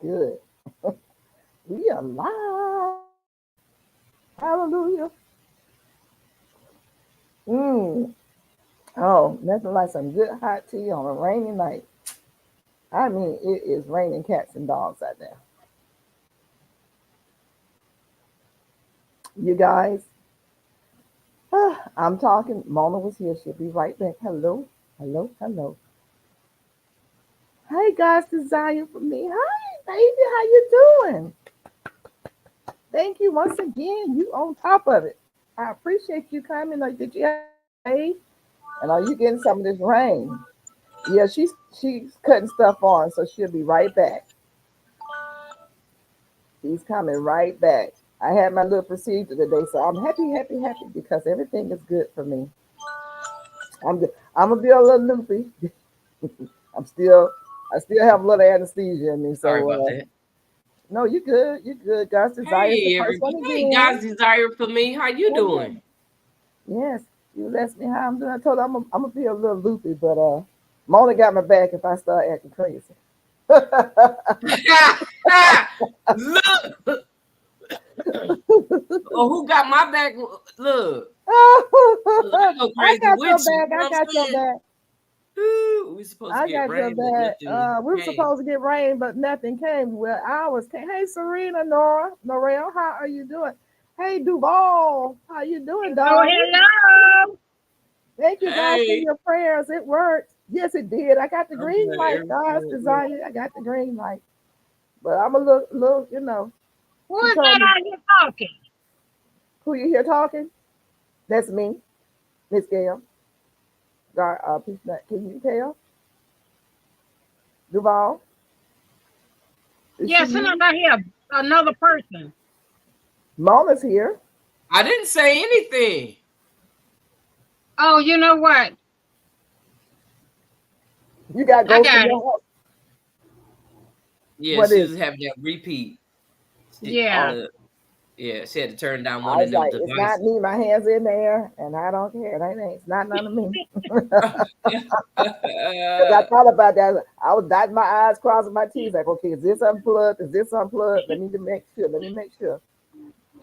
good. We are live. Hallelujah. Mm. Oh, nothing like some good hot tea on a rainy night. I mean, it is raining cats and dogs out there. You guys, I'm talking. Mona was here. She'll be right back. Hello, hello, hello. Hey, guys, desire for me. Hi, baby. How you doing? Thank you once again. You on top of it. I appreciate you coming. Like, did you have a day? And are you getting some of this rain? Yeah, she's cutting stuff on, so she'll be right back. She's coming right back. I had my little procedure today, so I'm happy, happy, happy because everything is good for me. I'm good. I'm gonna be a little loopy. I'm still, I still have a little anesthesia in me. Sorry about So that. no, you good. You good. God's desire is the Hey, first one everybody. Hey, again. God's desire for me. How you doing? Amen. Yes, you asked me how I'm doing. I told her I'm gonna be a little loopy, but Mona got my back if I start acting crazy. Look. Oh, who got my back? Look. Look, I go I crazy got your with you. back. You know I what got I'm your saying? back. Ooh, we supposed to I get got your rain, but back. nothing We were came. supposed to get rain, but nothing came. Well, ours came. Hey, Serena, Nora, Norel, how are you doing? Hey, Duval, how you doing, Oh, darling? hello. Thank you guys for Hey. your prayers. It worked. Yes, it did. I got the green Okay, light, guys. Desire. I got the green light, but I'm a little, you know. Who She is told that me out here talking? who you hear talking. That's me, Miss Gail. Can you tell? Duval, is she Yes, and you? I hear another person. Mona's here. I didn't say anything. Oh, you know what? You got I ghosts in got your it. house. Yeah, What she is was it? having that repeat. Yeah. Yeah, she had to turn down I one of was them like, it's not devices. me. My hands in the air, and I don't care. It's not none of me. Because I thought about that. I was dotting my eyes, crossing my T's, like, okay, is this unplugged? Is this unplugged? Let me make sure. Let me make sure.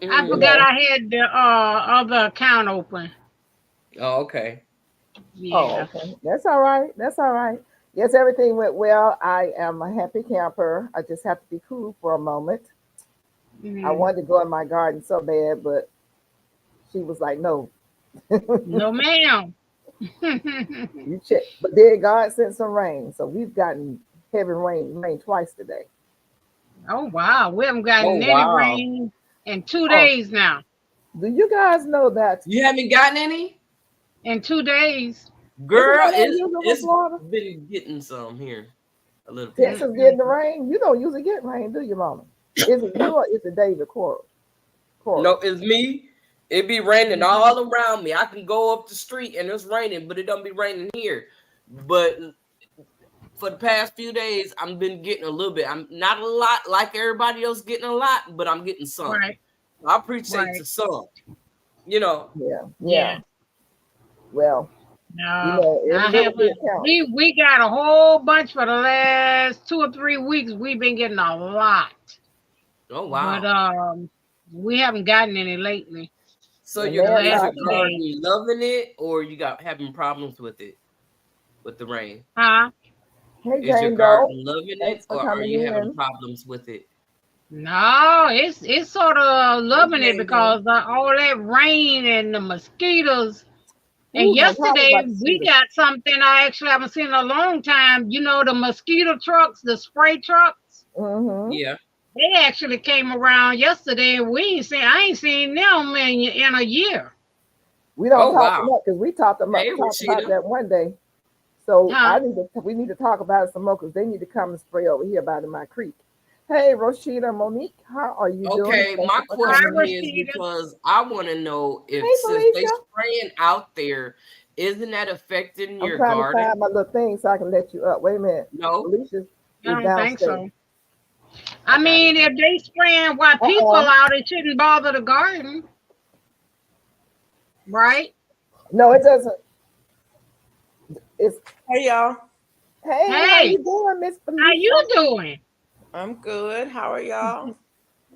I You forgot Mm. know. I had the other account open. Oh, okay. Yeah. Oh, okay. That's all right. That's all right. Yes, everything went well. I am a happy camper. I just have to be cool for a moment. I Hmm. wanted to go in my garden so bad, but she was like, no. No, ma'am. You check. But then God sent some rain. So we've gotten heavy rain twice today. Oh, wow. We haven't Oh, gotten any wow. rain in two Oh, days now. do you guys know that You haven't gotten any? In 2 days. isn't Girl, that unusual for it's Florida? been getting some here a little bit. Texas getting the Mm-mm. rain. You don't usually get rain, do you, Mama? Is it you or is it David Coral? No, Coral. it's me. It be raining Mhm. all around me. I can go up the street and it's raining, but it don't be raining here. But for the past few days, I've been getting a little bit. I'm not a lot like everybody else getting a lot, but I'm getting some. Right, I appreciate right. the some. You know, Yeah, yeah. Yeah. Well, No, every I little bit haven't. counts. We got a whole bunch for the last 2 or 3 weeks. We've been getting a lot, oh but wow. we haven't gotten any lately. So And The your last is last your night, 2 days, garden loving it, or you got having problems with it with the rain? huh? hey Is your Jane garden Doe, loving it, thanks for or are coming you having in. problems with it? No, it's sort of Hey, loving it Jane Doe. because all that rain and the mosquitoes. And Ooh, don't talk yesterday about the we sweetest. got something I actually haven't seen in a long time. You know, the mosquito trucks, the spray trucks. Mm-hmm. Yeah. They actually came around yesterday, and I ain't seen them in a year. We don't Oh talk wow. enough because we Hey, talked about Rashida. that one day. So Huh? we need to talk about it some more because they need to come and spray over here by the my creek. Hey, Roshita Monique, how are you doing? Okay, Thank my you for Hi, coming question in. is Rashida. because I want to know if Hey, since they Felicia. spraying out there, isn't that affecting I'm your trying to garden? find my little thing so I can let you up. Wait a minute. No. Felicia I is don't think downstairs. so. I I got it. mean, if they spraying while people Uh-uh. out, it shouldn't bother the garden, right? No, it doesn't. It's Hey y'all. hey, how Hey, you doing, Miss how Felicia? you doing? I'm good. How are y'all?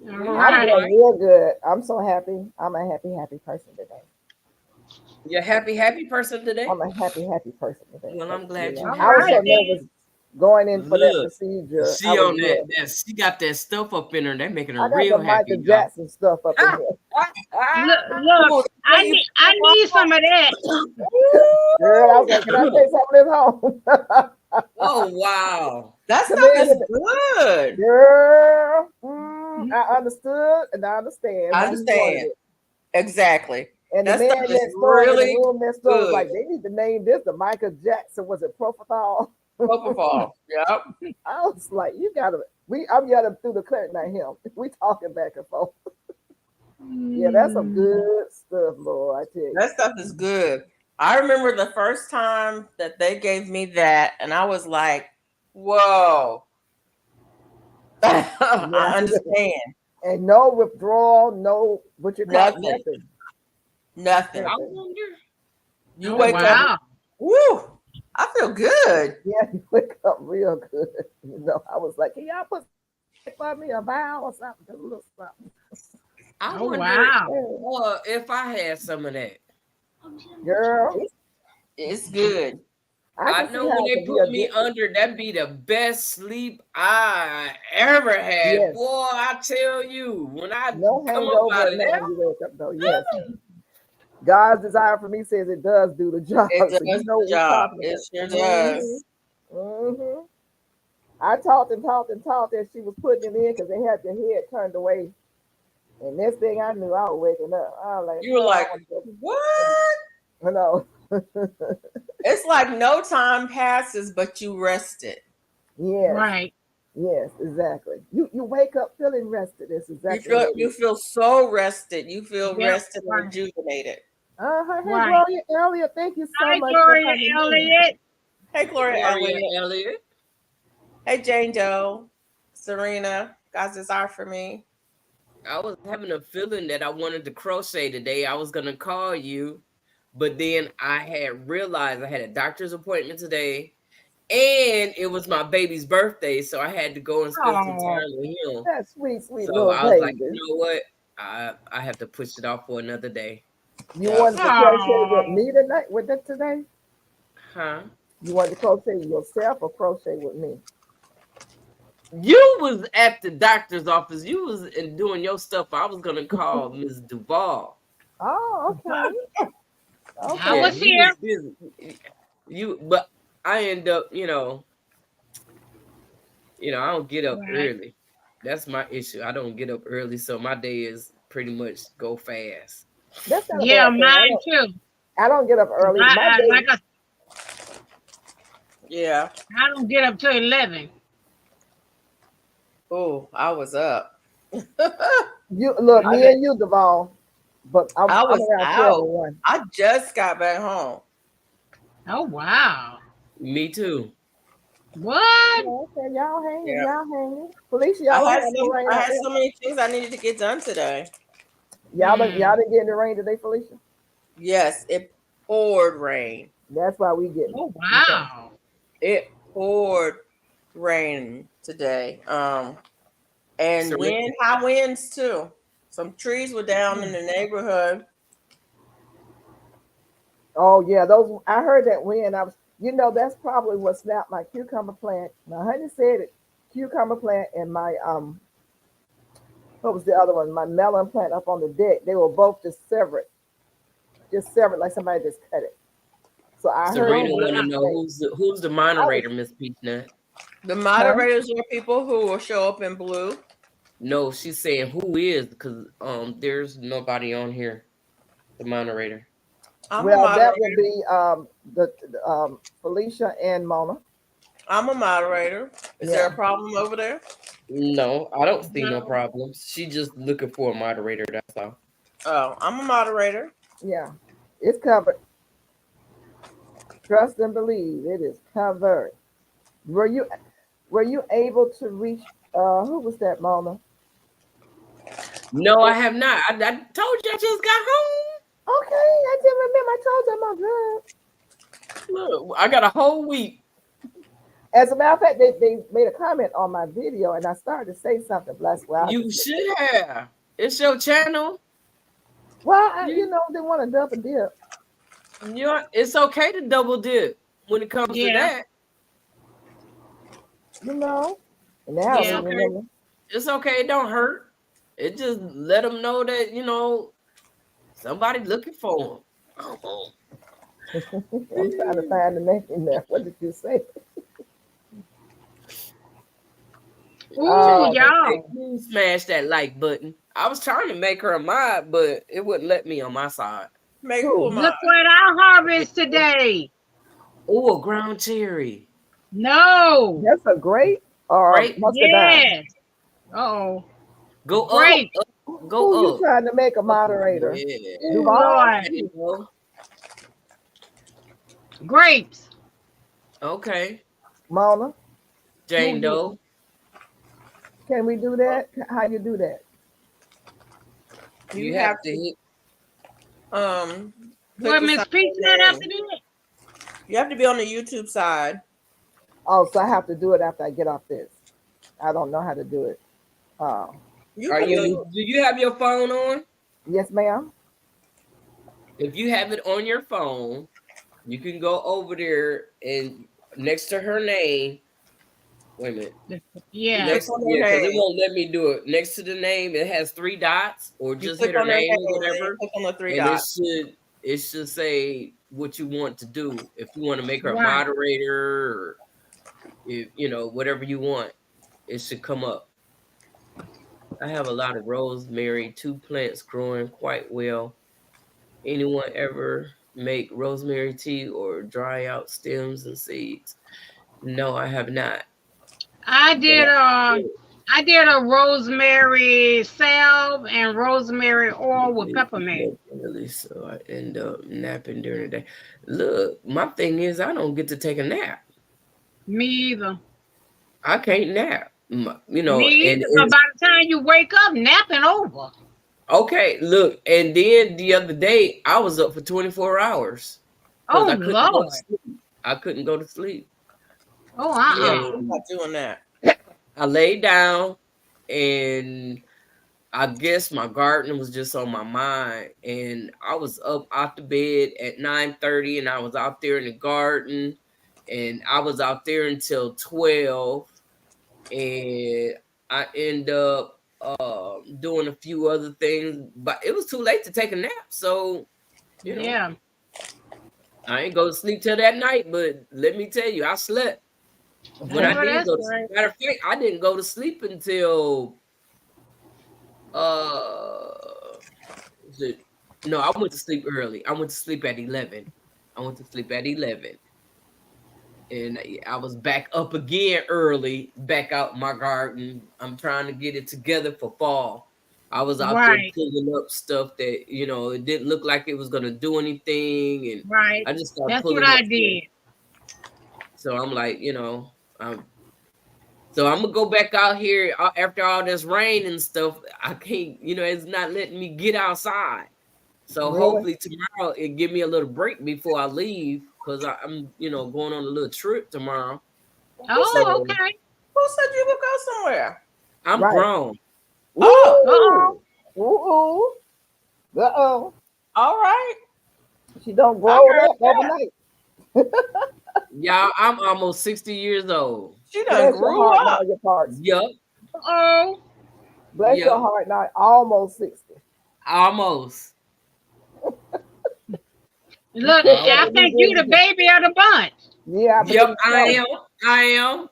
All I'm right. doing real good. I'm so happy. I'm a happy person today. You're a happy person today. I'm a happy person today. Well, I'm glad you All I was happy. so right nervous then. going in for that Look, procedure. I she was on real. she got that stuff up in her. That making her I got the real Michael happy, y'all. Jackson stuff up in here. Look, Oh, I need some of that. Girl, I was like, can I take some of this home? Oh wow. that The stuff man is with good. girl, I understood and I understand I why he wanted understand. it. Exactly. And the That stuff man is next door in the really room next door was good. like, they need to name this the Michael Jackson. Was it Propofol? Propofol. Yep. I was like, you gotta. I'm yelling through the curtain at him. We talking back and forth. Yeah, that's some good stuff, Lord. I tell you. That stuff is good. I remember the first time that they gave me that, and I was like, whoa. I understand. And no withdrawal, no what you call Nothing. nothing. Nothing. I wonder. You Oh, wake up, wow. woo, I feel good. Yeah, you wake up real good. You know, I was like, can y'all put for me a vow or something? Just a little something. I Oh, wonder wow. if I had some of that. Girl, It's good. I I can see know how when it they could be put me addictive. under, that'd be the best sleep I ever had. Yes. Boy, I tell you, when I No come up hangover out in of there there, when you wake up, though. Yes. God's desire for me says it does do the job. It So does you know the what we're job. talking It about. sure does. Mm-hmm. I talked and talked and talked as she was putting it in because they had their head turned away. And next thing I knew, I was waking up. I was like, You were oh, I like, want to go. what? You know. It's like no time passes, but you rested. Yes. Right. Yes, exactly. You wake up feeling rested. That's exactly what it You is. feel so rested. You feel Yep. rested and Right. rejuvenated. Hey, Right. Gloria Elliott, thank you so Hi, much for Gloria coming in. Elliott. Hey, Gloria Gloria Elliott. Elliott. Hey, Jane Doe. Serena. God's desire for me. I was having a feeling that I wanted to crochet today. I was gonna call you, but then I had realized I had a doctor's appointment today, and it was my baby's birthday, so I had to go and spend some Oh, time with him. That sweet, sweet So little I was like, baby. you know what? I have to push it off for another day. You Yep. wanted to crochet with oh. me tonight, with it today? Huh? You wanted to crochet yourself or crochet with me? You was at the doctor's office. You was doing your stuff. I was gonna call Miss Duval. Oh, okay. I Okay. was He here. was busy. But I end up, I don't get up Right. early. That's my issue. I don't get up early, so my day is pretty much go fast. That's not a Yeah, bad thing. mine too. I don't get up early. My Like day, Yeah. I don't get up till 11. Oh, I was up. you look, I me and you, Duval, but I'm I was around 12 out. and 1. I just got back home. Oh, wow. Me too. What? Okay, y'all hanging, Yeah. y'all hanging. Felicia, I y'all don't had have no rain I out had there. so many things I needed to get done today. Y'all didn't get in the rain today, Felicia? Yes, it poured rain. That's why we get it. Oh, wow. It poured rain today. And Serena. high winds too. Some trees were down in the neighborhood. Oh yeah, those I heard that when I was, that's probably what snapped my cucumber plant. My honey said it, cucumber plant and my what was the other one? My melon plant up on the deck. They were both just severed like somebody just cut it. So I heard Serena Oh, the want to wow. next know day. who's the I was, moderator, Miss Peanut. The huh? moderators are people who will show up in blue. No, she's saying who is because there's nobody on here. The moderator. I'm a Well, that would moderator. be Felicia and Mona. I'm a moderator. Is there a Yeah, problem over there? No, I don't see no No. problems. She just looking for a moderator. That's all. Oh, I'm a moderator. yeah, it's covered. Trust and believe it is covered. Were you were you able to reach? Who was that, Mona? No, I have not. I told you I just got home. Okay, I didn't remember. I told you I'm not good. Look, I got a whole week. As a matter of fact, they made a comment on my video, and I started to say something. Bless well. You should have. It's your channel. Well, they want to double dip. It's okay to double dip when it comes to that. And Yeah, remember. It's okay. It don't hurt. It just let them know that somebody looking for them. I'm trying to find the name in there. What did you say? Y'all. Smash that like button. I was trying to make her a mod, but it wouldn't let me on my side. Make who a mod? Look what I harvest today. Oh, a ground cherry. No. That's a grape or Grape? Yes. Oh. Go Grape. up. Who Go you up. trying to make a moderator? Yeah. Ooh, Duval? Lord. Grapes. Okay. Mona, Jane Doe. can we do that? How you do that? You have to hit. What Miss Peach said after that? You have to be on the YouTube side. Oh, so I have to do it after I get off this. I don't know how to do it. Do you have your phone on? Yes, ma'am. If you have it on your phone, you can go over there and next to her name. Wait a minute. Yeah. Because it won't let me do it. Next to the name, it has 3 dots, or just hit her name or whatever. Click on the 3 and dots. it should say what you want to do. If you want to make her a Right. moderator, or if whatever you want, it should come up. I have a lot of rosemary, 2 plants growing quite well. Anyone ever make rosemary tea or dry out stems and seeds? No, I have not. I did a rosemary salve and rosemary oil with peppermint. Really, so I end up napping during the day. Look, my thing is I don't get to take a nap. Me either. I can't nap. Me either. So by the time you wake up, napping over. Okay, look, and then the other day I was up for 24 hours. Oh, I couldn't go Lord. to sleep. I couldn't go to sleep. Oh, I'm not doing that. I laid down, and I guess my garden was just on my mind, and I was up out the bed at 9:30, and I was out there in the garden, and I was out there until 12, and I end up doing a few other things, but it was too late to take a nap, so yeah. I ain't go to sleep till that night. But let me tell you, I slept. When I did go to sleep, matter of fact, I didn't go to sleep until I went to sleep early. I went to sleep at 11. And I was back up again early, back out my garden. I'm trying to get it together for fall. I was out there pulling up stuff that it didn't look like it was gonna do anything, and I just started That's pulling what up I did. So I'm like, so I'm gonna go back out here after all this rain and stuff. I can't, it's not letting me get outside. So hopefully tomorrow it give me a little break before I leave, because I'm, going on a little trip tomorrow. Oh, okay. Who said you could go somewhere? I'm grown. Oh. Uh-oh. All right. She don't grow up overnight. Y'all, I'm almost 60 years old. She done grew up. Yup. Oh. Bless your heart, not almost 60. Almost. Look, I think you the baby of the bunch. Yeah. Yep, I am.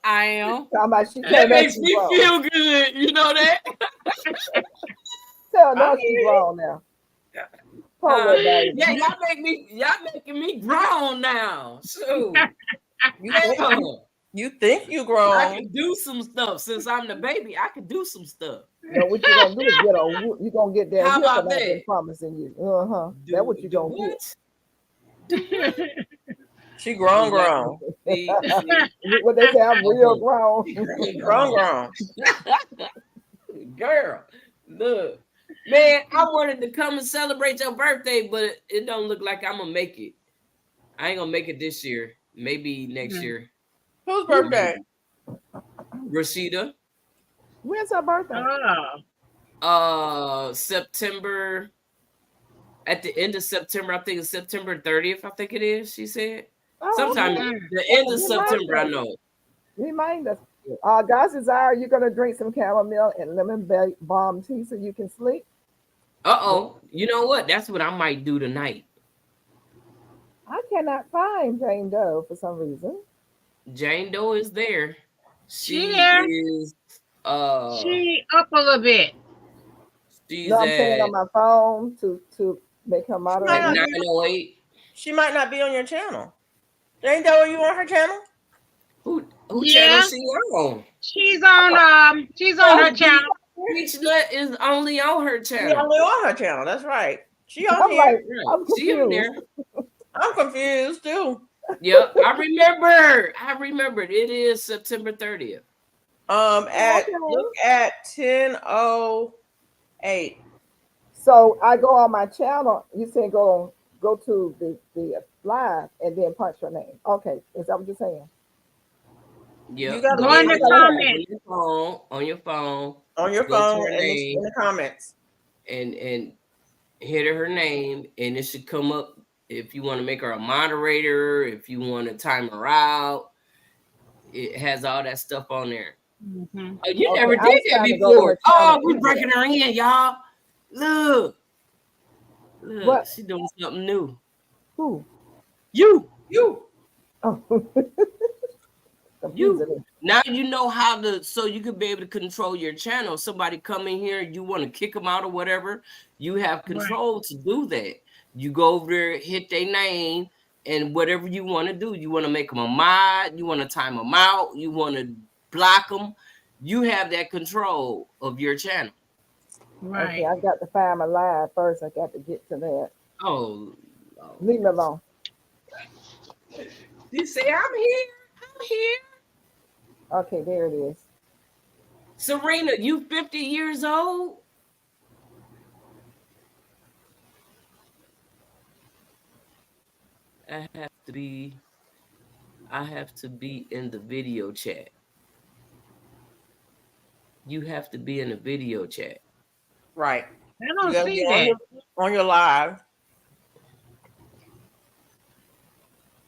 That makes me feel good. You know that? Tell her she's grown now. Yeah, y'all making me grown now. So you think you grown? I can do some stuff since I'm the baby. I can do some stuff. No, what you gonna do is you gonna get that. How about that? I'm promising you. That's what you gonna get. She grown. What they say, I'm real grown. grown. Girl, look. Man, I wanted to come and celebrate your birthday, but it don't look like I'm gonna make it. I ain't gonna make it this year. Maybe next year. Whose birthday? Rashida. When's her birthday? September. At the end of September, I think it's September 30th. I think it is. She said Oh, sometime okay. the end of Remind September. I us. know. Remind us. God's desire, you're gonna drink some chamomile and lemon balm tea so you can sleep. You know what? That's what I might do tonight. I cannot find Jane Doe for some reason. Jane Doe is there. She Yeah. is. She up a little bit. She's No, I'm saying at on my phone to make her at moderator. 908. She might not be on your channel. Jane Doe, are you on her channel? Who Yeah. channel she on? She's on her channel. Peach Nut is only on her She channel. only on her channel. That's right. She on I'm here. like, Right. I'm She on confused. there. I'm confused too. Yep, I remembered. It is September 30th. At Okay. look at 10:08. So I go on my channel. You say go to the live and then punch your name. Okay, is that what you're saying? Yep. You gotta Go be in the able to comments. on your phone on your Go to phone her and it's name. in the comments. and hit her name, and it should come up if you want to make her a moderator, if you want to time her out. It has all that stuff on there. Mhm. Oh, you Okay, never I did was that trying to go to before. her Oh, channel we either. breaking her in, y'all. Look, What? she doing something new. Who? You. Oh, confusing me. Now you know how to, so you can be able to control your channel. Somebody come in here, you want to kick them out or whatever, you have control to do that. You go over there, hit their name, and whatever you want to do. You want to make them a mod, you want to time them out, you want to block them. You have that control of your channel. Right. Okay, I got to find my live first. I got to get to that. Oh, Leave me alone. you say I'm here. Okay, there it is. Serena, you 50 years old? I have to be in the video chat. You have to be in the video chat. Right. I You don't gotta see be that. on your live.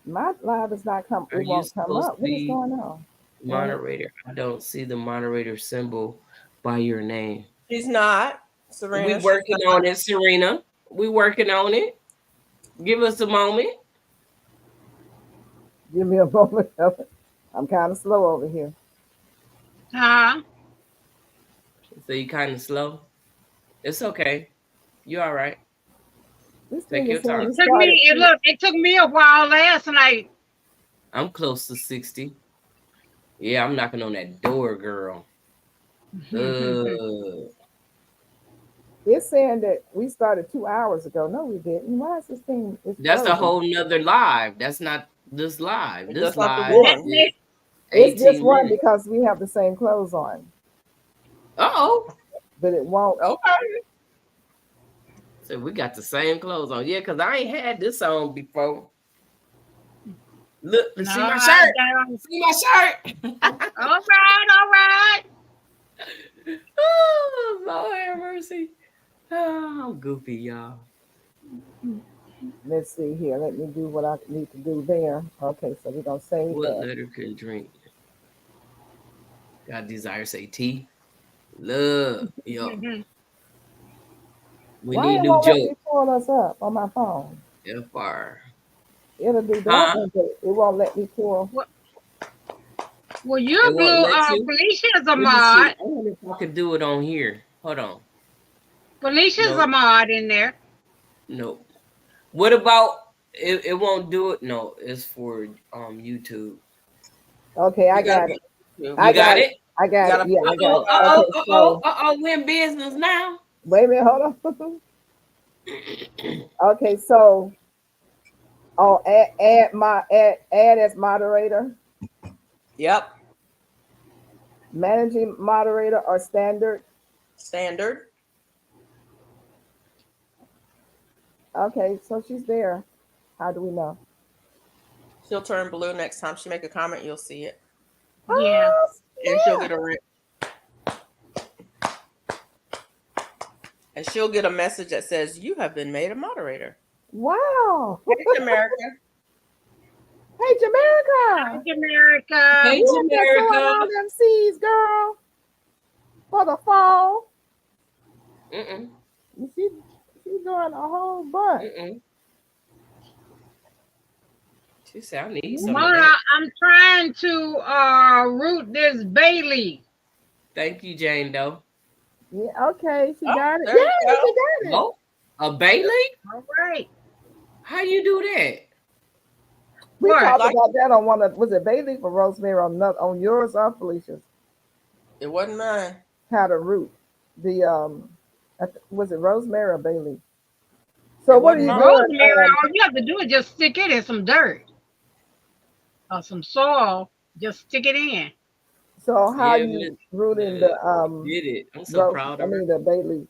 My live is not come. Are It you won't come supposed up. to What is be going on? moderator? I don't see the moderator symbol by your name. She's not. Serena. We she's working not. on it, Serena. We working on it. Give us a moment. Give me a moment. I'm kind of slow over here. Huh? So you kind of slow. It's okay. You all right. This Take thing your is saying time. you It took started. me. It took me a while last night. I'm close to 60. Yeah, I'm knocking on that door, girl. It's saying that we started 2 hours ago. No, we didn't. Why is this thing? It's That's a frozen. whole nother live. That's not this live. This That's not the live one. is It's 18 just one minutes. because we have the same clothes on, Uh-oh. but it won't. Okay. So we got the same clothes on. Yeah, because I ain't had this on before. Look, No, see my I shirt. don't. See my shirt. All right. Oh, Lord have mercy. Oh, I'm goofy, y'all. Let's see here. Let me do what I need to do there. Okay, so we're gonna save What that. letter can drink? God desire say T. Love. Yo. Mhm. We Why need it new won't let me joke. pull us up on my phone? FR. It'll do that, Huh? but it won't let me pull. Well, It you're won't blue. let you? Felicia's a Let me see. mod. I wonder if I could do it on here. Hold on. Felicia's No. a mod in there. Nope. What about it won't do it? No, it's for YouTube. Okay, I You gotta got be- it. You I got it? I got gotta it. Yeah, I got Uh-oh, it. Okay, so we're in business now. wait a minute, hold on. Okay, so add as moderator, Yep. managing moderator or standard. Standard. Okay, so she's there. How do we know? She'll turn blue next time she make a comment. You'll see it. Yeah. Oh, and she'll snap. get a message that says you have been made a moderator. Wow. Hey, America. Hey, Jamaica. America. Hey, You up there sowing Jamaica. all them seeds, girl, for the fall? Mm-mm. She's doing a whole bunch. Mm-mm. She said, I need some Yeah. of Mona, that. I'm trying to root this bay leaf. Thank you, Jane Doe. Yeah, okay. She Oh, got it. there Yeah, you go. she got it. Oh, a Bailey? All right. How you do that? We What? talked Like- about that on one of, was it Bailey or Rosemary on yours or Felicia's? It wasn't mine. How to root the was it Rosemary or Bailey? So It what are wasn't you mine. doing? Rosemary, all you have to do is just stick it in some dirt or some soil. Just stick it in. So how Yeah, you rooting the Did it. I'm so Rose, proud I of her. mean the Bailey.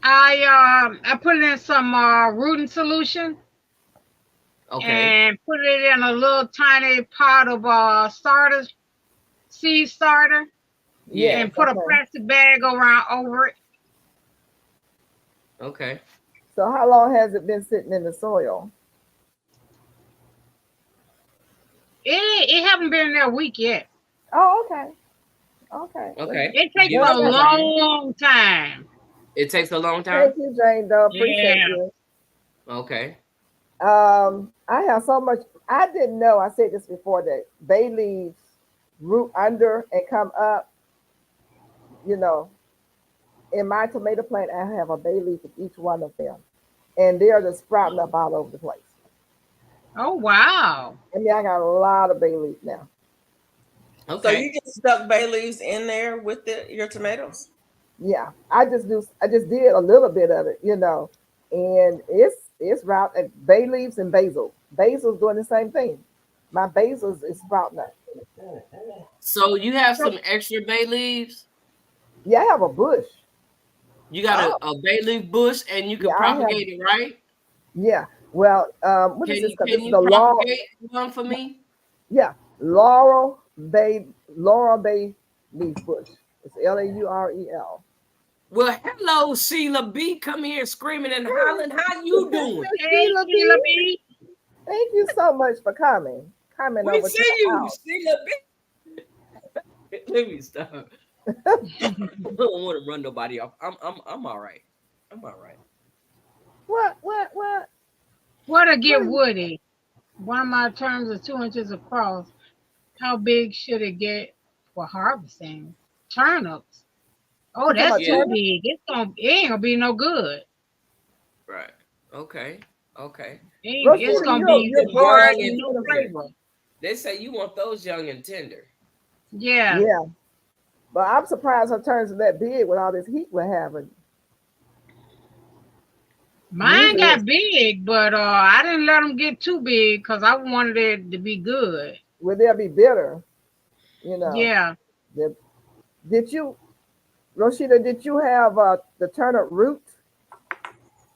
I put it in some rooting solution Okay. and put it in a little tiny pot of seed starter, Yeah. and put a okay. plastic bag over it. Okay. So how long has it been sitting in the soil? It haven't been there a week yet. Oh, okay. Okay. Okay. It takes Give a us some time. long time. It takes a long time. Thank you, Jane Doe. Appreciate Yeah. you. Okay. I have so much. I didn't know. I said this before that bay leaves root under and come up. You know, in my tomato plant, I have a bay leaf in each one of them, and they're just sprouting up all over the place. Oh wow. I mean, I got a lot of bay leaf now. Okay. So you just stuck bay leaves in there with your tomatoes? Yeah, I just did a little bit of it, you know, and it's route bay leaves and basil. Basil's doing the same thing. My basil is sprouting up. So you have some extra bay leaves. Yeah, I have a bush. You got a bay leaf bush, and you can Yeah, I have- propagate it, right? Yeah. Well, what is Can this? you, 'Cause can this is you the laurel. propagate one for me? Yeah, laurel bay leaf bush. It's LAUREL. Well, hello, Sheila B. Come here screaming and hollering. How you doing? Hey, Sheila Sheila B. B. Thank you so much for coming. Coming We over to see the you, house. Sheila B. Let me stop. I don't want to run nobody off. I'm all right. I'm all right. What? What'll get woody? One of my terms is 2 inches across. How big should it get for harvesting? Turnips. Oh, You talking that's about too Yeah. turnips? big. It ain't gonna be no good. Right. Okay. Okay. It's gonna be you're hard young and and no tender. flavor. They say you want those young and tender. Yeah. Yeah, but I'm surprised her turns are that big with all this heat we're having. Mine Usually got big, but I didn't let them get too big because I wanted it to be good. Well, they'll be bitter, you know. Yeah. Did you, Rosita? Did you have the turnip root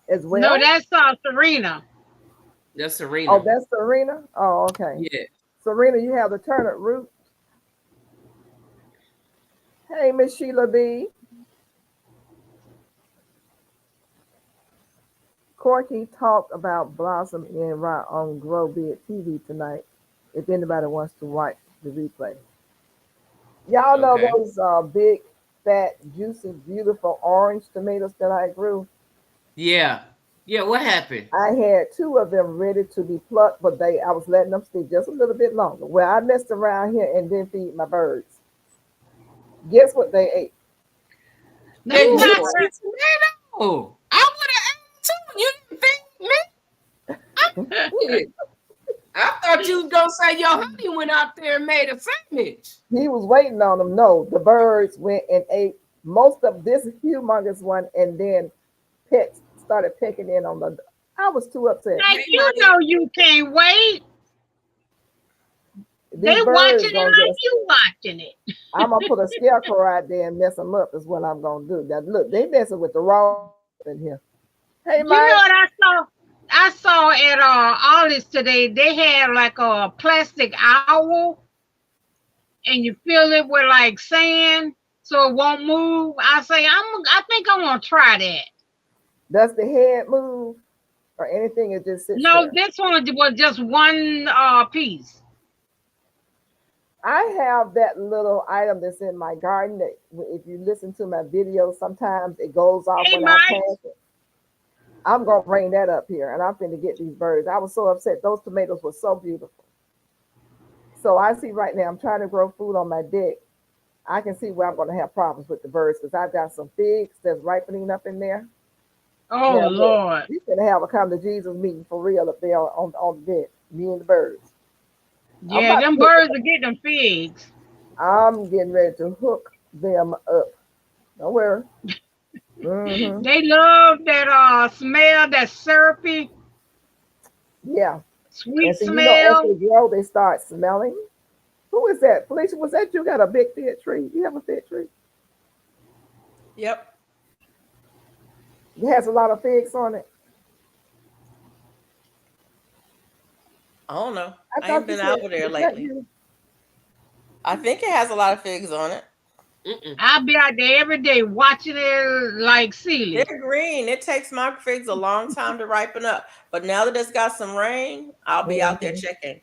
as well? No, that's Serena. That's Serena. Oh, that's Serena. Oh, okay. Yeah. Serena, you have the turnip root. Hey, Miss Sheila B. Corky talked about Blossom in right on Grow Big TV tonight. If anybody wants to watch the replay, y'all know Okay. those big, fat, juicy, beautiful orange tomatoes that I grew. Yeah. Yeah. What happened? I had 2 of them ready to be plucked, but I was letting them stay just a little bit longer. Well, I messed around here and didn't feed my birds. Guess what they ate? That Ooh, juicy tomato. I would have ate too. You didn't think me? I thought you was gonna say your honey went out there and made a sandwich. He was waiting on them. No, the birds went and ate most of this humongous one, and then pets started pecking in on the. I was too upset. like you know you can't wait. These They birds watching it gonna like just, you watching it. I'm gonna put a scarecrow out there and mess them up. Is what I'm gonna do. Now look, they messing with the raw in here. Hey, You know Mike. what I saw? I saw at Ollie's today. They had like a plastic owl and you fill it with like sand so it won't move. I think I'm gonna try that. Does the head move or anything? It just sits No, there. this one was just one piece. I have that little item that's in my garden that if you listen to my videos, sometimes it goes off Hey when I Mike. pass it. I'm gonna bring that up here, and I'm finna get these birds. I was so upset. Those tomatoes were so beautiful. So I see right now, I'm trying to grow food on my deck. I can see where I'm gonna have problems with the birds because I've got some figs that's ripening up in there. Oh Now look, Lord. we finna have a come to Jesus meeting for real up there on the deck. Me and the birds. I'm Yeah, about to them put. birds are getting them figs. I'm getting ready to hook them up. Don't worry. Mm-hmm. They love that smell, that syrupy, Yeah. And sweet so as smell. they grow, they start smelling. Who is that? Felicia, was that you got a big fig tree? You have a fig tree? Yep. It has a lot of figs on it. I don't know. I I ain't thought you been said, over there is that lately. you? I think it has a lot of figs on it. Mm-mm. I'll be out there every day watching it like They're silly. green. It takes my figs a long time to ripen up. But now that it's got some rain, I'll be out there Mhm. checking.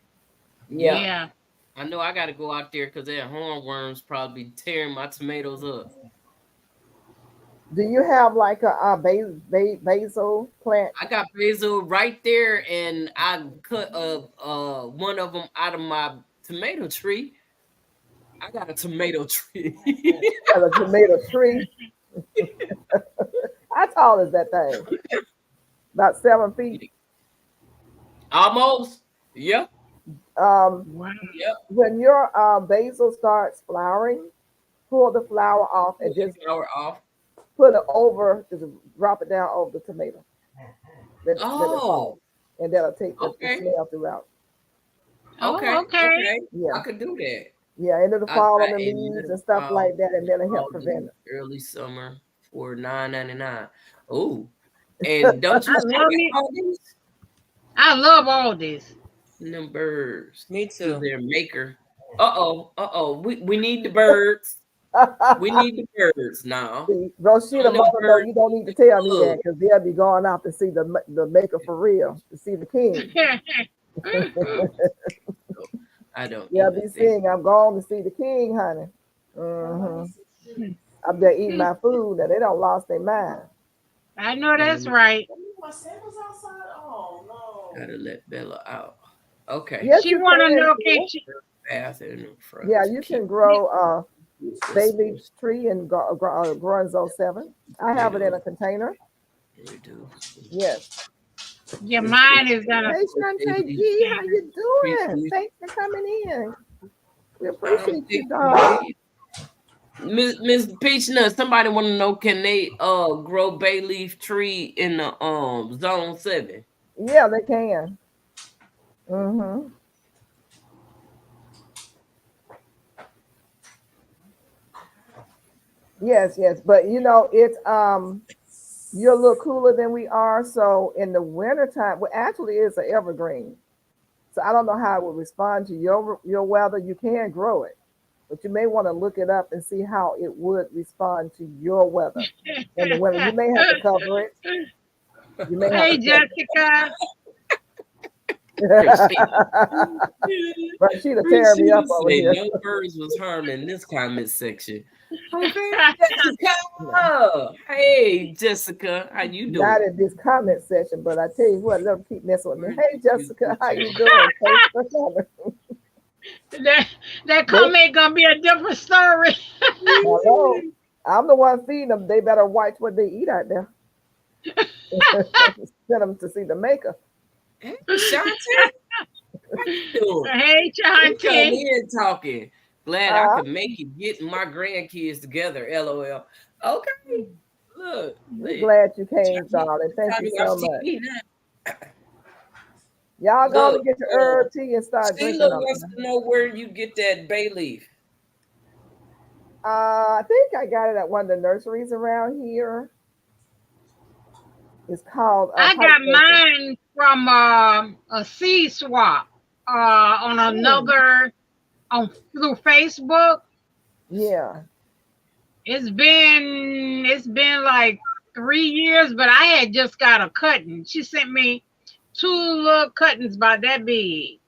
Yeah. Yeah. I know I got to go out there because that hornworms probably tearing my tomatoes up. Do you have like a basil plant? I got basil right there, and I cut one of them out of my tomato tree. I got a tomato tree. Got a tomato tree. How tall is that thing? About 7 feet. Almost. Yep. Um, Wow. Yep. when your basil starts flowering, pull the flower off Pull and the just flower off. put it over, just drop it down over the tomato. Let it Oh, fall, and that'll take the okay. smell throughout. Oh, Okay. okay. Okay. I Yeah, could do that. yeah, and it'll I fall on got the a leaves little and stuff fall, like that, and that'll help fall prevent in it. early summer for $9.99. Oh, and don't you I see love me. all these I love all this. numbers Me to too. their maker? Uh oh. We need the birds. We need the birds now. See, Rosita Some of them mother know birds you don't need to need tell me love. that because they'll be going out to see the maker for real, to see the king. I don't They'll even be think. saying, "I'm going to see the king, honey." Hmm. I'm there eating my food, and they don't lost their mind. I know Now, let that's me right. My sandals outside? Oh no. gotta let Bella out. Okay. Yes, She you wanna can. know can Sis. she Bath in the front Yeah, to you keep can grow bay this leaf tree and grow in zone 7. I have it in a potato. container. Redo. Yes. yeah, This bay mine is gonna Hey, Shantae leaf G, how you tree. doing? Thanks for coming in. We I don't appreciate think you, we darling. did. Miss Peach Nut, somebody want to know, can they grow bay leaf tree in the zone 7? Yeah, they can. Hmm. Yes, yes, but it's you're a little cooler than we are, so in the wintertime, well, actually, it's an evergreen. So I don't know how it would respond to your weather. You can grow it, but you may want to look it up and see how it would respond to your weather in the winter. You may have to cover it. You may have Hey to cover Jessica. Appreciate it. But she'll tear me Appreciate up it. over Say here. no birds was harmed in this comment section. Okay, Jessica. Hey, Jessica, how you Not doing? in this comment section, but I tell you what, let them keep messing with me. Where Hey, you Jessica, put how your you doing? Thanks for coming. that They, comment gonna be a different story. hello, I'm the one feeding them. They better watch what they eat out there. Send them to see the maker. Hey, Shante, how you doing? Hey You come Chauncey. in talking. Glad I Uh, could make it getting my grandkids together. LOL. Okay, look, we're look. glad you came, darling. Thank Time you to watch so much. TV now. Y'all go to Look, get your herb tea and start Sheila drinking them. wants to know where you get that bay leaf. I think I got it at one of the nurseries around here. It's called I Pipe got Nursery. mine from a seed swap on Mm. another. on through Facebook. Yeah. It's been like 3 years, but I had just got a cutting. She sent me two little cuttings about that big,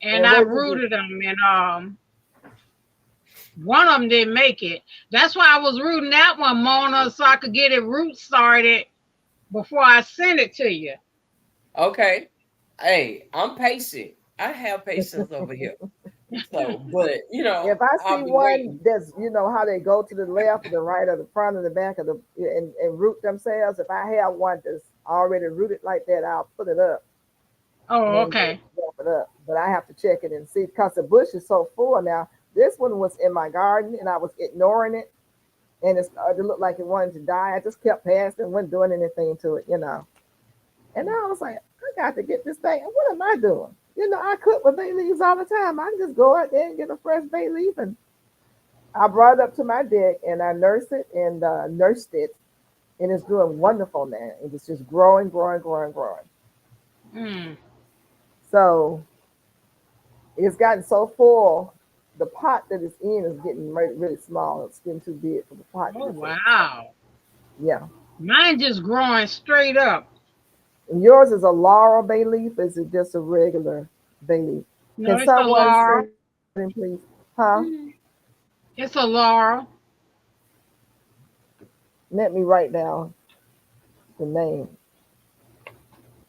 and And I what you do? rooted them, and one of them didn't make it. That's why I was rooting that one, Mona, so I could get it root started before I send it to you. Okay. Hey, I'm patient. I have patience over here. So, but If I see I'll be one waiting. that's, how they go to the left or the right or the front or the back of and root themselves, if I have one that's already rooted like that, I'll put it up Oh, and okay. wrap it up. But I have to check it and see because the bush is so full now. This one was in my garden and I was ignoring it and it started to look like it wanted to die. I just kept passing, wasn't doing anything to it. And I was like, I got to get this thing. What am I doing? I cook with bay leaves all the time. I can just go out there and get a fresh bay leaf. And I brought it up to my deck and I nursed it and nursed it. And it's doing wonderful now. It's just growing, growing, growing, growing. Mm. So it's gotten so full. The pot that it's in is getting really, really small. It's getting too big for the pot that Oh, it's in. wow. Yeah. Mine just growing straight up. And yours is a laurel bay leaf. Is it just a regular bay leaf? No, Can it's a someone laurel. say, please? Huh? It's a laurel. Let me write down the name.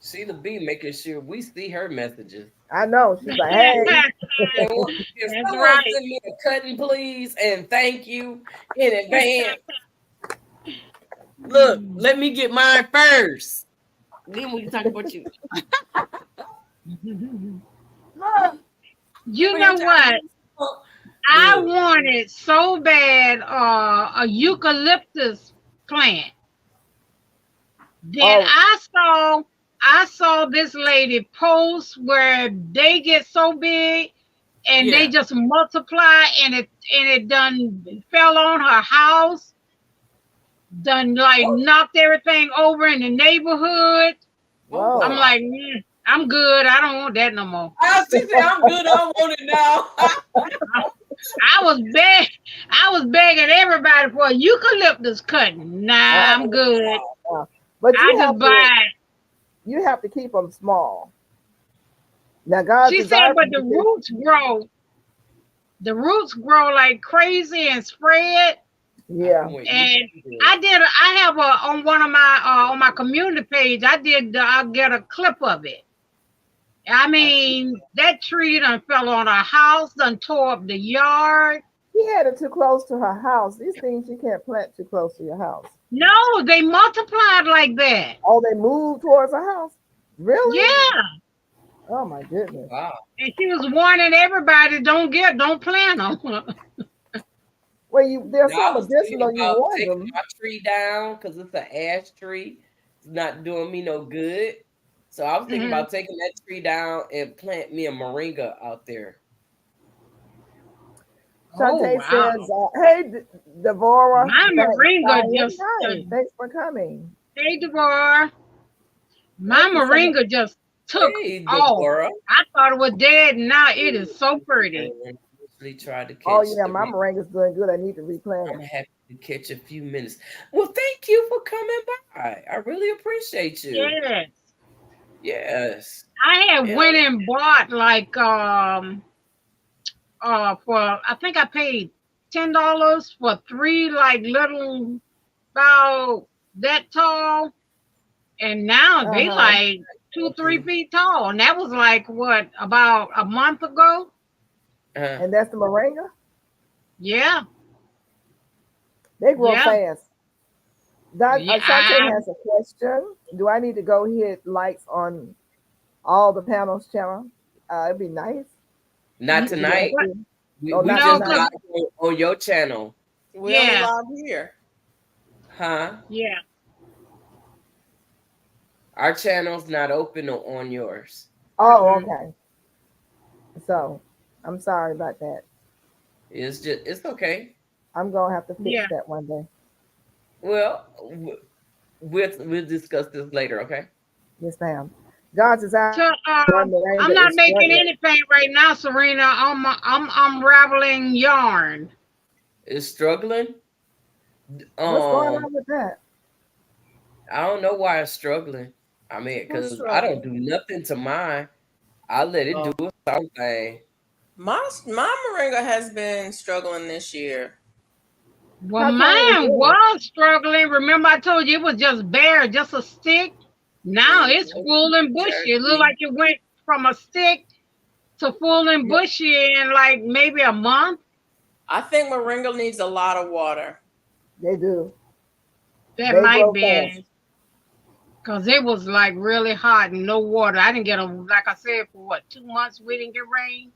Sheila B making sure we see her messages. I know. She's like, hey. Can That's someone right. send me a cutting, please, and thank you in advance? Look, let me get mine first. Then we can talk about you. Look, You know what? I Look. wanted so bad a eucalyptus plant. Then Oh, I saw this lady post where they get so big and they Yeah. just multiply and it done fell on her house, done like knocked everything over in the neighborhood. Oh, I'm whoa. wow. like, I'm good. I don't want that no more. She said, I'm good. I want it now. I was begging everybody for a eucalyptus cutting. Nah, I'm good. But I just buy it. you have to keep them small. Now, God She said, designed but them the to be. roots grow. The roots grow like crazy and spread. I've been Yeah. waiting. And I have on one of my on my community page. I get a clip of it. I mean, that tree done fell on our house, done tore up the yard. She had it too close to her house. These things you can't plant too close to your house. No, they multiplied like that. Oh, they moved towards her house? Really? Yeah. Oh, my goodness. Wow. And she was warning everybody, don't plant them. Well, they're Now, so I was thinking medicinal, you about want taking them. my tree down because it's an ash tree. It's not doing me no good. So I was thinking Mhm. about taking that tree down and plant me a moringa out there. Oh Shantae wow. says, hey, Devorah, My moringa just hi, thanks for coming. hey Deborah. My Thank you so much. moringa just took Hey, off. Deborah. I thought it was dead. Now it is so pretty. I usually try to Oh, catch yeah, the my rain. moringa's doing good. I need to replant I'm it. happy to catch a few minutes. Well, thank you for coming by. I really appreciate you. Yes. Yes. I had Yeah. went and bought like for I think I paid $10 for three like little about that tall, and now they Uh-huh. like 2-3 feet tall, and that was like what about a month ago? Uh, And that's the moringa? Yeah, They grow yeah, fast. yeah. Shantae has a question. Do I need to go hit lights on all the panels channel? It'd be nice. not Do I tonight. What? see? We, Oh, we not No, just cause tonight. live on your channel. We only yeah, live here. Huh? yeah. Our channel's not open on yours. Oh, Mm-mm. okay. So I'm sorry about that. It's okay. I'm gonna have to fix Yeah. that one day. Well, we'll discuss this later, okay? Yes, ma'am. God's is out. So, I'm not making any paint right now, Serena. I'm unraveling yarn. It's struggling. What's going on with that? I don't know why it's struggling. I mean, because I don't do nothing to mine. I let it do its own thing. My moringa has been struggling this year. Well, mine was struggling. Remember, I told you it was just bare, just a stick. Now it's full and bushy. It looked like it went from a stick to full and bushy in like maybe a month. I think moringa needs a lot of water. They do. That might be. Because it was like really hot and no water. I didn't get like I said, for what, 2 months we didn't get rain.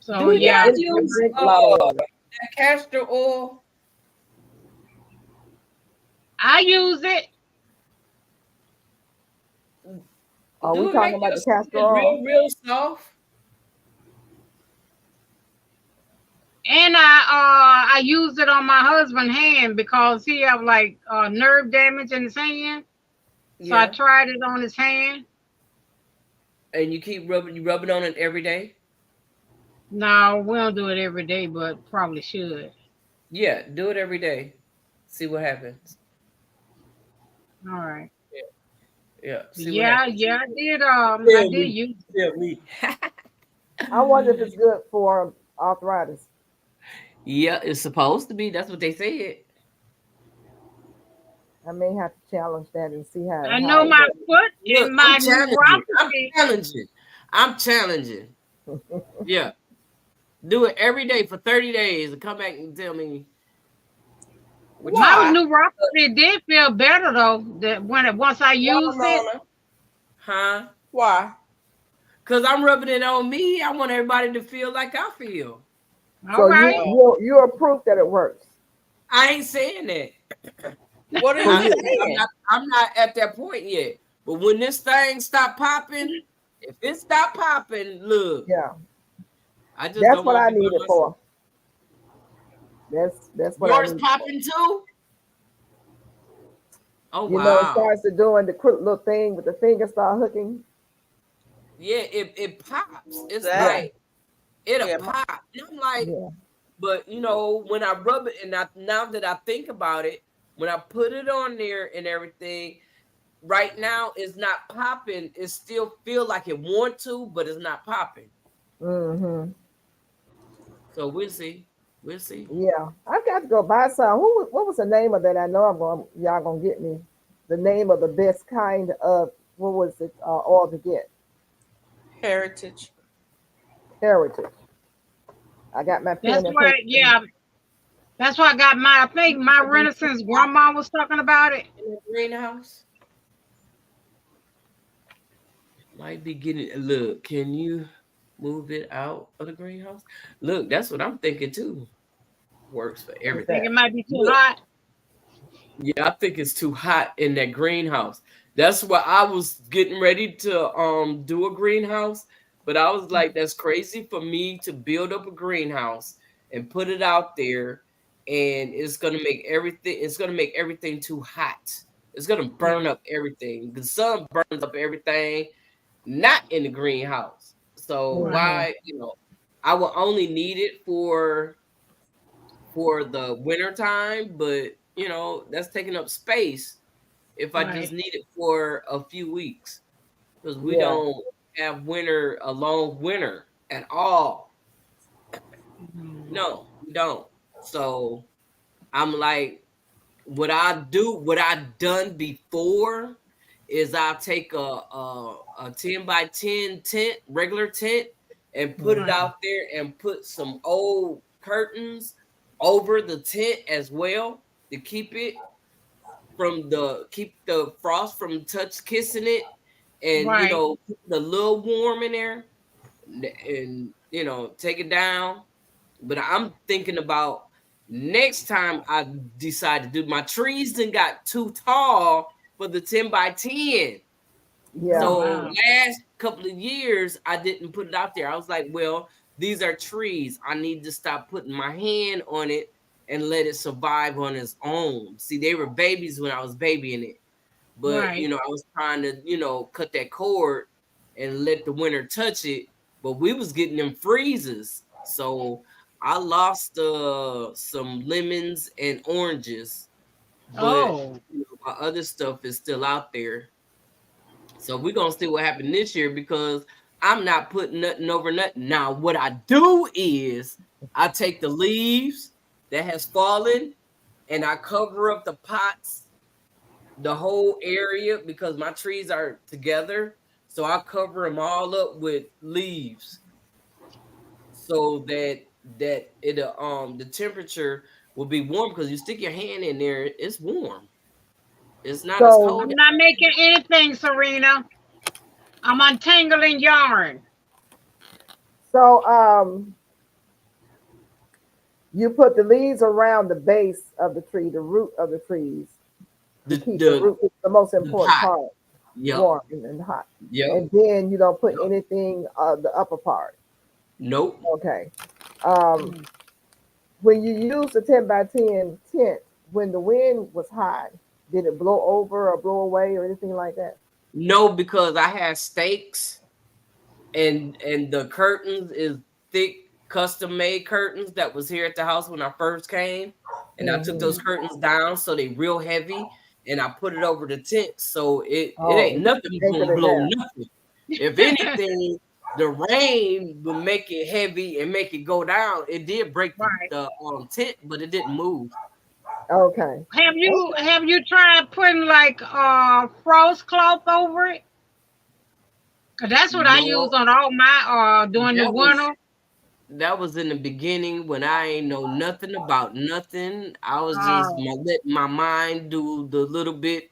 So yeah. Use that castor oil? I use it. Are we talking about the castor oil? Real soft. And I use it on my husband's hand because he have like nerve damage in his hand. So I tried it on his hand. And you keep rubbing, you rub it on it every day? No, we don't do it every day, but probably should. Yeah, do it every day. See what happens. All right. Yeah. I did. I did use it. I wonder if it's good for arthritis. Yeah, it's supposed to be. That's what they said. I may have to challenge that and see how. I know my foot and my neuropathy. I'm challenging. Yeah. Do it every day for 30 days and come back and tell me. My neuropathy did feel better though. That once I used it. Huh? Why? Because I'm rubbing it on me. I want everybody to feel like I feel. So you're proof that it works. I ain't saying that. What are you saying? I'm not at that point yet. But when this thing stop popping, if it stop popping, look. Yeah. That's what I need it for. That's what yours popping too. Oh wow! You know, it starts to doing the quick little thing with the finger start hooking. Yeah, it pops. It's like it'll pop. And I'm like, but you know, when I rub it, and now that I think about it, when I put it on there and everything, right now it's not popping. It still feel like it want to, but it's not popping. Mm-hmm. So we'll see. We'll see. Yeah, I've got to go buy some. What was the name of that? I know y'all gonna get me the name of the best kind of what was it oil to get? Heritage. I got my pen. That's why, that's why I got I think my Renaissance grandma was talking about it in the greenhouse. Might be getting look. Can you move it out of the greenhouse? Look, that's what I'm thinking too. Works for everything. I think it might be too hot. Yeah, I think it's too hot in that greenhouse. That's why I was getting ready to do a greenhouse, but I was like, that's crazy for me to build up a greenhouse and put it out there, and it's gonna make everything too hot. It's gonna burn up everything. The sun burns up everything, not in the greenhouse. So why, I will only need it for the winter time, but that's taking up space if I just need it for a few weeks, because we don't have a long winter at all. No, we don't. So I'm like, what I've done before is I'll take a 10 by 10 tent, regular tent, and put it out there and put some old curtains over the tent as well to keep the frost from kissing it, and keep the little warm in there, and take it down. But I'm thinking about next time I decide to do my trees and got too tall for the 10 by 10. Yeah. So last couple of years I didn't put it out there. I was like, well, these are trees. I need to stop putting my hand on it and let it survive on its own. See, they were babies when I was babying it. But Right. I was trying to, cut that cord and let the winter touch it. But we was getting them freezes. So I lost some lemons and oranges. But Oh, my other stuff is still out there. So we're gonna see what happened this year because I'm not putting nothing over nothing. Now, what I do is I take the leaves that has fallen and I cover up the pots, the whole area because my trees are together. So I cover them all up with leaves so that it the temperature will be warm because you stick your hand in there, it's warm. It's not as So cold. I'm not making anything, Serena. I'm untangling yarn. so you put the leaves around the base of the tree, the root of the trees, to The keep the the root is the most the important pot. part, Yep. warm and hot. Yep. And then you don't put Yep. anything the upper part. Nope. Okay. Um, when you use the 10 by 10 tent, when the wind was high, did it blow over or blow away or anything like that? No, because I had stakes and the curtains is thick custom made curtains that was here at the house when I first came. And I took Hmm. those curtains down so they real heavy and I put it over the tent so it Oh, ain't nothing anchored gonna it blow down. nothing. If anything, the rain will make it heavy and make it go down. It did break Right. the tent, but it didn't move. Okay. Okay. Have you tried putting like frost cloth over it? 'Cause that's what I use No, on all my during the that was winter. that was in the beginning when I ain't know nothing about nothing. I was just Oh, let my mind do the little bit,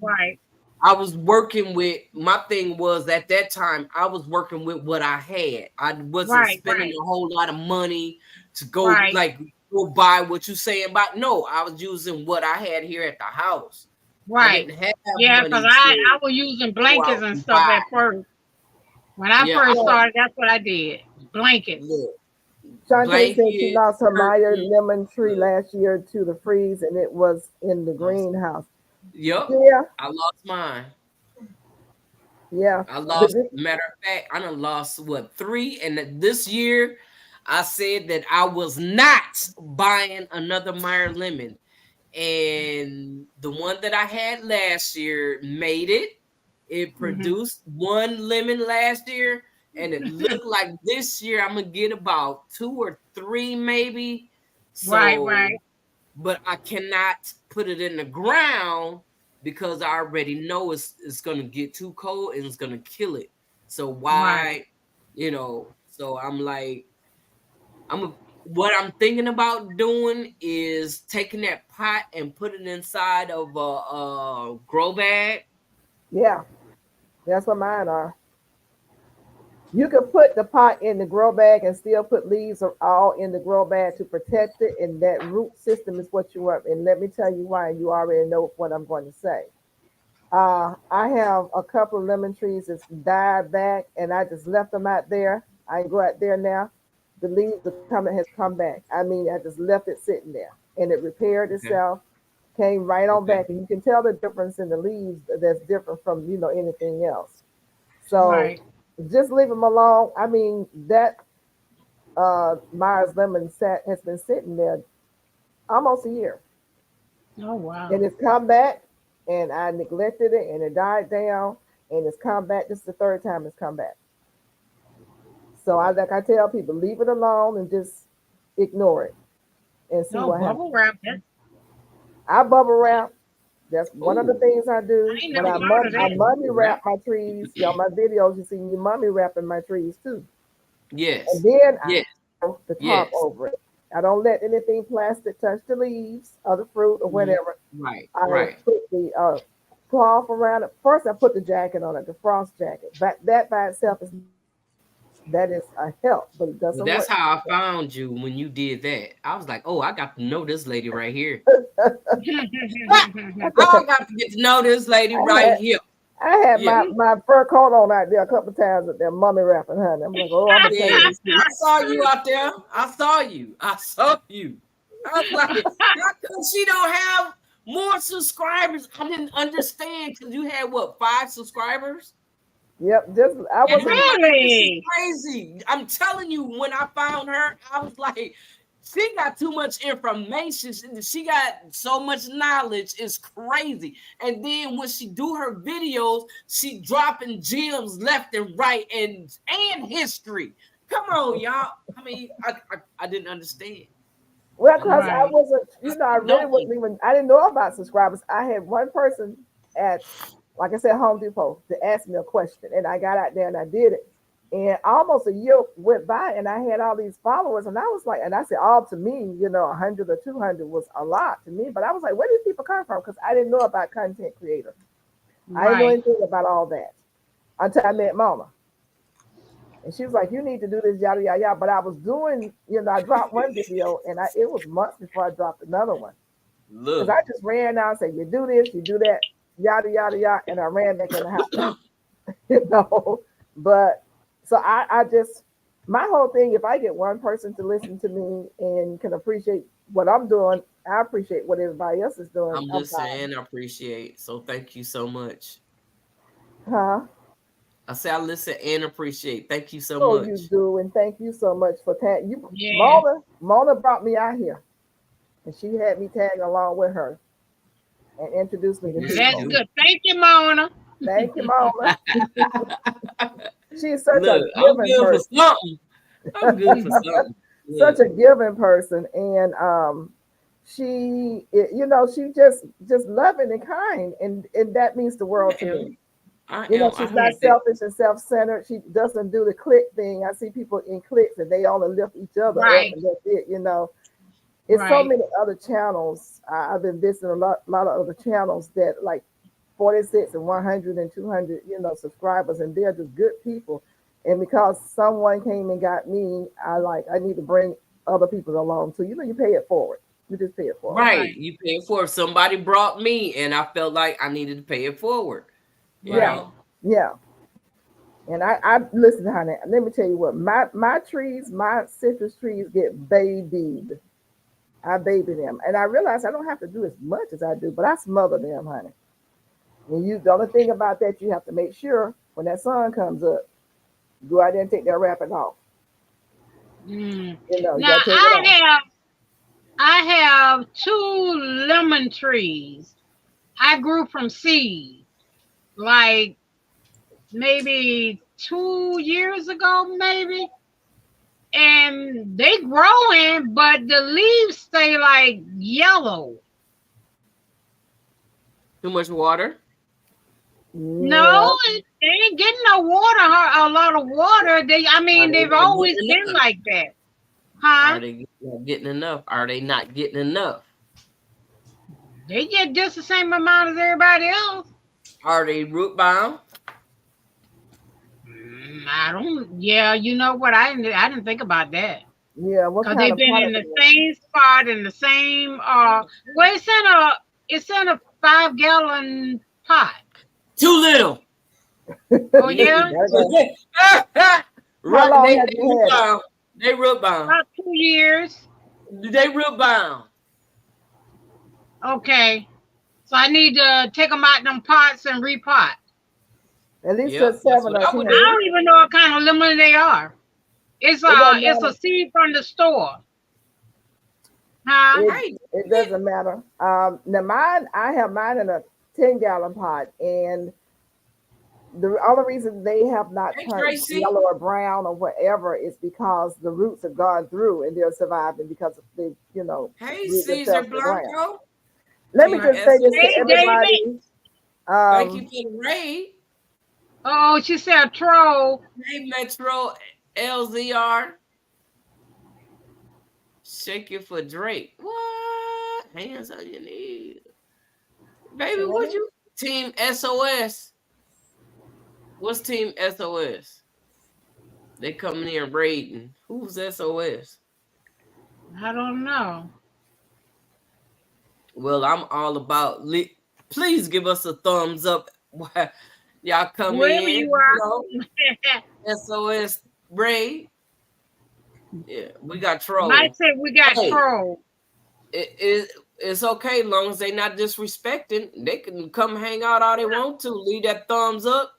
right, I was working with my thing was at that time I was working with what I had. I wasn't right, spending right, a whole lot of money to go right, like go buy what you saying about. No, I was using what I had here at the house. I right. didn't have Yeah, 'cause money I to was using go blankets out and and stuff buy. at first. When I Yeah, first So started, that's what I did. Blankets. look, Shantae said she blankets, lost her Meyer curtains. lemon tree Look, last year to the freeze, and it was in the lost. greenhouse. Yep, Yeah, I lost mine. yeah. I But lost. this, Matter of fact, I done lost what 3, and this year I said that I was not buying another Meyer lemon, and the one that I had last year made it. It Hmm. produced 1 lemon last year, and it looked like this year I'm gonna get about 2 or 3 maybe. Right, So, right, but I cannot put it in the ground because I already know it's gonna get too cold and it's gonna kill it. So right. why, so I'm like, what I'm thinking about doing is taking that pot and put it inside of a grow bag. yeah, that's what mine are. You can put the pot in the grow bag and still put leaves all in the grow bag to protect it, and that root system is what you want. And let me tell you why. You already know what I'm going to say. I have a couple of lemon trees that's died back, and I just left them out there. I go out there now. The leaves, the coming has come back. I mean, I just left it sitting there, and it repaired Okay. itself, came right on Okay. back, and you can tell the difference in the leaves that's different from anything else. So Right. just leave them alone. I mean, that Myers lemon set has been sitting there almost a year, Oh wow. and it's come back, and I neglected it, and it died down, and it's come back. This is the third time it's come back. So I tell people, leave it alone and just ignore it and see No what happens. bubble wrap. That I bubble wrap. That's one of the Oh, things I I do. ain't When never I thought of I that. mummy wrap. wrap my trees. My videos, you see me mummy wrapping my trees too. And Yes. then I Yes. put the top Yes. over it. I don't let anything plastic touch the leaves or the fruit or Mhm. whatever. Right. I Right. put the cloth around it. First, I put the jacket on it, the frost jacket. But that by itself is a help, but it Well, doesn't that's work. how I found you when you did that. I was like, oh, I got to know this lady right here. I got to get to know this lady I right had here. I had Yeah. my fur coat on out there a couple of times with their mummy wrapping, honey. I'm like, oh, I'm gonna change Yeah. this too. I saw you out there. I saw you. I saw you. I was like, how come she don't have more subscribers. I didn't understand because you had what, 5 subscribers? Yep, just I And was I'm like, this is Really? crazy. I'm telling you, when I found her, I was like, she got too much information. She got so much knowledge. It's crazy. And then when she do her videos, she dropping gems left and right and history. Come on, y'all. I mean, I didn't understand. well, because I Right. wasn't, I really wasn't even, I didn't know about subscribers. I had one person at, like I said, Home Depot to ask me a question, and I got out there and I did it. And almost a year went by, and I had all these followers, and I was like, and I said, all to me, 100 or 200 was a lot to me, but I was like, where did people come from? Because I didn't know about content creator. I didn't know Right. anything about all that until I met Mona. And she was like, you need to do this, yada, yada, yada. But I was doing, I dropped one video, and it was months before I dropped another one. Because Look, I just ran out and said, you do this, you do that, yada, yada, yada. And I ran back in the house, But so I just, my whole thing, if I get one person to listen to me and can appreciate what I'm doing, I appreciate what everybody else is doing. I'm just fine. saying, I appreciate. So thank you so much. Huh? I say I listen and appreciate. Thank you so Oh, much. you do, and thank you so much for tag. You, Yeah. Mona brought me out here, and she had me tag along with her and introduced me to Yes, That's people. good. Thank you, Mona. Thank you, Mona. She's such Look, a I'm giving good person. for something. I'm good for something. Such Look, a giving person, and she, she just loving and kind, and that means the world to me. I She's have not that. selfish and self-centered. She doesn't do the click thing. I see people in clicks and they only lift each other up, Right. and that's it. It's so Right. many other channels. I've been visiting a lot of other channels that like 46 and 100 and 200, subscribers, and they're just good people. And because someone came and got me, I need to bring other people along too. You pay it forward. You just pay it forward. Right. You pay it forward. Somebody brought me and I felt like I needed to pay it forward. You Yeah. know? Yeah. And I listen, honey. Let me tell you what, my trees, my citrus trees get babied. I baby them, and I realize I don't have to do as much as I do, but I smother them, honey. And the only thing about that, you have to make sure when that sun comes up, go out there and take that wrapping off. Mm. You Now gotta take it off. I have 2 lemon trees. I grew from seed, like maybe 2 years ago, maybe. And they growing, but the leaves stay like yellow. Too much water. No, they ain't getting no water, a lot of water. They've not always getting been enough? like that. Huh? Are they not getting enough? Are they not getting enough? They get just the same amount as everybody else. Are they root bound? I don't. Yeah, you know what? I didn't think about that. Yeah, what Because kind they've of been in product? the same spot in the same. Well, it's in a 5-gallon pot. Too little. Oh yeah, Right, long they have you root had it? bound. They root bound. about 2 years. They root bound. Okay, so I need to take them out them pots and repot. At least Yep, to that's 7 what or I 10. would I do. don't even know what kind of lemon they are. It's doesn't it's matter. a seed from the store. Huh? It doesn't matter. Now I have mine in a 10-gallon pot, and the only reason they have not Hey, turned Tracy. yellow or brown or whatever is because the roots have gone through and they're surviving because they, Hey, root Caesar themselves in the ground. Blanco. Let me just say this to Hey, everybody. Thank you for the raid. Oh, she said troll. Hey, Metro LZR. Shake it for Drake. What? Hands on your knees. Baby, would you? Team SOS. What's Team SOS? They coming here raiding. Who's SOS? I don't know. Well, I'm all about. Please give us a thumbs up. Y'all come Wherever in. you are. SOS raid. Yeah, we got trolls. Mike said we got Hey. troll. It's okay as long as they not disrespecting. They can come hang out all they want to. Leave that thumbs up.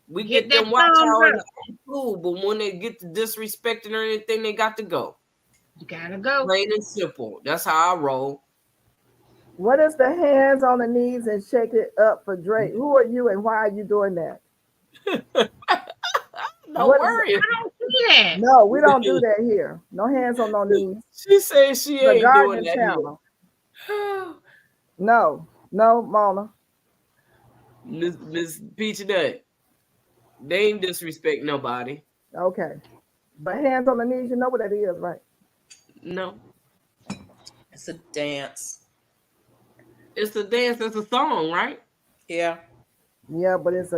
We Get get that them watch thumbs hours up. cool, but when they get to disrespecting or anything, they got to go. You gotta go. Plain and simple. That's how I roll. What is the hands on the knees and shake it up for Drake? Who are you and why are you doing that? No What is worry. I don't see that. No, we don't do that here. No hands on no knees. She says she The ain't doing gardening that channel. here. No, Mona. Miss Peach Nut. They ain't disrespect nobody. Okay. But hands on the knees, you know what that is, right? No. It's a dance. It's a dance, it's a song, right? Yeah. Yeah, but it's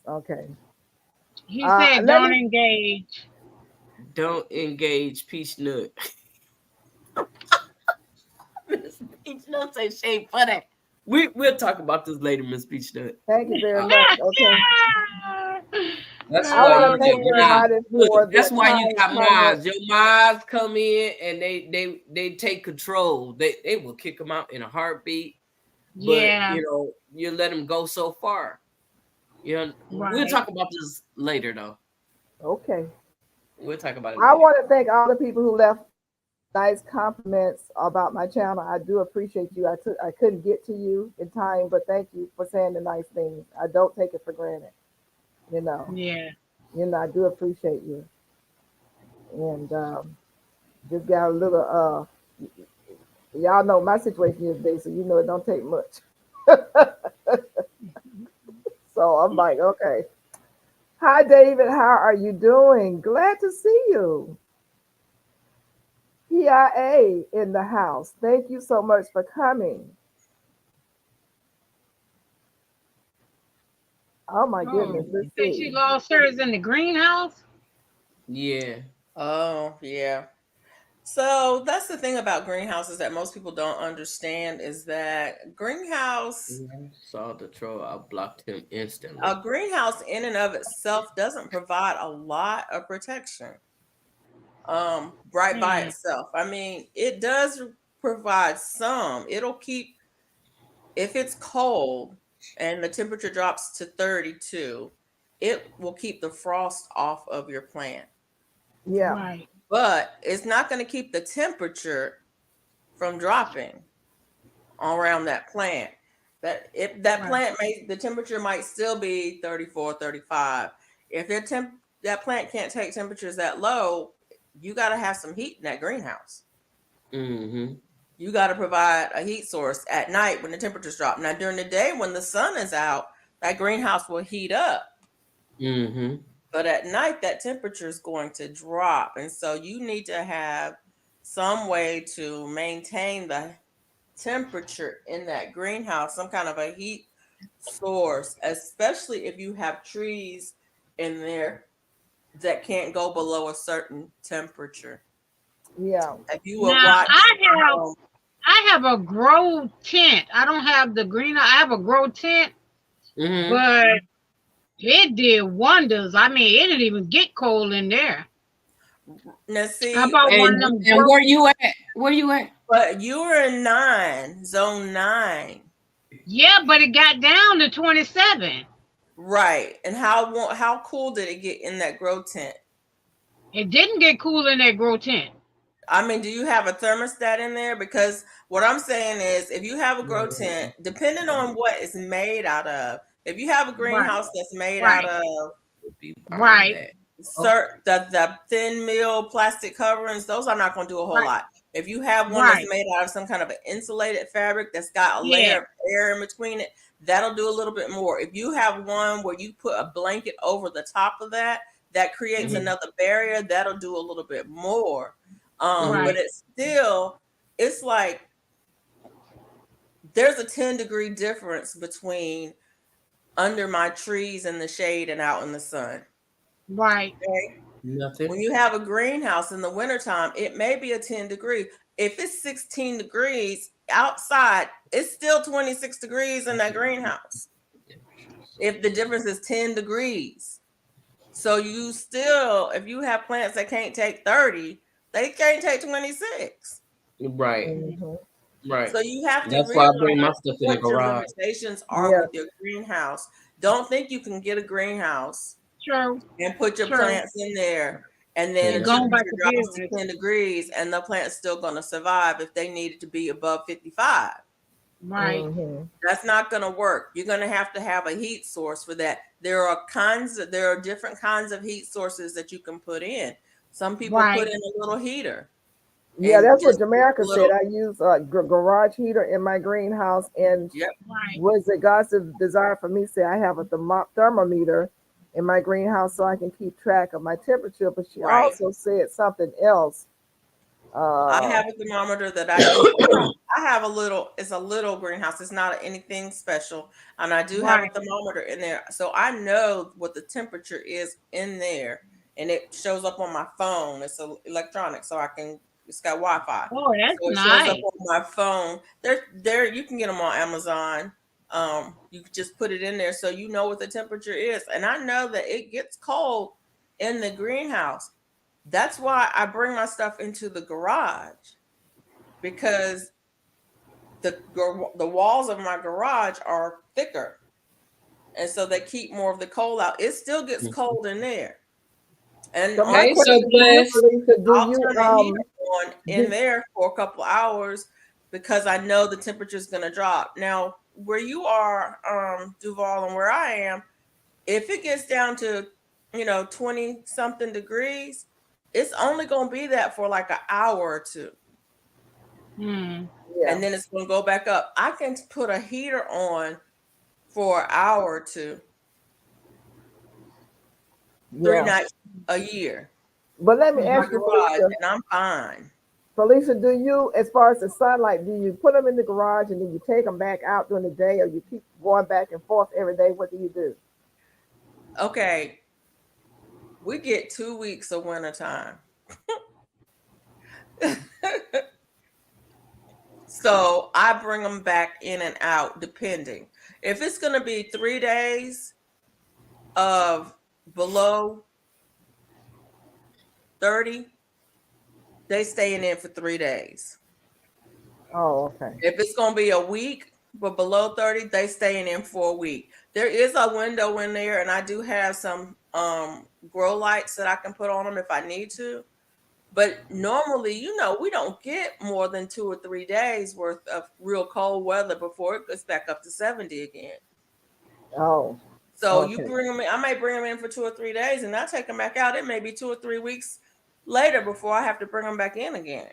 okay. He let said don't me- engage. Don't engage Peach Nut. Miss Peach Nut say shame for that. We'll talk about this later, Miss Peach Nut. Thank you very much. Okay. That's I why want you to thank get mine. everybody Look, for that's their why you got kind comments. mines. Your mines come in and they take control. They will kick them out in a heartbeat. But Yeah. you let them go so far. We'll Right. talk about this later though. Okay. We'll talk about it I later. want to thank all the people who left nice compliments about my channel. I do appreciate you. I couldn't get to you in time, but thank you for saying the nice things. I don't take it for granted. Yeah. I do appreciate you. And just got a little y'all know my situation is big, so it don't take much. So I'm like, okay. Hi David, how are you doing? Glad to see you. PIA in the house. Thank you so much for coming. Oh my goodness. Let's Say she see. lost hers in the greenhouse. Yeah. Oh, yeah. So that's the thing about greenhouses that most people don't understand is that greenhouse, Saw the troll. I blocked him instantly. a greenhouse in and of itself doesn't provide a lot of protection. Right by itself. I mean, it does provide some. It'll keep, if it's cold and the temperature drops to 32, it will keep the frost off of your plant. Yeah. Right. But it's not going to keep the temperature from dropping around that plant. That if that Right. plant the temperature might still be 34, 35. If that plant can't take temperatures that low, you got to have some heat in that greenhouse. Mm-hmm. You got to provide a heat source at night when the temperatures drop. Now during the day when the sun is out, that greenhouse will heat up. Mm-hmm. But at night, that temperature is going to drop. And so you need to have some way to maintain the temperature in that greenhouse, some kind of a heat source, especially if you have trees in there that can't go below a certain temperature. Yeah. If you will Now watch, I have a grow tent. I don't have the greenhouse. I have a grow tent, Mm-hmm. but it did wonders. I mean, it didn't even get cold in there. now see, How about one of them? And where you at? Where you at? but you were in zone 9. Yeah, but it got down to 27. Right. And how cool did it get in that grow tent? It didn't get cool in that grow tent. I mean, do you have a thermostat in there? Because what I'm saying is, if you have a grow tent, depending on what it's made out of, if you have a greenhouse that's made out of Right. the thin meal plastic coverings, those are not going to do a whole lot. If you have one that's made out of some kind of an insulated fabric that's got a layer of air in between it, that'll do a little bit more. If you have one where you put a blanket over the top of that creates another barrier, that'll do a little bit more. But it's like there's a 10-degree difference between under my trees in the shade and out in the sun. Right. Okay? Nothing. When you have a greenhouse in the wintertime, it may be a 10 degree. If it's 16 degrees outside, it's still 26 degrees in that greenhouse. If the difference is 10 degrees. So you still, if you have plants that can't take 30, they can't take 26. Right. Mhm. Right. So you have to That's why I bring my realize stuff in the what your garage. limitations are Yeah. with your greenhouse. Don't think you can get a greenhouse True. and put your True. plants in there, and then the And going back temperature to drops to business. 10 degrees, and the plant's still going to survive if they needed to be above 55. Right. Mhm. That's not going to work. You're going to have a heat source for that. There are different kinds of heat sources that you can put in. Some people Right. put in a little heater. Yeah, And that's what just Jamaica a said. little, I use a garage heater in my greenhouse, and yep. Right. was it God's desire for me? Say I have a thermometer in my greenhouse so I can keep track of my temperature. But she Right. also said something else. I have a thermometer that I use. I have it's a little greenhouse. It's not anything special. And I do have a Right. thermometer in there. So I know what the temperature is in there. And it shows up on my phone. It's electronic, so it's got Wi-Fi. Oh, that's So it shows up nice. on my phone. There you can get them on Amazon. You just put it in there so you know what the temperature is. And I know that it gets cold in the greenhouse. That's why I bring my stuff into the garage, because the walls of my garage are thicker, and so they keep more of the cold out. It still gets cold in there, and So my Hey, so question to you, blessed. Felicia, do I'll you turn the heater on in do- there for a couple hours because I know the temperature is going to drop. Now, where you are, Duval, and where I am, if it gets down to 20 something degrees, it's only going to be that for like an hour or two. Hmm. yeah, And then it's going to go back up. I can put a heater on for an hour or two, 3 yeah. nights a year But let me in my ask you, garage, Felicia. and I'm fine. Felicia, do you, as far as the sunlight, do you put them in the garage and then you take them back out during the day, or you keep going back and forth every day? What do you do? Okay, we get 2 weeks of wintertime. So I bring them back in and out depending. If it's going to be 3 days of below 30, they staying in for 3 days. Oh, okay. If it's going to be a week but below 30, they staying in for a week. There is a window in there, and I do have some grow lights that I can put on them if I need to. But normally, we don't get more than 2 or 3 days worth of real cold weather before it gets back up to 70 again. Oh, So you okay. bring them in, I may bring them in for 2 or 3 days, and I take them back out. It may be 2 or 3 weeks later before I have to bring them back in again.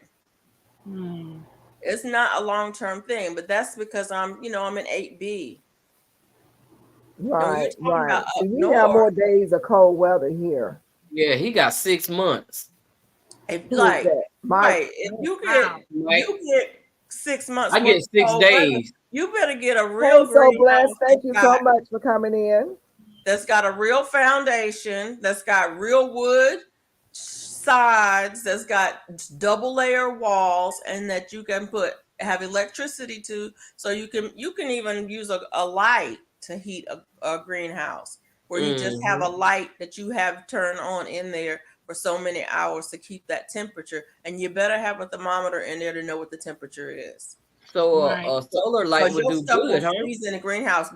Hmm. It's not a long-term thing, but that's because I'm in 8B. And when you're Right, talking right. about See, up we have north, more days of cold weather here. Yeah, he got 6 months. if Who is that? Mike. right, if Wow. Right? you get 6 months I worth get of 6 cold weather, days. you better get a Hey, real so blessed. greenhouse Thank you so much for coming in. that's got a real foundation, that's got real wood sides, that's got double layer walls, and that you can have electricity to, so you can even use a light to heat a greenhouse, where you just have a light that you have turned on in there for so many hours to keep that temperature, and you better have a thermometer in there to know what the temperature is. So Right. a solar light Because would your do stuff good, will huh? freeze in the greenhouse.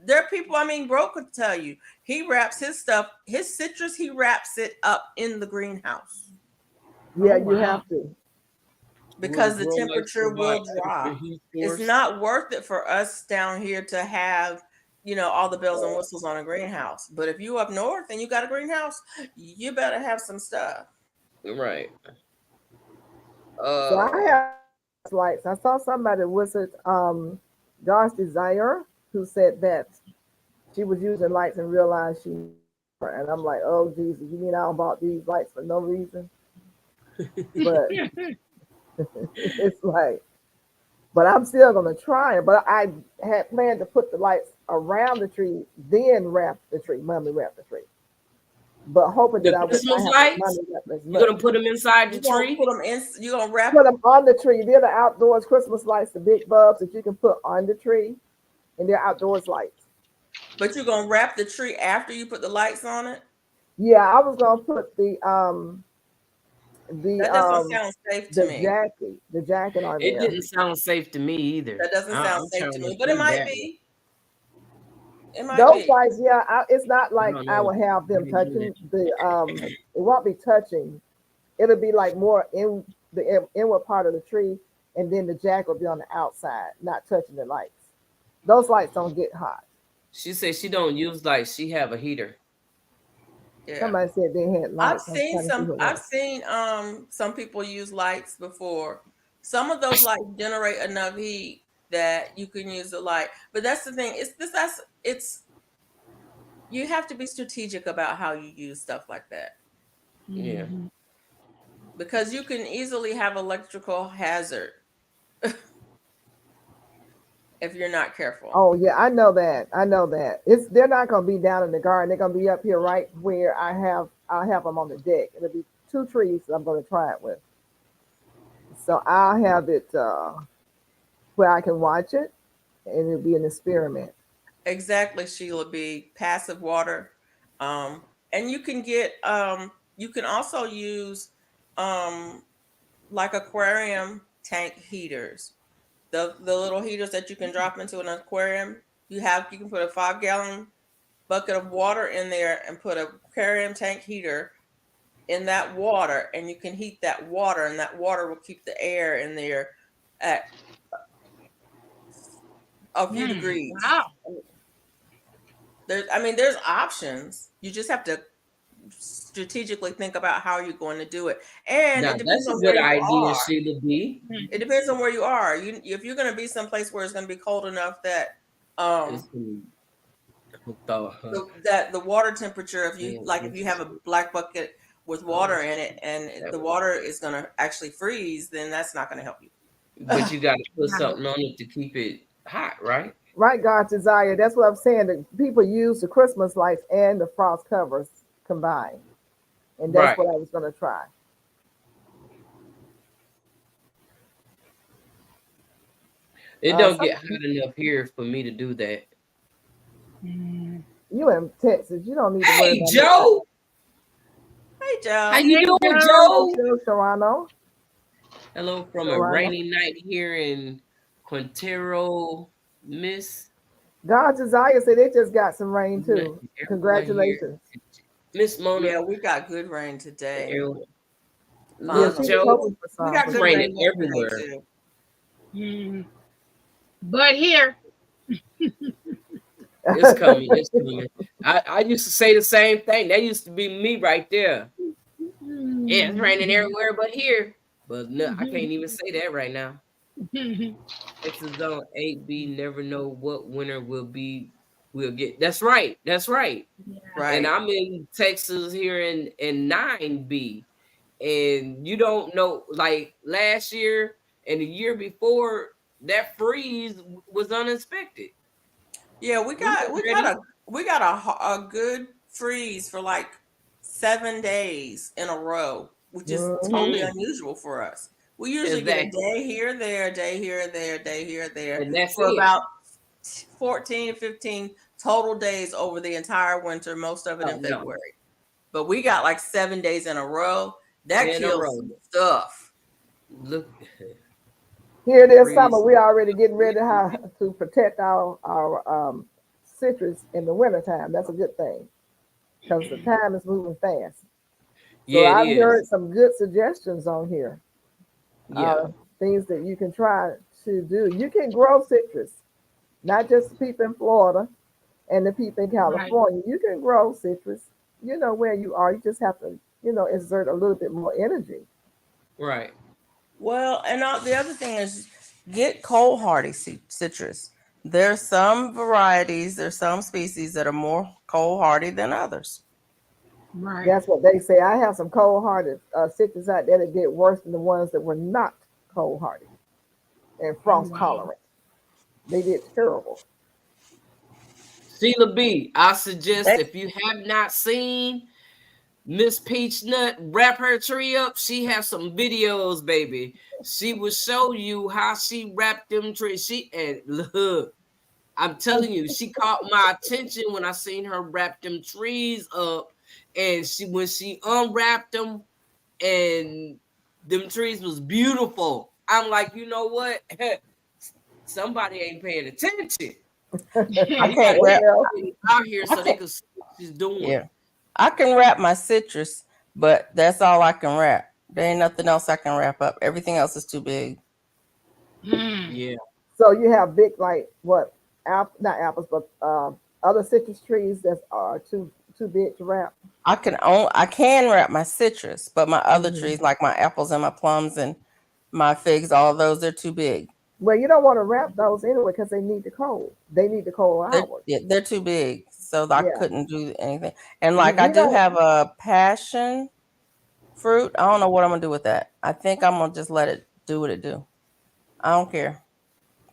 There are people, Bro could tell you, he wraps his stuff, his citrus, he wraps it up in the greenhouse Yeah, Oh, you wow. have to. because the Will grow lights temperature provide will adequate drop. heat It's source? not worth it for us down here to have, all the bells and whistles on a greenhouse. But if you up north and you got a greenhouse, you better have some stuff. Right. So I have lights. I saw somebody was it God's Desire who said that she was using lights and realized she, and I'm like, oh Jesus, you mean I bought these lights for no reason? But it's like, but I'm still gonna try it. But I had planned to put the lights around the tree, then wrap the tree, mummy wrap the tree. But hoping that The I would Christmas not have to lights? mummy wrap as You're gonna much. put them inside the You gonna tree? put them in, you gonna wrap Put them on the tree. They're the outdoors Christmas lights, the big bulbs that you can put on the tree, and they're outdoors lights. but you're gonna wrap the tree after you put the lights on it. Yeah, I was gonna put The That doesn't sound safe to me. the jacket are It there. didn't sound safe to me either. That doesn't sound I'm safe trying to to me, but it see might that. be. It might Those be. lights, yeah, it's not like don't I know. will have them Maybe touching the it won't be touching. It'll be like more in the inward part of the tree, and then the jack will be on the outside, not touching the lights. Those lights don't get hot. She said she don't use lights. She have a heater. Yeah. Somebody said they had lights. I've seen some people use lights before. Some of those lights generate enough heat that you can use the light. But that's the thing. It's you have to be strategic about how you use stuff like that. Yeah. Because you can easily have electrical hazard if you're not careful. Oh yeah, I know that. I know that. They're not gonna be down in the garden. They're gonna be up here right where I'll have them on the deck. It'll be 2 trees I'm gonna try it with. So I'll have it where I can watch it, and it'll be an experiment. Exactly, Sheila B. Passive water. And you can get you can also use like aquarium tank heaters. The little heaters that you can drop into an aquarium. You can put a 5-gallon bucket of water in there and put a aquarium tank heater in that water, and you can heat that water, and that water will keep the air in there at a few degrees. Wow. There's options. You just have to strategically think about how you're going to do it, and Now, it depends that's a on where good you idea, are. Sheila B. It depends on where you are. If you're going to be someplace where it's going to be cold enough that It's gonna thaw, huh? that the water temperature, if you have a black bucket with water in it and the water is going to actually freeze, then that's not going to help you. But you got to put something on it to keep it hot, right? Right, God's desire. That's what I'm saying. That people use the Christmas lights and the frost covers combined, and that's Right. what I was gonna try. It don't get hot enough here for me to do that. You in Texas, you don't need to worry Hey, about Joe. Hey, Joe. How you Hey, doing, Joe. Joe? Toronto. Hello from a rainy night here in Quintero, Miss. God's desire said they just got some rain too. Everyone Congratulations. here. Miss Mona. Yeah, we got good rain today. Yeah, she was Joe. hoping for We some. got It's good raining rain everywhere. today, too. But here, It's coming. It's coming. I used to say the same thing. That used to be me right there. Yeah, it's raining everywhere but here. But no, I can't even say that right now. Texas Zone 8B never know what winter we'll get. That's right. That's right. Right. And I'm in Texas here in 9B. And you don't know, like last year and the year before, that freeze was unexpected. Yeah, we got a good freeze for like 7 days in a row, which is totally unusual for us. We usually get a day here, there, a day here, there, a day here, there, and that's for it. about 14, 15 total days over the entire winter, most of it in February. But we got like 7 days in a row. That kills stuff. Look. Here this summer, we already getting ready to protect our citrus in the wintertime. That's a good thing because the time is moving fast. So Yeah, I've heard some good suggestions on here. Yeah. Things that you can try to do. You can grow citrus, not just the people in Florida and the people in California. Right. You can grow citrus, where you are. You just have to, exert a little bit more energy. Right. Well, and the other thing is get cold hardy citrus. There's some varieties, there's some species that are more cold hardy than others. Right. That's what they say. I have some cold hardy citrus out there that did worse than the ones that were not cold hardy and frost tolerant. They did terrible. Sheila B, I suggest if you have not seen Miss Peachnut wrap her tree up, she has some videos, baby. She will show you how she wrapped them trees. And look, I'm telling you, she caught my attention when I seen her wrap them trees up. And when she unwrapped them and them trees was beautiful. I'm like, you know what? Somebody ain't paying attention. I can't wrap out here so they can see what she's doing. Yeah, I can wrap my citrus, but that's all I can wrap. There ain't nothing else I can wrap up. Everything else is too big. Yeah. So you have big, like what? Not apples, but other citrus trees that are too big to wrap. I can wrap my citrus, but my other trees, like my apples and my plums and my figs, all of those, they're too big. Well, you don't want to wrap those anyway because they need the cold. They need the cold hours. They're too big, so I couldn't do anything. And like I do have a passion fruit. I don't know what I'm gonna do with that. I think I'm gonna just let it do what it do. I don't care.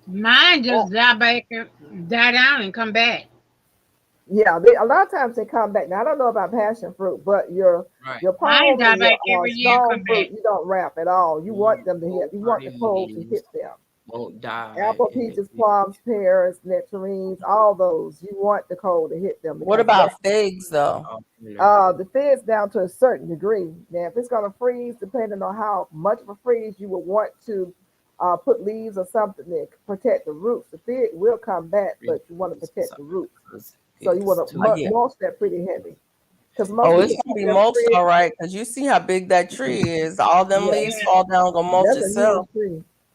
Mine just die down and come back. Yeah, a lot of times they come back. Now I don't know about passion fruit, but your palm and your stone fruit, you don't wrap at all. You want them to hit. You want the cold to hit them. Won't die. Apple, peaches, plums, pears, nectarines, all those. You want the cold to hit them. What about figs though? The figs down to a certain degree. Now, if it's gonna freeze, depending on how much of a freeze, you would want to put leaves or something to protect the roots. The fig will come back, but you want to protect the roots. So you want to mulch that pretty heavy. Because it's gonna be mulched all right. Because you see how big that tree is. All them leaves fall down, gonna mulch itself.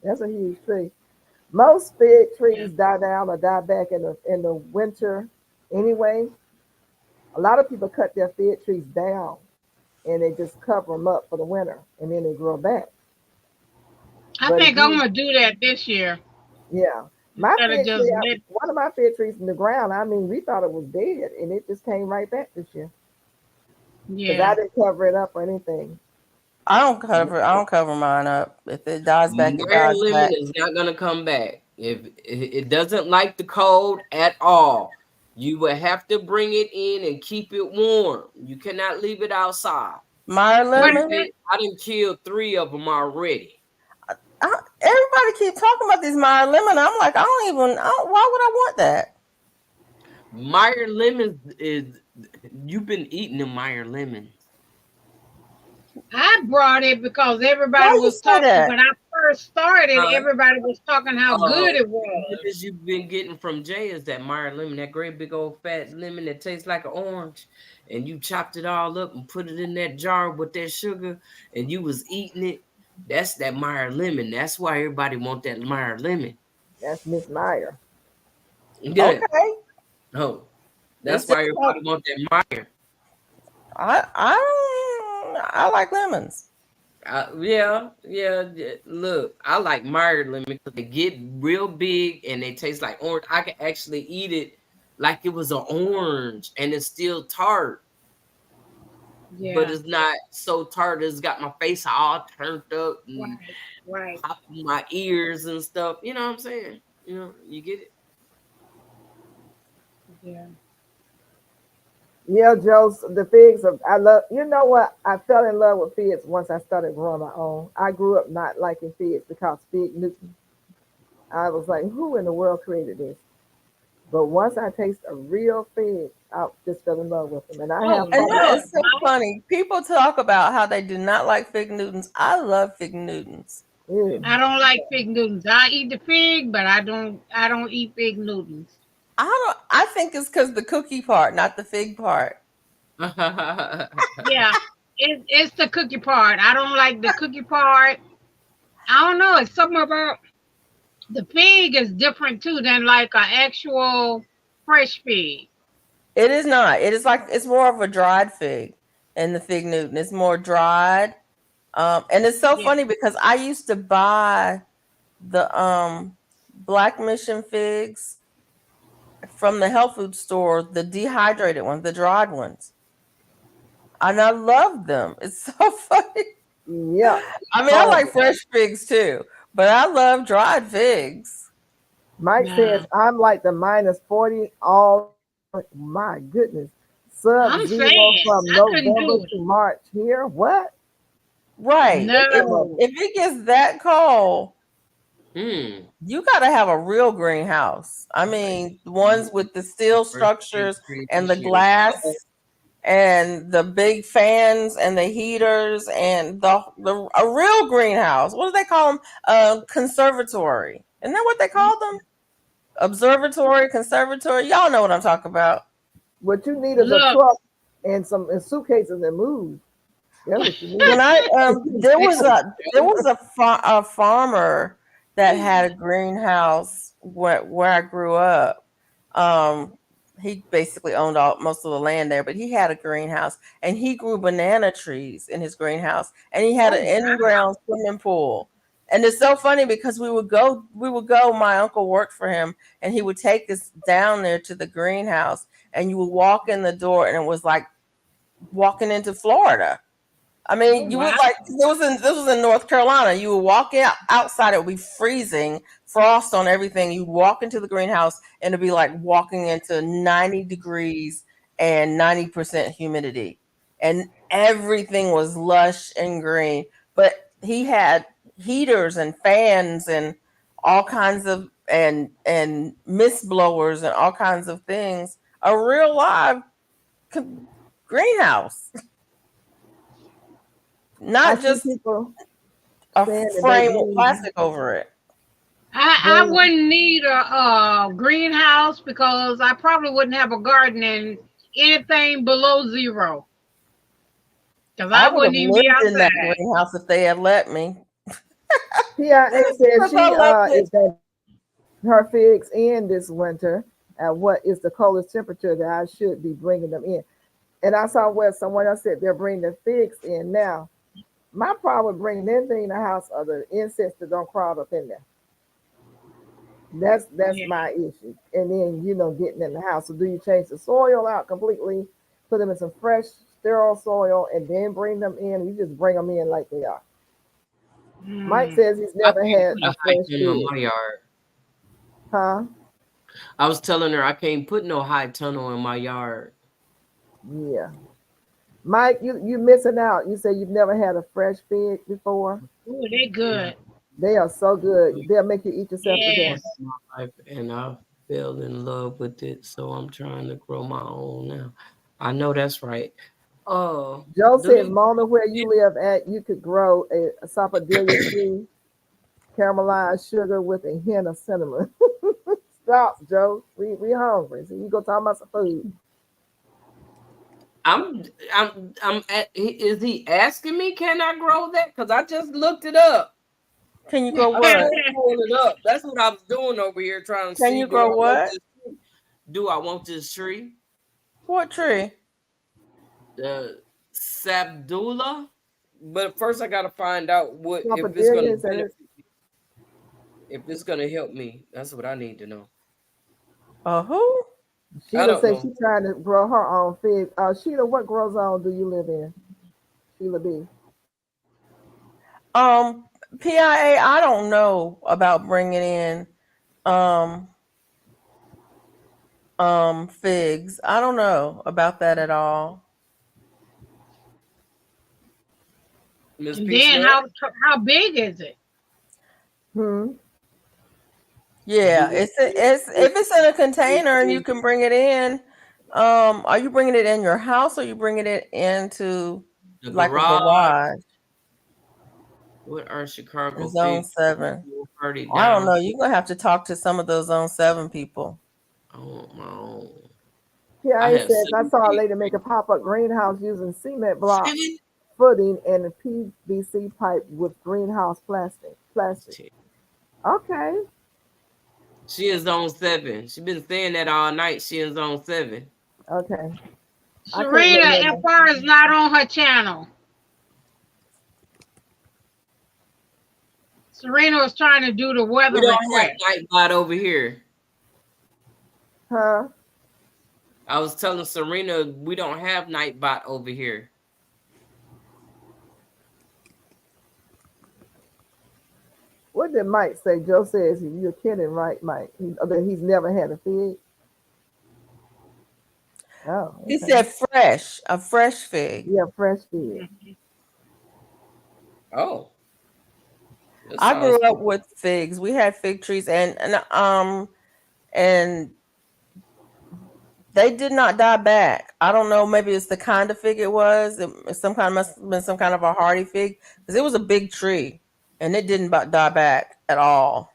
That's a huge tree. Most fig trees die down or die back in the winter anyway. A lot of people cut their fig trees down and they just cover them up for the winter and then they grow back. I think I'm gonna do that this year. Yeah. My fig tree, one of my fig trees in the ground, I mean, we thought it was dead and it just came right back this year. Yeah. Because I didn't cover it up or anything. I don't cover mine up. If it dies back, it dies back. It's not gonna come back. If it doesn't like the cold at all, you will have to bring it in and keep it warm. You cannot leave it outside. Meyer lemon. I didn't kill 3 of them already. Everybody keep talking about these Meyer lemon. I'm like, why would I want that? Meyer lemon is. You've been eating the Meyer lemon. I brought it because everybody was talking. When I first started, everybody was talking how good it was. What you've been getting from Jay is that Meyer lemon, that great big old fat lemon that tastes like an orange, and you chopped it all up and put it in that jar with that sugar, and you was eating it. That's that Meyer lemon. That's why everybody want that Meyer lemon. That's Miss Meyer. Yeah. Okay. No, that's why everybody want that Meyer. I like lemons. Yeah. Look, I like Meyer lemon because they get real big and they taste like orange. I can actually eat it like it was an orange, and it's still tart. Yeah. But it's not so tart. It's got my face all turned up and popping my ears and stuff. You know what I'm saying? You know, you get it. Yeah. Yeah, Joe, the figs I love. You know what? I fell in love with figs once I started growing my own. I grew up not liking figs because Fig Newton. I was like, who in the world created this? But once I taste a real fig, I just fell in love with them. And that is so funny. People talk about how they do not like Fig Newtons. I love Fig Newtons. I don't like Fig Newtons. I eat the fig, but I don't eat Fig Newtons. I think it's because the cookie part, not the fig part. Yeah, it's the cookie part. I don't like the cookie part. I don't know. It's something about the fig is different too than like an actual fresh fig. It is not. It is like it's more of a dried fig in the Fig Newton. It's more dried. And it's so funny because I used to buy the Black Mission figs from the health food store, the dehydrated ones, the dried ones. And I love them. It's so funny. Yeah. I mean, I like fresh figs too, but I love dried figs. Mike says, I'm like the -40 all, my goodness. Sub-zero from November to March here. What? Right. No. If it gets that cold, you got to have a real greenhouse. I mean, the ones with the steel structures and the glass and the big fans and the heaters and a real greenhouse. What do they call them? Conservatory. Isn't that what they call them? Observatory, conservatory. Y'all know what I'm talking about. What you need is a Look. truck and some suitcases and move. That's what you need. When there was a farmer that had a greenhouse where I grew up. He basically owned most of the land there, but he had a greenhouse and he grew banana trees in his greenhouse, and he had an in-ground swimming pool. And it's so funny because we would go, my uncle worked for him, and he would take us down there to the greenhouse, and you would walk in the door and it was like walking into Florida. I mean, you would like, this was in North Carolina. You would walk outside, it would be freezing, frost on everything. You walk into the greenhouse and it'd be like walking into 90 degrees and 90% humidity. And everything was lush and green. But he had heaters and fans and all kinds of and mist blowers and all kinds of things. A real live greenhouse. Not just a frame with plastic over it. I wouldn't need a greenhouse because I probably wouldn't have a garden in anything below 0. Because I wouldn't even be outside. In that greenhouse if they had let me. PIA said she is that her figs in this winter at what is the coldest temperature that I should be bringing them in. And I saw where someone else said they're bringing the figs in now. My problem with bringing anything in the house are the insects that don't crawl up in there. That's my issue. And then, getting in the house. So do you change the soil out completely, put them in some fresh, sterile soil, and then bring them in? You just bring them in like they are. Mike says he's never had a fresh in my yard. Huh? I was telling her I can't put no high tunnel in my yard. Yeah. Mike, you missing out. You say you've never had a fresh fig before. Oh, they good. They are so good. They'll make you eat yourself to death. And I fell in love with it, so I'm trying to grow my own now. I know that's right. Joe says, Mona, where you live at, you could grow a sapodilla tree, caramelized sugar with a hint of cinnamon. Stop, Joe. We hungry. So you go talk about some food. Is he asking me, can I grow that? Because I just looked it up. Can you grow what? It up. That's what I was doing over here trying to see. Can you grow what? Do I want this tree? What tree? The Sapodilla. But first I gotta find out if it's gonna help me. That's what I need to know. Who? Sheila says she's trying to grow her own fig. Sheila, what grow zone do you live in? Sheila B. PIA, I don't know about bringing in figs. I don't know about that at all. And then how big is it? Yeah, if it's in a container and you can bring it in, are you bringing it in your house or are you bringing it into the like a garage? What are Chicago Zone 7? I don't know. You're gonna have to talk to some of those Zone 7 people. Oh, yeah, I saw a lady make a pop-up greenhouse using cement block footing and a PVC pipe with greenhouse plastic. Okay. She is Zone 7. She's been saying that all night. She is Zone 7. Okay. Serena FR is not on her channel. Serena was trying to do the weather. We don't have Nightbot over here. Huh? I was telling Serena we don't have Nightbot over here. What did Mike say? Joe says you're kidding, right, Mike? He's never had a fig. Oh, okay. He said a fresh fig. Yeah, fresh fig. Oh. I grew up with figs. We had fig trees and They did not die back. I don't know. Maybe it's the kind of fig it was. Must have been some kind of a hardy fig because it was a big tree and it didn't die back at all.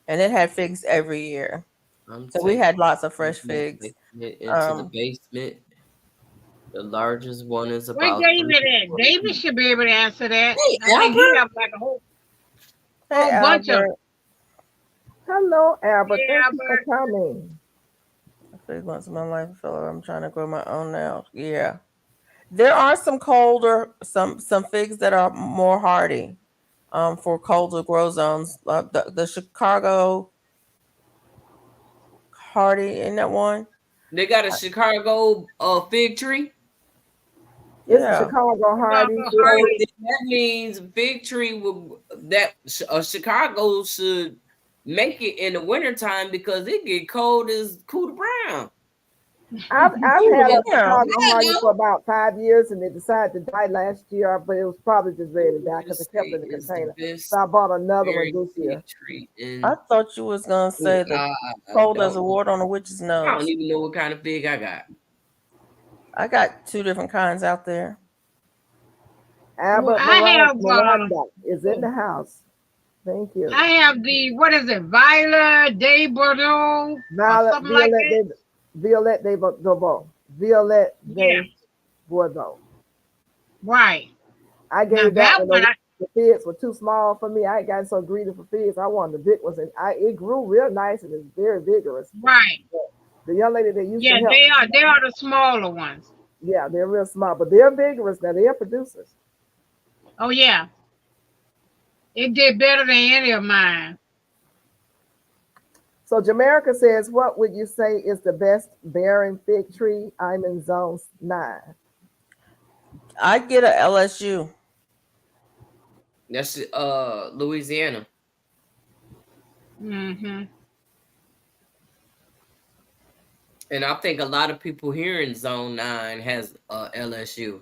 And it had figs every year. So we had lots of fresh figs. Into the basement. The largest one is about. Where David at? David should be able to answer that. Hey, I think he have like a whole bunch of. Hello, Albert. Hey, Thank you for coming. Once in my life, fellow, I'm trying to grow my own now. Yeah, there are some colder, some figs that are more hardy, for colder grow zones. The Chicago hardy, in that one. They got a Chicago fig tree. It's Chicago hardy. That means fig tree Chicago should make it in the wintertime because it get cold as Cooter Brown. I've had a Chicago hardy for about 5 years, and they decided to die last year, but it was probably just ready to die because it kept in the container. So I bought another one this year. I thought you was gonna say the cold as a wart on a witch's nose. I don't even know what kind of fig I got. I got 2 different kinds out there. Albert Miranda is in the house. Thank you. I have the, what is it, Violet de Bordeaux? Violet de Bordeaux. Right. I gave that one. The figs were too small for me. I got so greedy for figs. I wanted the big ones, and it grew real nice and it's very vigorous. Right. The young lady that used to help. They are the smaller ones. Yeah, they're real small, but they're vigorous now. They're producers. Oh yeah. It did better than any of mine. So Jamaica says, what would you say is the best bearing fig tree? I'm in zone 9. I'd get a LSU. That's Louisiana. Mm-hmm. And I think a lot of people here in zone 9 has LSU.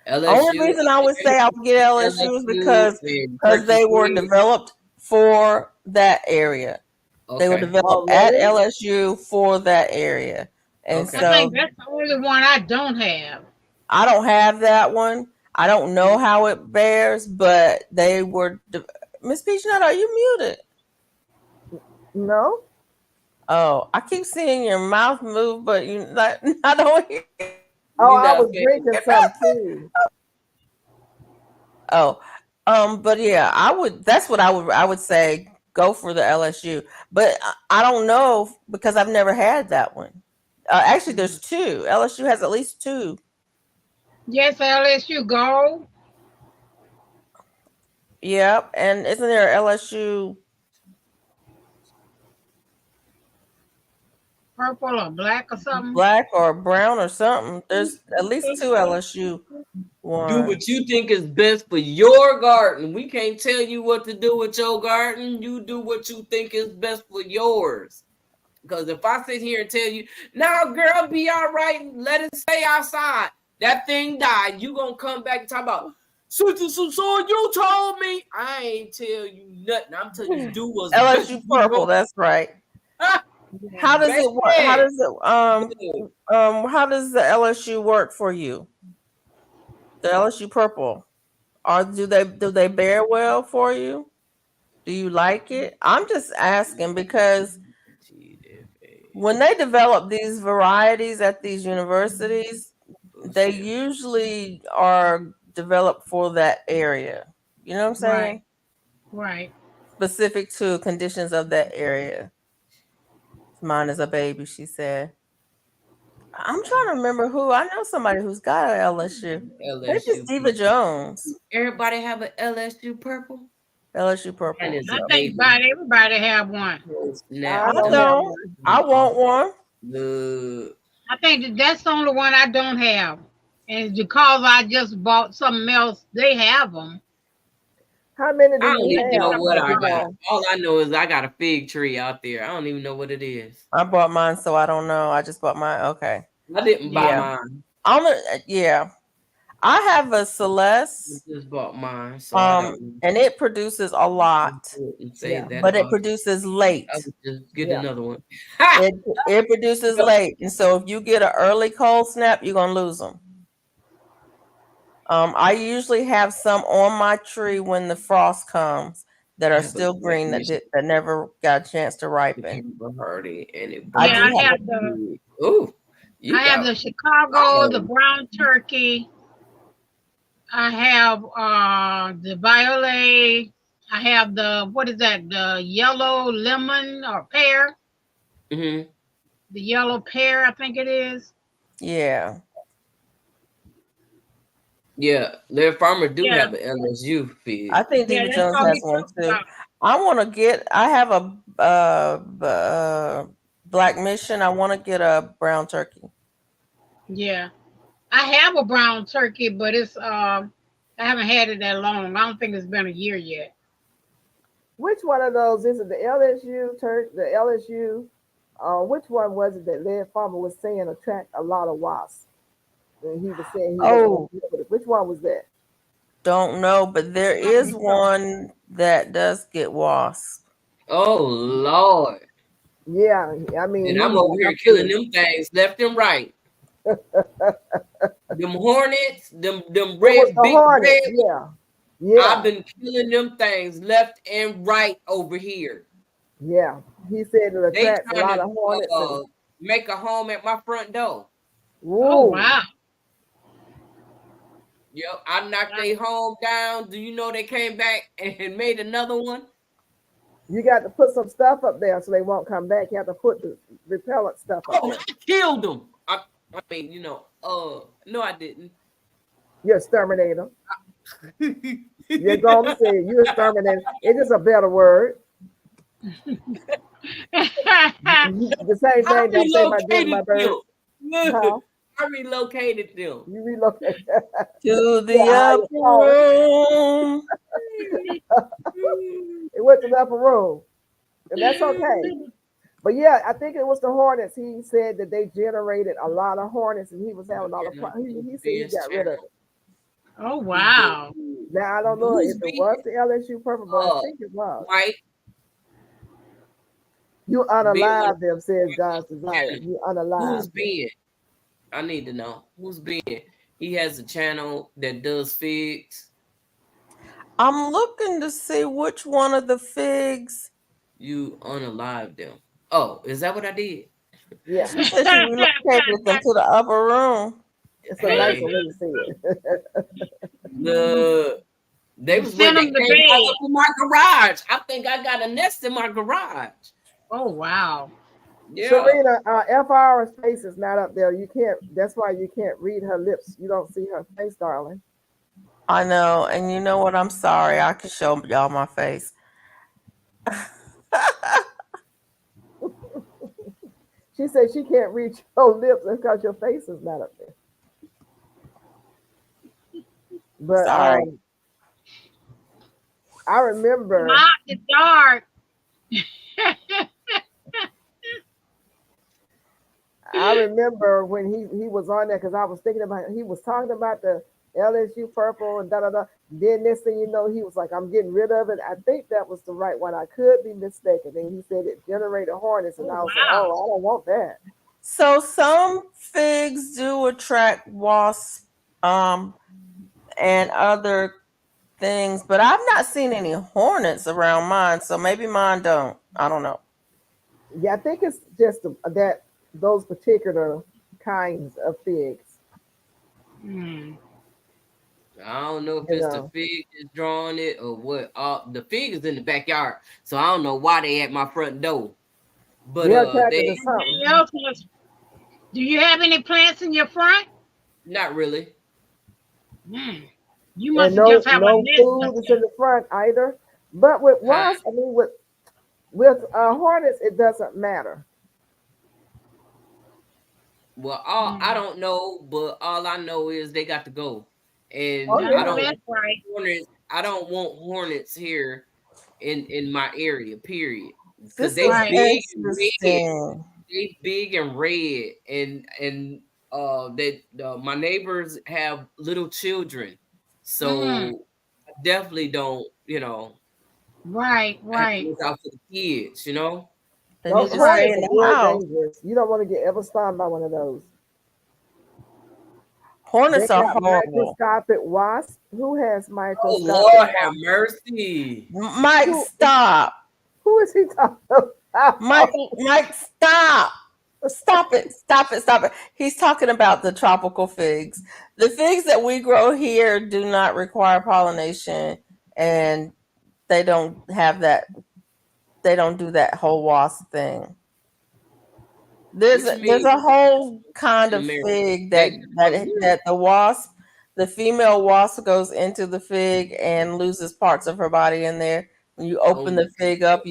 Only reason I would say I would get LSU is because they were developed for that area. Okay. They were developed at LSU for that area. And so I think that's the only one I don't have. I don't have that one. I don't know how it bears, but they were. Miss Peachnut, are you muted? No. Oh, I keep seeing your mouth move, but I don't hear. Oh, I was drinking some too. But yeah, I would. That's what I would say. Go for the LSU, but I don't know because I've never had that one. Actually, there's 2. LSU has at least 2. Yes, LSU gold. Yep, and isn't there LSU purple or black or something? Black or brown or something. There's at least 2 LSU ones. Do what you think is best for your garden. We can't tell you what to do with your garden. You do what you think is best for yours. Because if I sit here and tell you, "Now, girl, be all right, let it stay outside," that thing died. You gonna come back and talk about, so you told me. I ain't tell you nothing. I'm telling you, do what's LSU purple. That's right. How does it work? How does the LSU work for you? The LSU purple, or do they bear well for you? Do you like it? I'm just asking because when they develop these varieties at these universities, they usually are developed for that area. You know what I'm saying? Right. Specific to conditions of that area. Mine is a baby, she said. I'm trying to remember who. I know somebody who's got an LSU. Maybe it's Diva Jones. Everybody have an LSU purple? LSU purple. I think everybody have one. I don't. I want one. I think that's the only one I don't have. And because I just bought something else, they have them. How many do I don't you even have? know what I got. All I know is I got a fig tree out there. I don't even know what it is. I bought mine, so I don't know. I just bought mine. Okay. I didn't buy mine. Yeah. I have a Celeste. Just bought mine, so I don't And it produces a lot, say Yeah. that but it about it. produces late. I would just get Yeah. another one. It produces late, and so if you get an early cold snap, you're gonna lose them. I usually have some on my tree when the frost comes that I are have a still Black green Mission that never got a chance to ripen. Amber Hardy, and it I Yeah, do I have have the Ooh, you I have got the Chicago, the brown turkey. I have the violet. I have the what is that? The yellow lemon or pear. Mm-hmm. The yellow pear, I think it is. Yeah. Yeah, their farmer do Yeah, have an LSU feed. I think yeah, David that's Jones all has we one talk too. about. I have a Black Mission. I want to get a brown turkey. Yeah, I have a brown turkey, but it's I haven't had it that long. I don't think it's been a year yet. Which one of those is it? The LSU Turk, the LSU. Which one was it that Led Farmer was saying attract a lot of wasps? And he was saying he wasn't going Oh, to do it. Which one was that? don't know, but there is one that does get wasp. Oh Lord! Yeah, I mean, And he I'm was over like, here I'm killing serious. them things left and right. Them hornets, them It was red the big Hornet. red. Yeah, I've yeah, been killing them things left and right over here. yeah. He said it They attracts a trying lot to of hornets and make a home at my front door. Oh woo. wow! Yep, I knocked their home down. Do you know they came back and made another one? You got to put some stuff up there so they won't come back. You have to put the repellent stuff up Oh, there. I killed them. I mean, no, I didn't. You exterminate them. You're going to say it. You exterminate. It's just a better word. The same I thing that I'm saying about doing relocated my birds. them. Huh? I relocated them. You relocate. To the Yeah, how upper you call room. it went to the upper room, and that's okay. But yeah, I think it was the hornets. He said that they generated a lot of hornets, and he was having all the he said he got rid of it. Oh wow! Now I don't know Who's if it being was the LSU purple, but I think it was. Mike? You Being unalive them, says God's desire. You who's unalive them. being? I need to know who's being. He has a channel that does figs. I'm looking to see which one of the figs. You unalive them. Oh, is that what I did? Yeah, She said she relocated them to the upper room. it's a nice Hey, way to say it. they was Send they them to came all bed. up in my garage. I think I got a nest in my garage. Oh wow! Yeah. Serena, FR's face is not up there. You can't. That's why you can't read her lips. You don't see her face, darling. I know, and you know what? I'm sorry. I can show y'all my face. She said she can't read your lips because your face is not up there. But Sorry. I remember. Not the dark. I remember when he was on there because I was thinking about he was talking about the LSU purple and da da da. Then next thing you know, he was like, "I'm getting rid of it." I think that was the right one. I could be mistaken. And he said it generated hornets, and I was like, Wow! "Oh, I don't want that." So some figs do attract wasps, and other things, but I've not seen any hornets around mine. So maybe mine don't. I don't know. Yeah, I think it's just that those particular kinds of figs. Hmm. I don't know if You it's the know, fig that's drawing it or what. The fig is in the backyard, so I don't know why they at my front door. But they're attracted they to something. Anything else? Do you have any plants in your front? not really. Hmm. You And must just have a no nest food up is there. in the front either. But with Huh? wasps, I mean with hornets, it doesn't matter. Well, I Hmm. don't know, but all I know is they got to go, Oh and I I know yeah, don't that's right. hornets. I don't want hornets here in my area. Period. Because This they is Right. big and red. interesting. They big and red, and my neighbors have little children, Mm, so I definitely don't, right, I have to right, look out for the kids, And you Those just stay right. hornets in are the real house. dangerous. You don't want to get ever stung by one of those. They Hornets are got horrible. microscopic wasps. Who has Oh microscopic Lord, have wasps? mercy. Mike, Who, stop. who is he talking about? Mike, stop. Stop it. Stop it. Stop it. He's talking about the tropical figs. The figs that we grow here do not require pollination, and they don't have that. They don't do that whole wasp thing. What you There's mean a whole kind in of America? fig They just don't do it. that the wasp, the female wasp goes into the fig and loses parts of her body in there. When you open Oh, the fig up,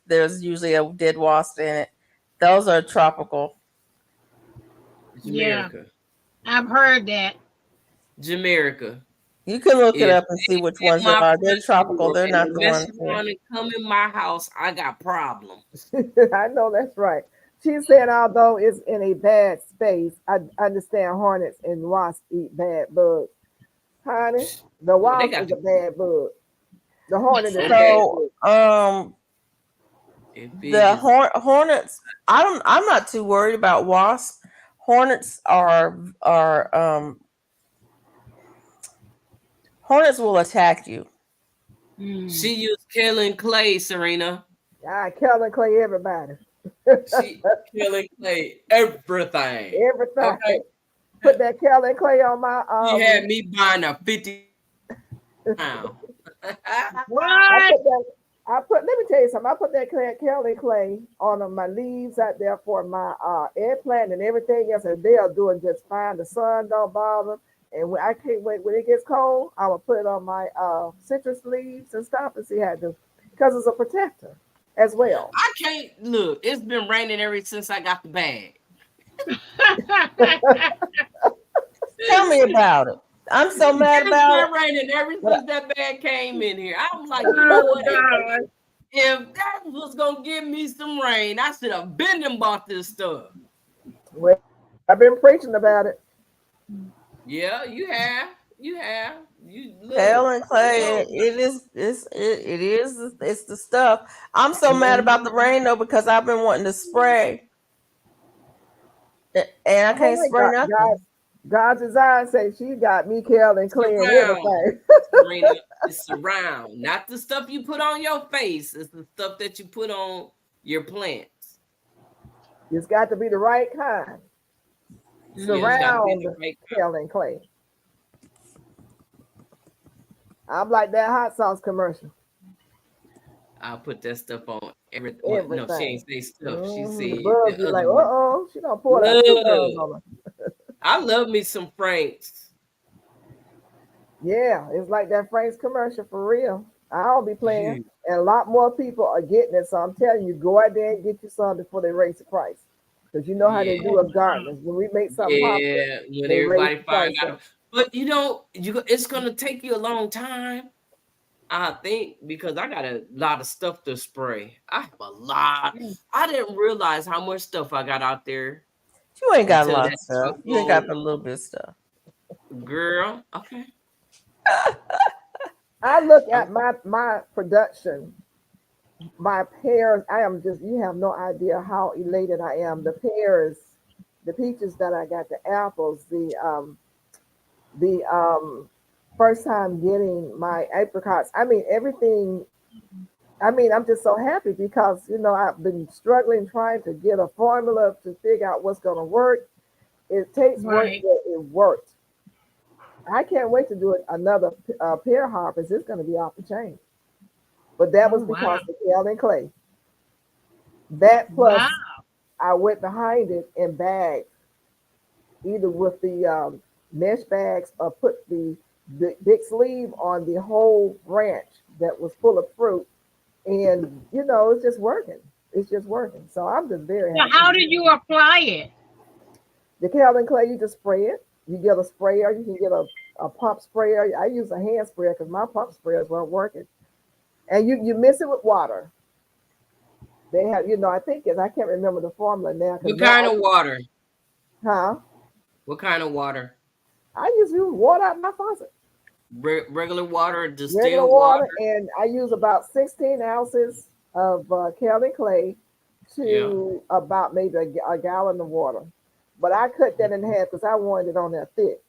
there's usually a dead wasp in it. Those are tropical. Yeah, Jamaica. I've heard that. Jamaica. You can look it If up and see which they in ones they my are. They're front tropical. door They're and not they the mess ones here. around and come in my house, I got problems. I know that's right. She said, although it's in a bad space, I understand hornets and wasps eat bad bugs. Honey, the Well, they wasp got is a the bad bug. The hornet is a bad okay. So, bug. If big the is hornets. I'm not too worried about wasps. Hornets hornets will attack you. Mm. she used killing clay, Serena. I Kelvin Clay, everybody. She killing clay everything. Okay. Everything. Put that Kelvin Clay on my She had me buying a 50 pound. I What? put that. Let me tell you something. I put that Kelly clay on my leaves out there for my eggplant and everything else, and they are doing just fine. The sun don't bother them. And I can't wait when it gets cold. I will put it on my citrus leaves and stuff and see how it do, because it's a protector as well. I can't look. It's been raining ever since I got the bag. Tell me about it. I'm so mad It's about it. been raining ever since that bag came in here. I was like, you know Oh what? God. If that was gonna give me some rain, I should have been and bought this stuff. Well, I've been preaching about it. Yeah, you have. You have. You Kale look. and clay, Yo, it's the stuff. I'm so mad about the rain though because I've been wanting to spray and I can't Hey, spray nothing. God's design say she got me Kelly Clay and surround, everything. Serena. It's surround, not the stuff you put on your face. It's the stuff that you put on your plants. It's got to be the right kind. Yeah, it's got to be Surround the right kind. Kelly Clay. I'm like that hot sauce commercial. I'll put that stuff on everything. No, she Everything. ain't say stuff. She The said bugs the be other like, one. she gonna pour that two bugs Love. on her. I love me some Franks. Yeah, it's like that Frank's commercial for real. I don't be playing. And a lot more people are getting it. So I'm telling you, go out there and get you some before they raise the price. Because you know how they Yeah, do us gardeners. When we make something popular, yeah. When they raise everybody the find price out, up. but it's gonna take you a long time. I think because I got a lot of stuff to spray. I have a lot. I didn't realize how much stuff I got out there You ain't got a until lot that of stuff. truck You ain't got load. but a little bit of stuff. Girl, okay. I look at my production, my pears. I am just, you have no idea how elated I am. The pears, the peaches that I got, the apples, the first time getting my apricots. I mean everything. I mean, I'm just so happy because I've been struggling trying to get a formula to figure out what's going to work. It takes work, Right. but it worked. I can't wait to do it another pear harvest. It's going to be off the chain. But that Oh was wow. because of Calvin Clay. That plus Wow. I went behind it in bags, either with the mesh bags or put the big sleeve on the whole branch that was full of fruit. And it's just working. It's just working. So I'm just very So happy. how did you apply it? The Calvin Clay, you just spray it. You get a sprayer. You can get a pump sprayer. I use a hand sprayer because my pump sprayers weren't working. And you mix it with water. They have, I think I can't remember the formula now. Because What kind of water? huh? What kind of water? I just use water out of my faucet. Regular water, Regular distilled water, water. and I use about 16 ounces of kaolin clay to about maybe a gallon of water. But I cut that in half because I wanted it on there thick.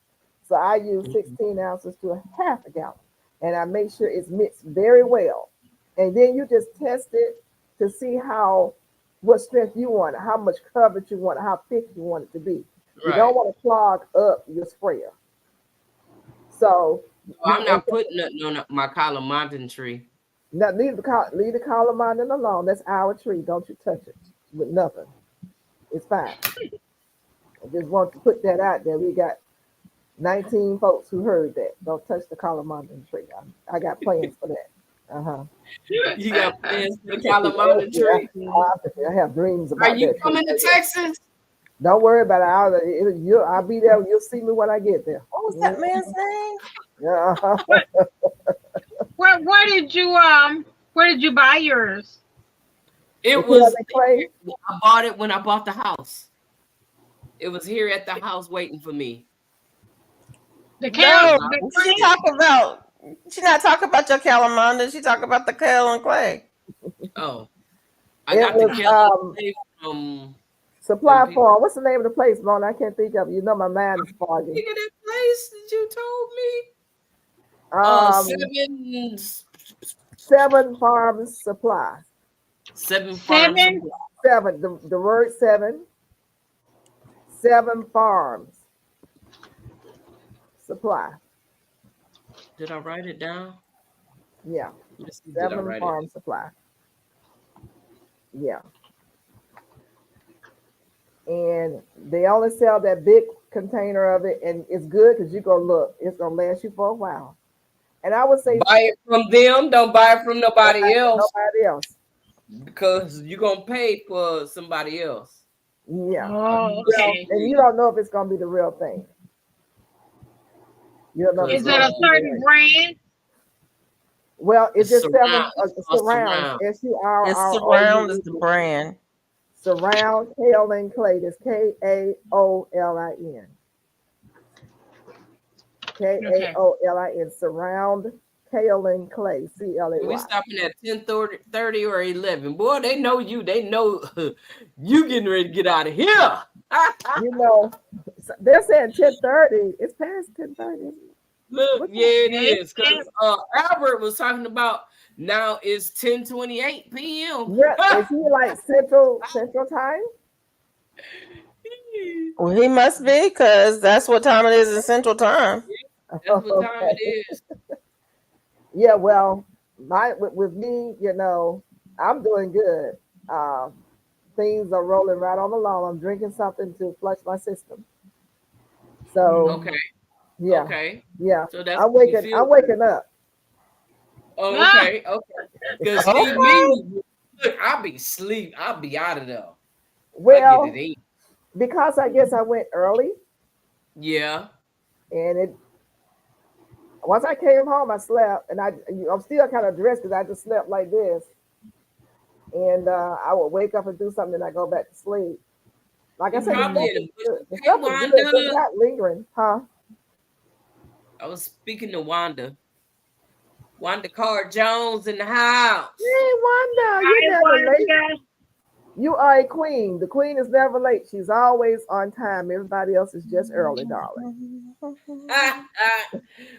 So I use 16 ounces to a half a gallon. And I make sure it's mixed very well. And then you just test it to see what strength you want, how much coverage you want, how thick you want it to be. You don't want to clog up your sprayer. So I'm not putting nothing on my calamantan tree. now leave the calamantan alone. That's our tree. Don't you touch it with nothing. It's fine. I just want to put that out there. We got 19 folks who heard that. Don't touch the calamantan tree. I got plans for that. You got plans for the calamantan tree? I have dreams about that. Are you coming to Texas? Don't worry about it. I'll be there. You'll see me when I get there. What was that man's name? Yeah. Where did you buy yours? It was clay. I bought it when I bought the house. It was here at the house waiting for me. The kale. She not talking about your calamanda. She talking about the kaolin clay. Oh, I got the kaolin clay from Supply Farm. What's the name of the place, Mona? I can't think of it. You know my mind is foggy. Think of that place that you told me. 7 Farms Supply. 7 Farms. 7. The word 7. 7 Farms Supply. Did I write it down? Yeah. 7 Farm Supply. Yeah. And they only sell that big container of it, and it's good because you go look, it's gonna last you for a while. And I would say buy it from them, don't buy it from nobody else. Nobody else. Because you're gonna pay for somebody else. Yeah. Oh, okay. And you don't know if it's gonna be the real thing. You don't know. Is it a certain brand? Well, it's just Surround. Surround. Surround is the brand. Surround Kaolin Clay. That's KAOLIN. KAOLIN. Surround Kaolin Clay. CLAY. We stopping at 10:30 or 11. Boy, they know you. They know you getting ready to get out of here. You know, they're saying 10:30. It's past 10:30. Look, yeah, it is. Because Albert was talking about now it's 10:28 p.m. Yeah, is he like Central Time? Well, he must be, because that's what time it is in Central Time. That's what time it is. Yeah, well, with me, you know, I'm doing good. Things are rolling right on along. I'm drinking something to flush my system. So okay. Yeah. Okay. Yeah. So that's I'm waking up. Oh, okay. Because me, look, I'll be asleep. I'll be out of there. Well, because I guess I went early. Yeah. And once I came home, I slept, and I'm still kind of dressed because I just slept like this. And I would wake up and do something, and I go back to sleep. Like I said, the stuff is good. It's not lingering, huh? I was speaking to Wanda. Wanda Carr Jones in the house. Hey, Wanda, you're never late. You are a queen. The queen is never late. She's always on time. Everybody else is just early, darling.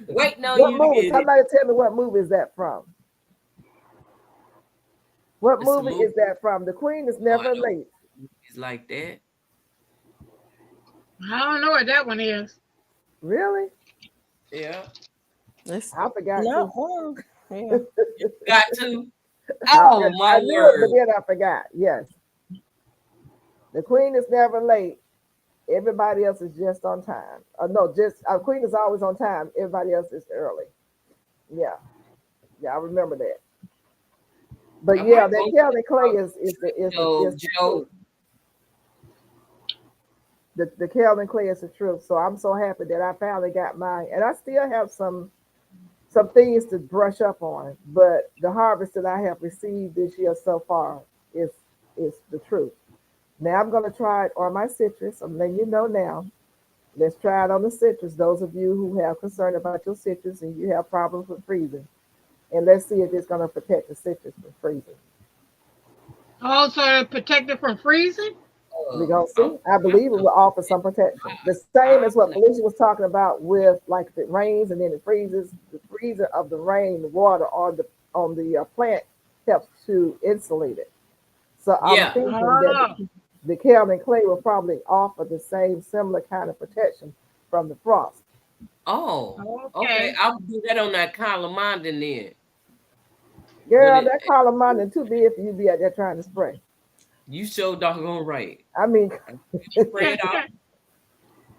Wait, no, what movie? Somebody tell me what movie is that from? What movie is that from? The queen is never late. It's like that. I don't know what that one is. Really? Yeah. I forgot. No. Yeah. Got to. Oh, my word. But then I forgot. Yes. The queen is never late. Everybody else is just on time. Queen is always on time. Everybody else is early. Yeah. Yeah, I remember that. But yeah, that Kaolin Clay is the Kaolin Clay is the truth. So I'm so happy that I finally got mine. And I still have some things to brush up on, but the harvest that I have received this year so far is the truth. Now I'm going to try it on my citrus. I'm letting you know now. Let's try it on the citrus. Those of you who have concern about your citrus and you have problems with freezing, and let's see if it's going to protect the citrus from freezing. Also protected from freezing? We're going to see. I believe it will offer some protection. The same as what Felicia was talking about with, like, if it rains and then it freezes, the freezer of the rain, the water on the plant helps to insulate it. So I'm thinking that the kaolin clay will probably offer the same similar kind of protection from the frost. Oh, okay. I'll do that on that calamondin then. Girl, that calamondin too big for you to be out there trying to spray. You so doggone right. I mean, spray it out.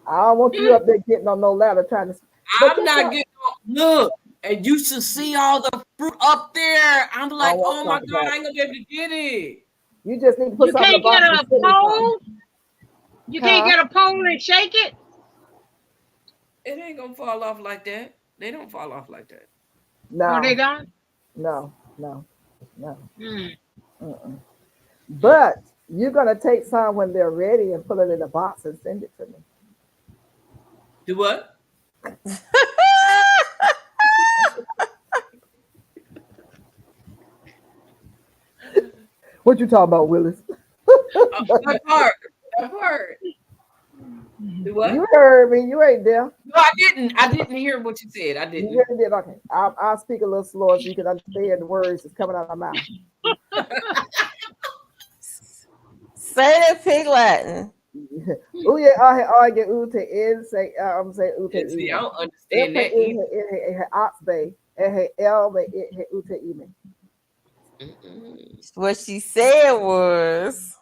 I don't want you up there getting on no ladder trying to. I'm not getting on. Look, and you should see all the fruit up there. I'm like, oh my God, I ain't gonna be able to get it. You just need to put something in the box. You can't get a pole? You can't get a pole and shake it? It ain't gonna fall off like that. They don't fall off like that. No. Oh, they don't? No. But you're gonna take some when they're ready and put it in a box and send it to me. Do what? What you talking about, Willis? That part. Do what? You heard me. You ain't there. No, I didn't. I didn't hear what you said. I didn't. You did. Okay. I'll speak a little slower so you can understand the words that's coming out of my mouth. Say it in Pig Latin. Oh yeah, I get ute in say I'm saying ute. See, I don't understand that. What she said was,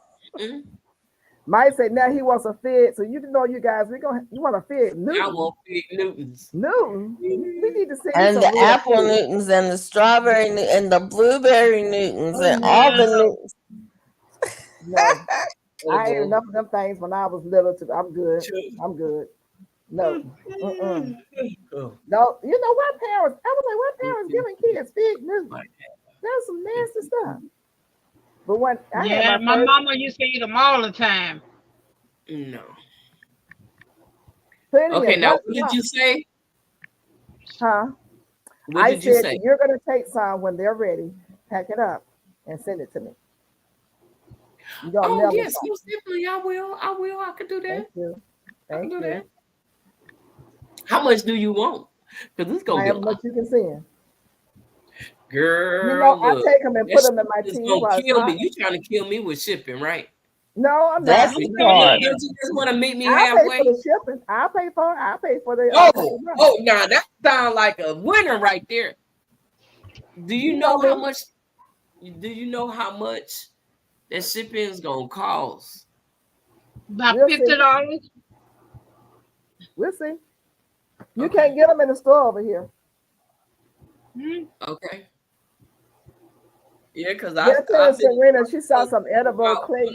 Mike said now he wants a fig. So you know, you guys, you want a fig Newton. I want fig Newtons. Newton. We need to see. And the apple figs. Newtons and the strawberry and the blueberry Newtons and all the Newtons. No, I ate enough of them things when I was little. I'm good. No. No, you know what parents? I was like, what parents giving kids fig Newtons? That's some nasty stuff. But when my mama used to eat them all the time. No. Okay, now what did you say? Huh? What did you say? You're gonna take some when they're ready, pack it up, and send it to me. Oh yes, most definitely. I will. I could do that. Thank you. I can do that. How much do you want? Because it's gonna be how much you can send. Girl, you know, I take them and put them in my tea. Gonna kill me. You trying to kill me with shipping, right? No, I'm not. You just want to meet me halfway. Pay for the shipping. I'll pay for the. Now that sounds like a winner right there. Do you know how much? Do you know how much that shipping is gonna cost? About $50. We'll see. You can't get them in the store over here. Okay. Yeah, because Serena, she saw some edible clay.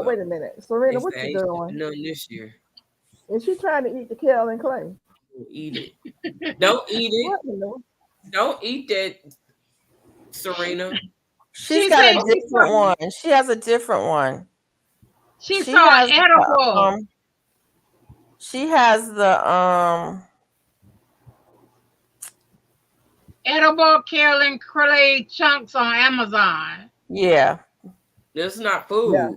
Wait a minute, Serena, what you doing? No, this year. Is she trying to eat the kaolin clay? Eat it. Don't eat it. Don't eat that, Serena. She's got a different one. She has a different one. She saw edible. She has the edible kaolin clay chunks on Amazon. Yeah. That's not food. Yeah.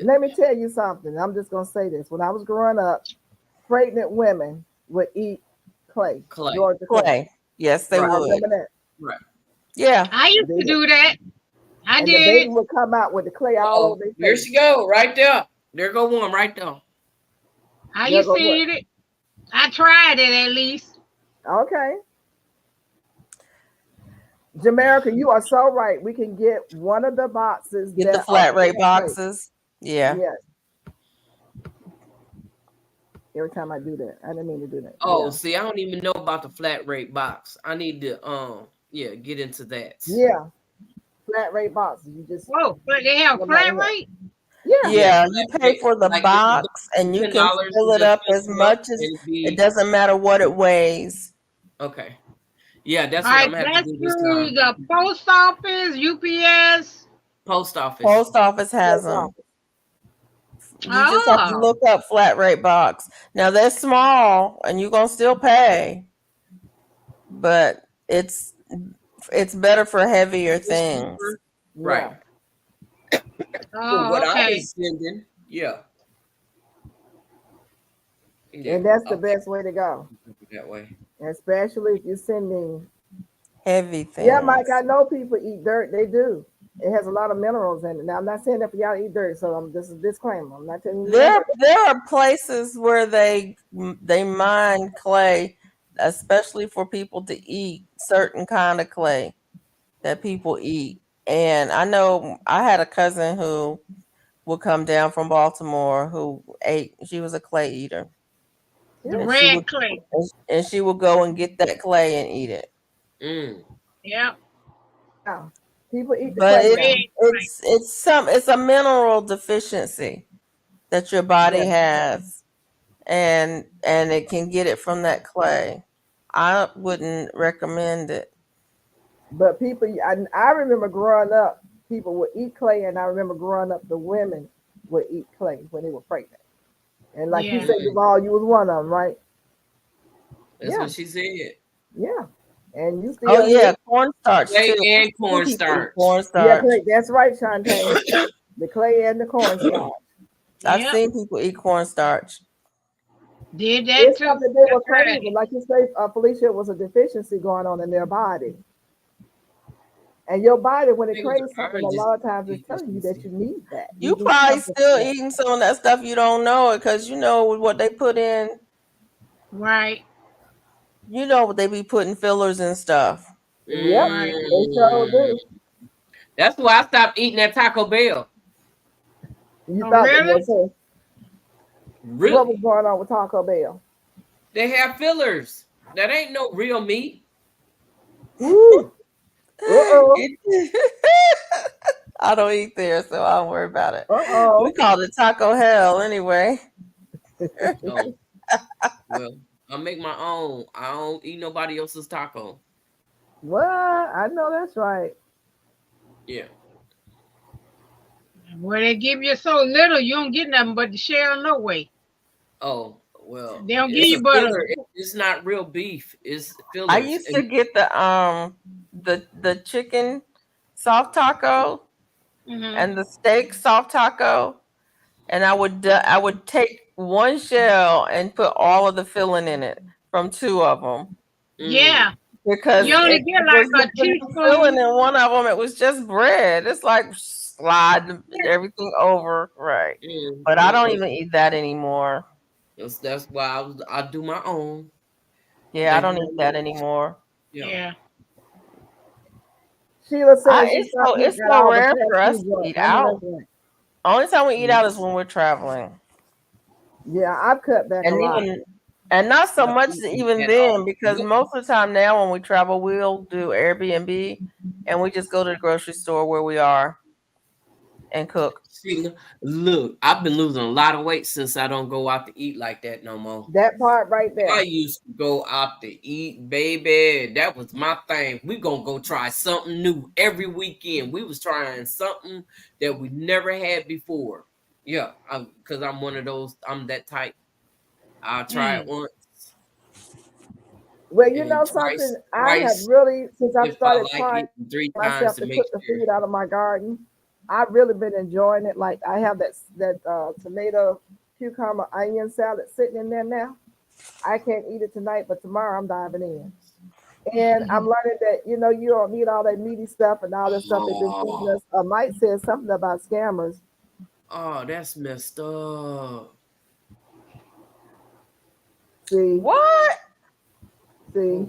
Let me tell you something. I'm just gonna say this. When I was growing up, pregnant women would eat clay. Georgia clay. Yes, they would. Remember that? Right. Yeah. I used to do that. I did. The baby would come out with the clay all over their face. There she go, right there. There go one, right there. I used to eat it. I tried it at least. Okay. Jamaica, you are so right. We can get one of the boxes. Get the flat rate boxes. Yeah. Yes. Every time I do that, I didn't mean to do that. Oh, see, I don't even know about the flat rate box. I need to get into that. Yeah. Flat rate boxes. You just but they have flat rate? Yeah. You pay for the box and you can fill it up as much as it doesn't matter what it weighs. Okay. Yeah, that's what I'm gonna have to do this time. The post office, UPS. Post office. Post office has them. You just have to look up flat rate box. Now they're small and you're gonna still pay, but it's better for heavier things. Right. Oh, What I okay. was sending, yeah. And that's the best way to go. That way. Especially if you're sending heavy things. Yeah, Mike, I know people eat dirt. They do. It has a lot of minerals in it. Now, I'm not saying that for y'all to eat dirt, so this is a disclaimer. I'm not telling you. There are places where they mine clay, especially for people to eat certain kind of clay that people eat. And I know I had a cousin who would come down from Baltimore who ate. She was a clay eater. The red clay. And she would go and get that clay and eat it. Yep. Yeah. People eat the but clay. It's a mineral deficiency that your body has, and it can get it from that clay. I wouldn't recommend it. But people, I remember growing up, people would eat clay, and I remember growing up, the women would eat clay when they were pregnant. And like you said, Duval, you was one of them, right? That's what she said. Yeah. And you still cornstarch clay too. and cornstarch. Yeah, clay, that's right, Shantae. The clay and the cornstarch. I've seen people eat cornstarch. Did that it's too? Something they were craving. Like you say, Felicia, was a deficiency going on in their body. And your body, when it craves something, a lot of times it's telling you that you need that. You probably still eating some of that stuff. You don't know it because you know what they put in. Right. You know what they be putting fillers and stuff. Yep. They sure do. That's why I stopped eating at Taco Bell. You thought it was really? What was going on with Taco Bell? They have fillers. That ain't no real meat. Ooh. I don't eat there, so I don't worry about it. We call it Taco Hell anyway. Well, I make my own. I don't eat nobody else's taco. Well, I know that's right. Yeah. Well, they give you so little, you don't get nothing but the shell no way. Oh, well. They don't give you butter. It's not real beef. It's fillers. I used to get the chicken soft taco and the steak soft taco, and I would take one shell and put all of the filling in it from two of them. Yeah. Because you only get like a teaspoon. Filling in one of them, it was just bread. It's like slide everything over, right? But I don't even eat that anymore. That's why I do my own. Yeah, I don't eat that anymore. Yeah. Sheila said it's so rare for us to eat out. Only time we eat out is when we're traveling. Yeah, I've cut back a lot. And not so much even then, because most of the time now when we travel, we'll do Airbnb and we just go to the grocery store where we are and cook. See, look, I've been losing a lot of weight since I don't go out to eat like that no more. That part right there. I used to go out to eat, baby. That was my thing. We gonna go try something new every weekend. We was trying something that we never had before. Yeah, because I'm one of those. I'm that type. I'll try it once. Well, you know something, I have really, since I started trying 3 myself to put the food out of my garden, I've really been enjoying it. Like I have that tomato, cucumber, onion salad sitting in there now. I can't eat it tonight, but tomorrow I'm diving in. And I'm learning that, you don't need all that meaty stuff and all this stuff they've been feeding us. Mike said something about scammers. Oh, that's messed up. See what? See.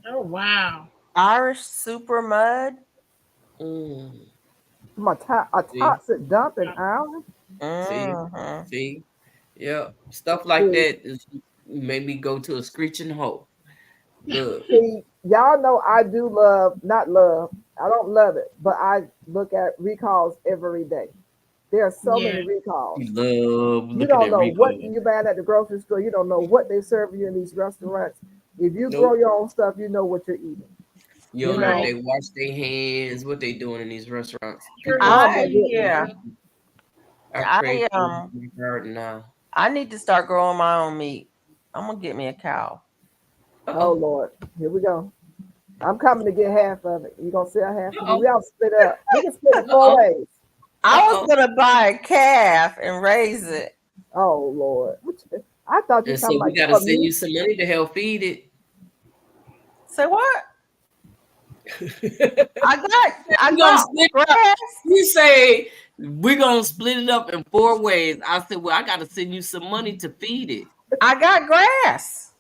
Oh wow. Irish super mud. From a toxic dumping island. See, yeah, stuff like that made me go to a screeching hole. See, y'all know I do not love. I don't love it, but I look at recalls every day. There are so many recalls. You don't know what you buy at the grocery store. You don't know what they serve you in these restaurants. If you grow your own stuff, you know what you're eating. You don't know if they wash their hands, what they doing in these restaurants. crave food in my garden now. I need to start growing my own meat. I'm gonna get me a cow. Oh Lord, here we go. I'm coming to get half of it. You gonna sell half of it? Uh-oh. We all split up. We can split it Uh-oh. 4 ways. I was gonna buy a calf and raise it. Oh Lord, I thought you And talking so we about gotta send you some money to help feed it. Say what? I gonna got split it up. grass. You say we're gonna split it up in 4 ways. I said, well, I gotta send you some money to feed it. I got grass.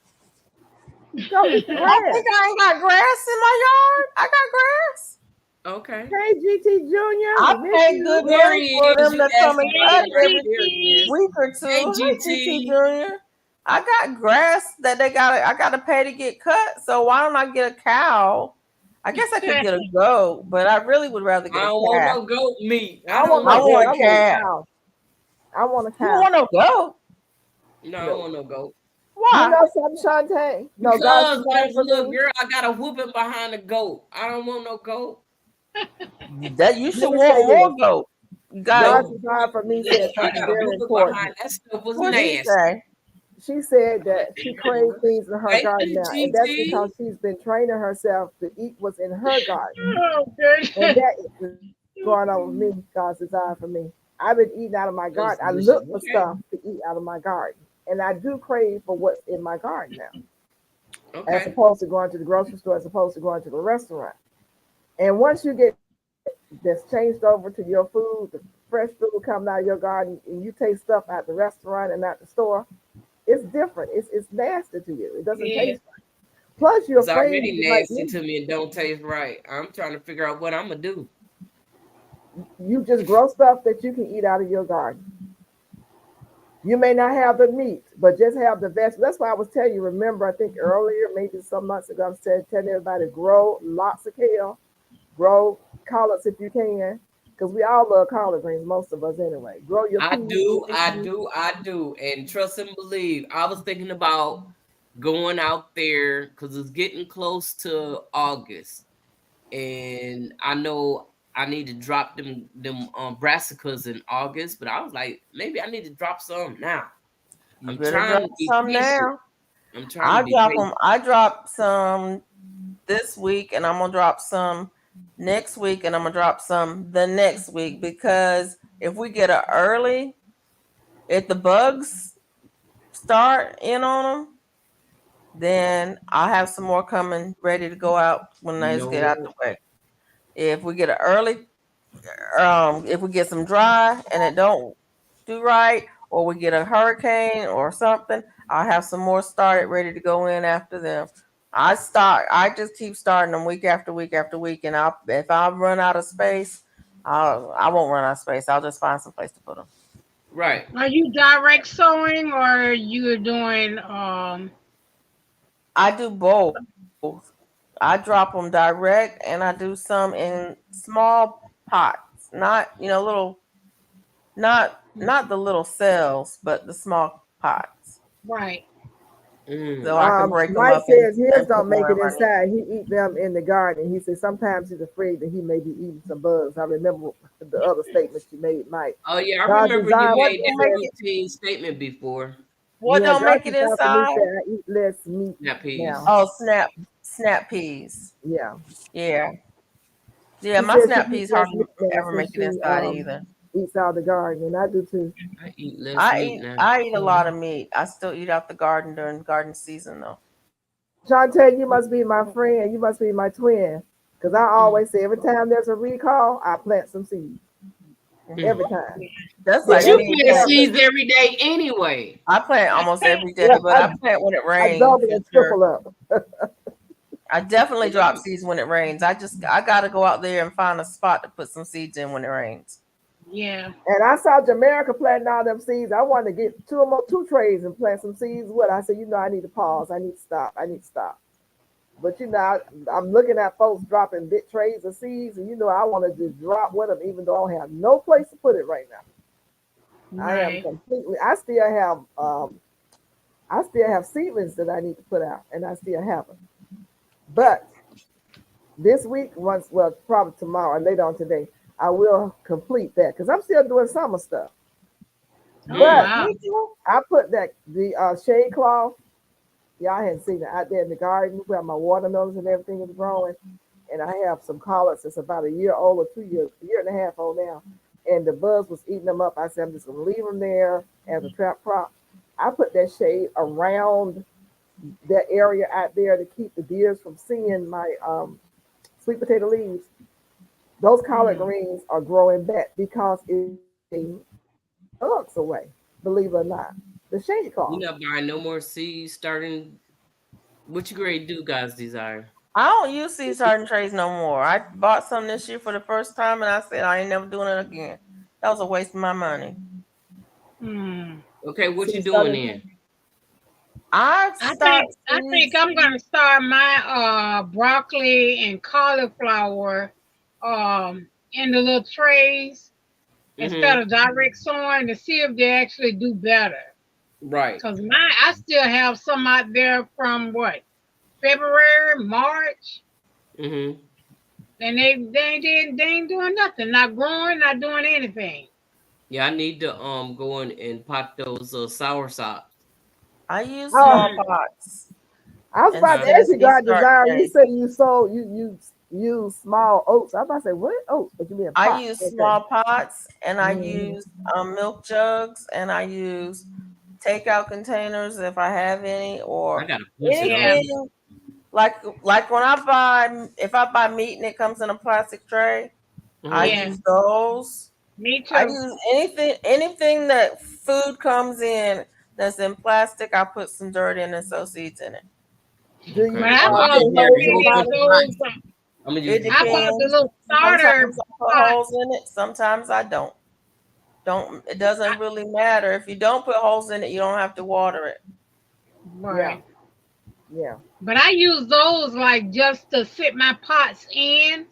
Go get I grass. think I ain't got grass in my yard. I got grass. Okay. Hey, GT Junior. I we miss pay you. good There money he for is. them You to come asked and me. cut There every he is. week or two. Hey, Hey, GT. GT Junior. I got grass that I gotta pay to get cut. So why don't I get a cow? I guess I could get a goat, but I really would rather I get a don't want calf. no goat meat. I want I no want goat. a calf. I want a You don't cow. want no goat? No, I don't want no goat. You Why? know something, Shantae? No, Because God's like a for little me. girl, I got a whooping behind a goat. I don't want no goat. That you should me want say more this. goat. You got God's it. desire for me said I something got a very whooping important. behind that stuff was What did he nasty. say? She said that she craves things in her Thank garden you, now, and that's GT. because she's been training herself to eat what's in her garden. Okay. And that is going on with me, God's desire for me. I've been eating out of my garden. I delicious. look for Okay. stuff to eat out of my garden. And I do crave for what's in my garden now, as Okay. opposed to going to the grocery store, as opposed to going to the restaurant. And once you get that's changed over to your food, the fresh food coming out of your garden, and you taste stuff at the restaurant and at the store, it's different. It's nasty to you. It doesn't Yeah. taste right. Plus, you're It's afraid already like nasty me. to me and don't taste right. I'm trying to figure out what I'm gonna do. You just grow stuff that you can eat out of your garden. You may not have the meat, but just have the vegetables. That's why I was telling you. Remember, I think earlier, maybe some months ago, I was telling everybody grow lots of kale, grow collards if you can, because we all love collard greens, most of us anyway. Grow your I peas. do. And trust and believe. I was thinking about going out there because it's getting close to August. And I know I need to drop them brassicas in August, but I was like, maybe I need to drop some now. You I'm better trying drop to be some patient. now. I'm trying to be patient. I dropped some this week, and I'm gonna drop some next week, and I'm gonna drop some the next week, because if we get a early, if the bugs start in on them, then I'll have some more coming ready to go out when those get out the way. If we get an early, if we get some dry and it don't do right, or we get a hurricane or something, I'll have some more started ready to go in after them. I just keep starting them week after week after week, and if I run out of space, I won't run out of space. I'll just find some place to put them. Right. Are you direct sewing or you're doing I do both. I drop them direct, and I do some in small pots, not little, not the little cells, but the small pots, right? so I can break them Mike up says and his put don't them make it wherever I need. inside. He eat them in the garden. He says sometimes he's afraid that he may be eating some bugs. I remember the other statements you made, Mike. Oh yeah, I God's remember desire you for made me that says, routine statement before. What don't God's make it desire for me inside? said I eat less meat Snap peas. now. Oh, snap peas. Yeah. Yeah. She My says snap she eats peas less hardly meat now ever make since it inside either. eats out of the garden, and I do too. I eat less meat now. I eat a lot of meat. I still eat out the garden during garden season though. Shantae, you must be my friend. You must be my twin. Because I always say every time there's a recall, I plant some seeds. Every time. That's But like you me. plant seeds every day anyway. I plant almost every day, but I plant when it I rains. double for and sure. triple up. I definitely drop seeds when it rains. I gotta go out there and find a spot to put some seeds in when it rains. Yeah. And I saw Jamaica planting all them seeds. I wanted to get two trays and plant some seeds. What I said, I need to pause. I need to stop. But I'm looking at folks dropping big trays of seeds, and I want to just drop with them, even though I don't have no place to put it right now. Right. I am completely. I still have seedlings that I need to put out, and I still have them. But this week, probably tomorrow or later on today, I will complete that because I'm still doing summer stuff. Oh, But wow. I put the shade cloth. Y'all hadn't seen it out there in the garden where my watermelons and everything is growing. And I have some collards that's about a year old or 2 years, a year and a half old now. And the bugs was eating them up. I said, I'm just gonna leave them there as a trap prop. I put that shade around that area out there to keep the deers from seeing my sweet potato leaves. Those collard greens are growing back because it's bugs away, believe it or not. The shade cloth. You're not buying no more seeds starting. What you grade do, guys desire? I don't use seed starting trays no more. I bought some this year for the first time, and I said I ain't never doing it again. That was a waste of my money. Okay, what you Seed doing starting then? I think I'm gonna start my broccoli and cauliflower in the little trays instead of direct sowing to see if they actually do better. Right. Because I still have some out there from what, February, March, Mm-hmm. and they ain't doing nothing, not growing, not doing anything. Yeah, I need to go in and pot those sour sops. I use small pots. I was about to ask you, God Desire. You said you sold you use small oats. I was about to say what oats? But you mean I use small pots, and I use milk jugs, and I use takeout containers if I have any, or anything. Like when if I buy meat and it comes in a plastic tray, I use those. Me too. I use anything that food comes in that's in plastic. I put some dirt in and sow seeds in it. Do you? I bought the little starter. Sometimes I put holes in it. Sometimes I don't. It doesn't really matter. If you don't put holes in it, you don't have to water it. Right. Yeah. But I use those like just to sit my pots in.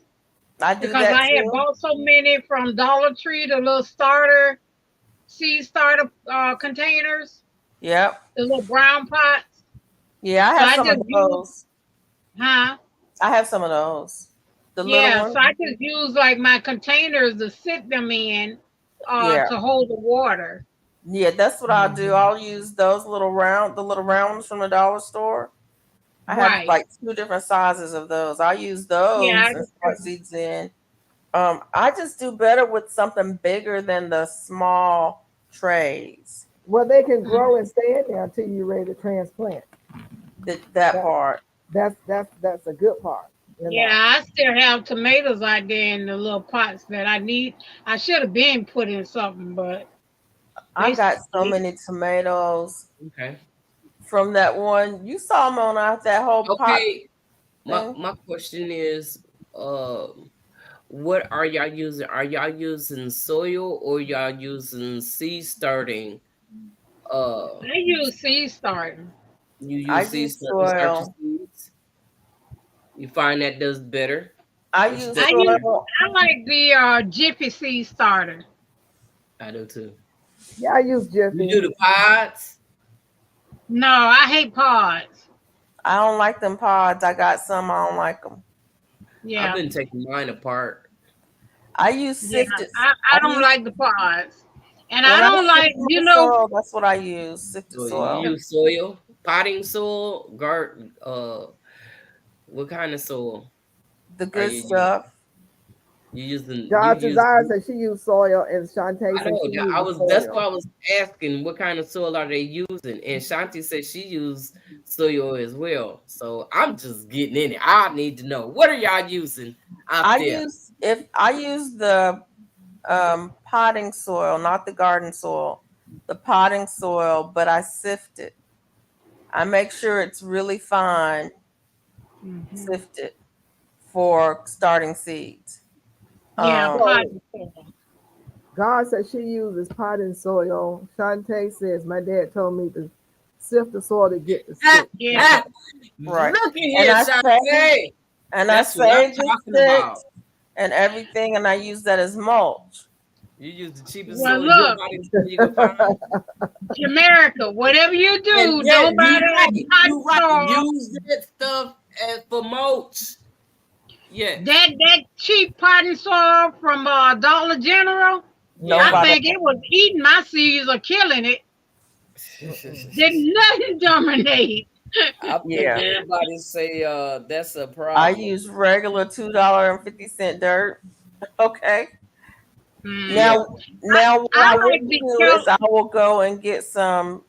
I do because I had bought so many from Dollar Tree, the little seed starter containers. Yep. The little brown pots. Yeah, I have some of those. I have some of those. The little ones. So I just use like my containers to sit them in to hold the water. Yeah, that's what I'll do. I'll use those the little round ones from the dollar store. I have like 2 different sizes of those. I use those and start seeds in. I just do better with something bigger than the small trays. Well, they can grow and stay in there until you're ready to transplant. That part. That's a good part. I still have tomatoes out there in the little pots that I need. I should have been putting something, but I got so many tomatoes. Okay. From that one, you saw them on out that whole pot. My question is, what are y'all using? Are y'all using soil or y'all using seed starting? I use seed starting. You use seed starting seeds? You find that does better? I like the Jiffy seed starter. I do too. Yeah, I use Jiffy. You do the pods? No, I hate pods. I don't like them pods. I got some. I don't like them. Yeah, I've been taking mine apart. I use sifted. I don't like the pods, and I don't like soil, that's what I use. Sifted soil. You use soil, potting soil, what kind of soil? The good stuff. You using? God Desire said she used soil, and Shantae said she used soil. That's why I was asking what kind of soil are they using, and Shantae said she used soil as well. So I'm just getting in it. I need to know, what are y'all using out there? I use the potting soil, not the garden soil, the potting soil, but I sift it. I make sure it's really fine, sifted for starting seeds. Potting soil. God said she uses potting soil. Shantae says my dad told me to sift the soil to get the stick. Right. Look at here, Shantae. And I saved it and everything, and I use that as mulch. You use the cheapest soil you can find. America, whatever you do, don't buy that. Use that stuff for mulch. Yeah. That cheap potting soil from Dollar General, I think it was eating my seeds or killing it. Did nothing dominate. I think everybody say that's a problem. I use regular $2.50 dirt. Okay. Now what I will do is I will go and get some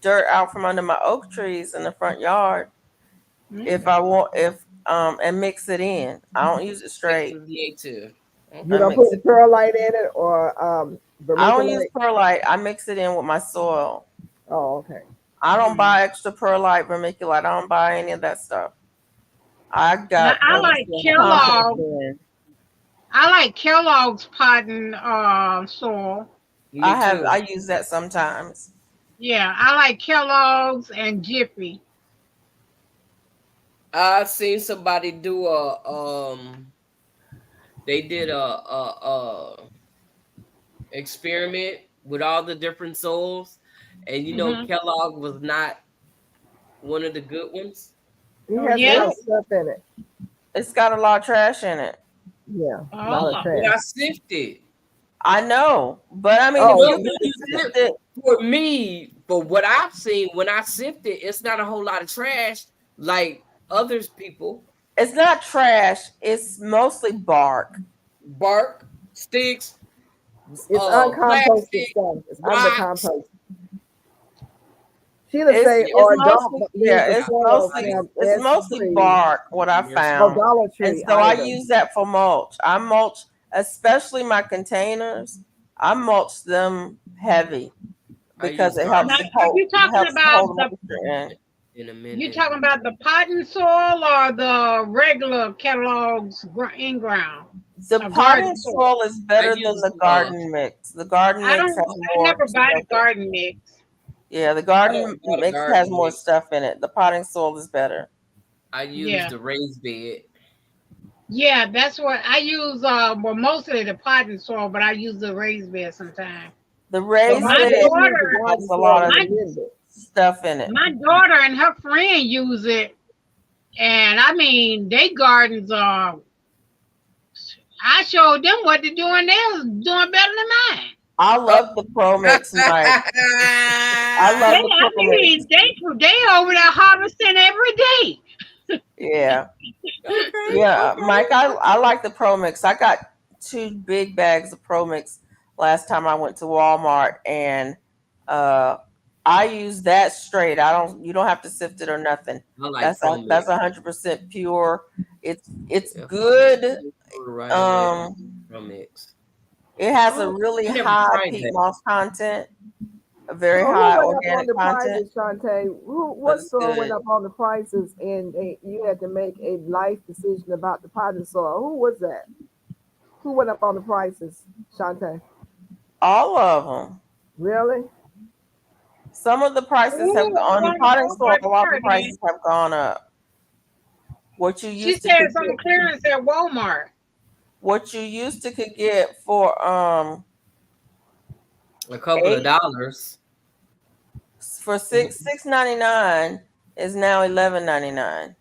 dirt out from under my oak trees in the front yard. If I want, and mix it in. I don't use it straight. You don't put the perlite in it, or I don't use perlite. I mix it in with my soil. Oh, okay. I don't buy extra perlite, vermiculite. I don't buy any of that stuff. I like Kellogg. I like Kellogg's potting soil. I use that sometimes. Yeah, I like Kellogg's and Jiffy. I've seen somebody do they did a experiment with all the different soils, and you know Kellogg was not one of the good ones. It has a lot of stuff in it. It's got a lot of trash in it. Yeah, a lot of trash. But I sifted. I know, but I mean, for me, for what I've seen, when I sifted, it's not a whole lot of trash like others people. It's not trash. It's mostly bark, sticks. It's uncomposted stuff. It's under compost. Sheila say, or don't. Yeah, it's mostly bark. What I found, and so I use that for mulch. I mulch, especially my containers. I mulch them heavy because it helps. You talking about the potting soil or the regular Kellogg's in ground? The potting soil is better than the garden mix. The garden mix has more. I never buy the garden mix. Yeah, the garden mix has more stuff in it. The potting soil is better. I use the raised bed. Yeah, that's what I use. Well, mostly the potting soil, but I use the raised bed sometimes. The raised bed has a lot of stuff in it. My daughter and her friend use it, and I mean, they gardens are. I showed them what to do, and they was doing better than mine. I love the Pro Mix, Mike. I love the Pro Mix. They over there harvesting every day. Yeah. Yeah, Mike, I like the Pro Mix. I got 2 big bags of Pro Mix last time I went to Walmart, and I use that straight. You don't have to sift it or nothing. That's 100% pure. It's good. Pro Mix. It has a really high peat moss content, a very high organic content. Shante, what store went up on the prices and you had to make a life decision about the potting soil? Who was that? Who went up on the prices, Shante? All of them. Really? Some of the prices have gone on the potting soil. A lot of the prices have gone up. What you used to said it's on clearance at Walmart. What you used to could get for a couple of dollars for $6.99 is now $11.99.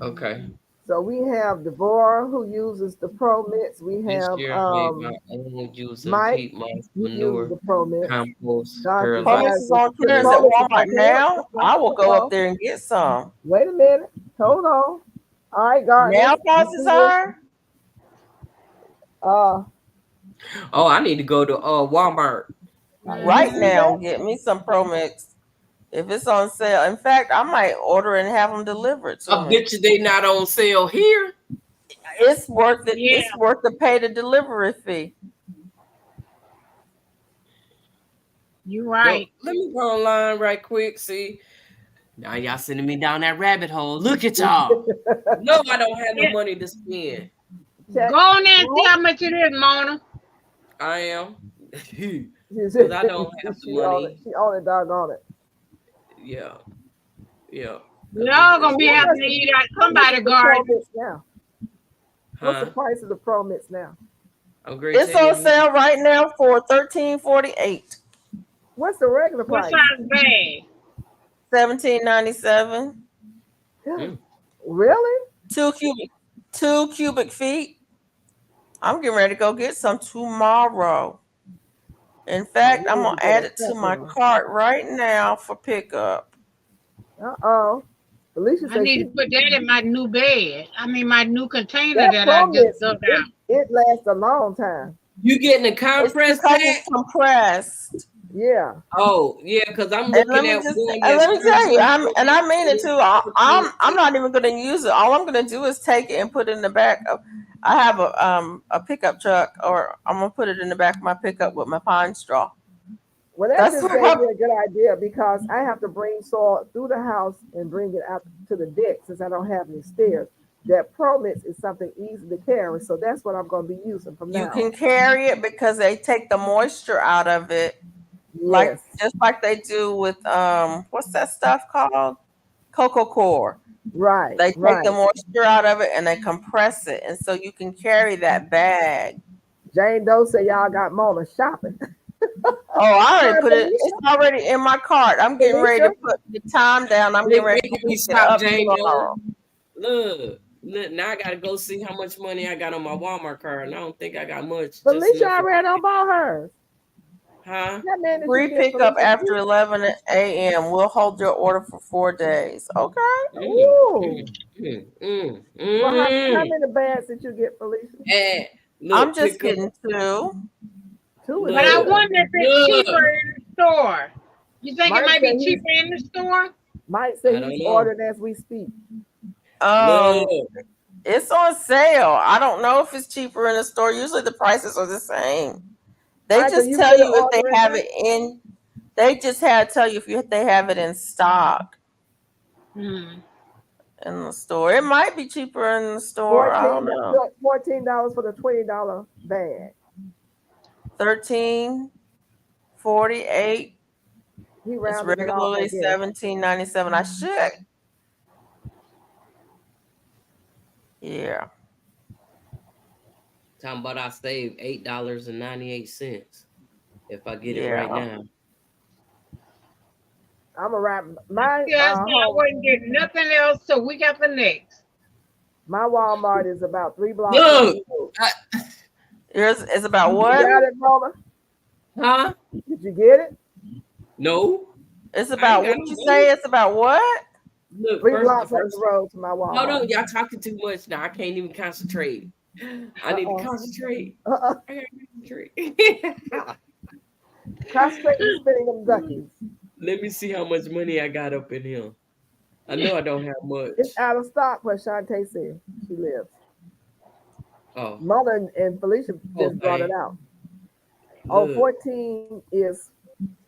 Okay. So we have Deborah who uses the Pro Mix. We have Mike who uses the Pro Mix. Compost. Pro Mix is on clearance at Walmart now. I will go up there and get some. Wait a minute. Hold on. All right, guys. Now prices are. I need to go to Walmart right now. Get me some Pro Mix if it's on sale. In fact, I might order and have them delivered. I bet you they not on sale here. It's worth it. Yeah. It's worth to pay the delivery fee. You're right. Let me go online right quick. See, now y'all sending me down that rabbit hole. Look at y'all. No, I don't have no money to spend. Go on there and see how much it is, Mona. I am. Because I don't have money. She on it, doggone it. Yeah. Y'all gonna be having to eat at somebody's garden. What's the price of the Pro Mix now? It's on sale right now for $13.48. What's the regular price? What size bag? $17.97. Really? 2 cubic feet. I'm getting ready to go get some tomorrow. In fact, I'm gonna add it to my cart right now for pickup. Felicia I said need she, to put that in my new bed. I mean, my new container that that I just Promix, dug out. it lasts a long time. You getting a It's compressed because pack? it's compressed. Yeah. Oh, yeah, because I'm And looking at one that's let me tell you, I mean it too. I'm 13. not even going to use it. All I'm going to do is take it and put it in the back of. I have a pickup truck, or I'm gonna put it in the back of my pickup with my pine straw. Well, that That's just what gave I'm, me a good idea because I have to bring soil through the house and bring it out to the deck since I don't have any stairs. That Promix is something easy to carry, so that's what I'm going to be using from you now can on. carry it because they take the moisture out of it, like Yes, just like they do with what's that stuff called? Cocoa core. right, They take the right. moisture out of it and they compress it, and so you can carry that bag. Jane Doe said y'all got Mona shopping. Oh, I already Hi, put it. It's already in my cart. I'm getting ready Felicia. to put the time down. I'm getting ready to Make me pick it stop, up Jane tomorrow. Doe. Look, now I gotta go see how much money I got on my Walmart card, and I don't think I got much. Just Felicia enough. already don't bought hers. Huh? That man that you Free get pickup Felicia. after 11 a.m. We'll hold your order for 4 days. Okay. Ooh. Well, how Mm. many bags did you get, Felicia? And I'm look, just pick up. getting 2. Two is But I Look, good. wonder if it's cheaper look. in the store. You think it Mike might said be cheaper in the store? Mike I said don't he's know. ordering as we speak. Um, Look, it's on sale. I don't know if it's cheaper in the store. Usually the prices are the same. They Michael, just you tell put an you if they order in have there? it in. They just tell you if they have it in stock Hmm. in the store. It might be cheaper in the store. I don't know. $14 for the $20 bag. 13.48. He It's rounded it off, I regularly guess. $17.97. I should. Yeah. talking about I saved $8.98 if I get it Yeah. right now. I'm gonna wrap my Yeah, so I home. wouldn't get nothing else, so we got the next. My Walmart is about 3 blocks up Look, the road. Yours is about You what? got it, Mama? huh? Did you get it? No, It's I ain't about got what no you money. say? It's about what? Look, 3 first, blocks up the road to my hold Walmart. on, y'all talking too much now. I can't even concentrate. I need to Uh-uh. concentrate. Uh-uh. I gotta concentrate. Concentrate on spinning them duckies. Let me see how much money I got up in here. I know I don't have much. It's out of stock, what Shantae said. She lives. Oh, Mother and Felicia just brought it okay. out. Oh, Look, 14 is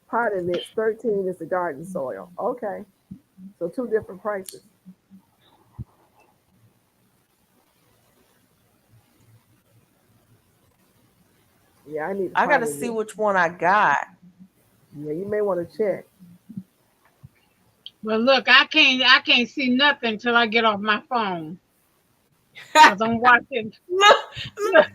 potted mix, 13 is the garden soil. Okay. So 2 different prices. Yeah, I need to I got to potted see mix. which one I got. Yeah, you may want to check. Well, look, I can't see nothing until I get off my phone because I'm watching. look, look.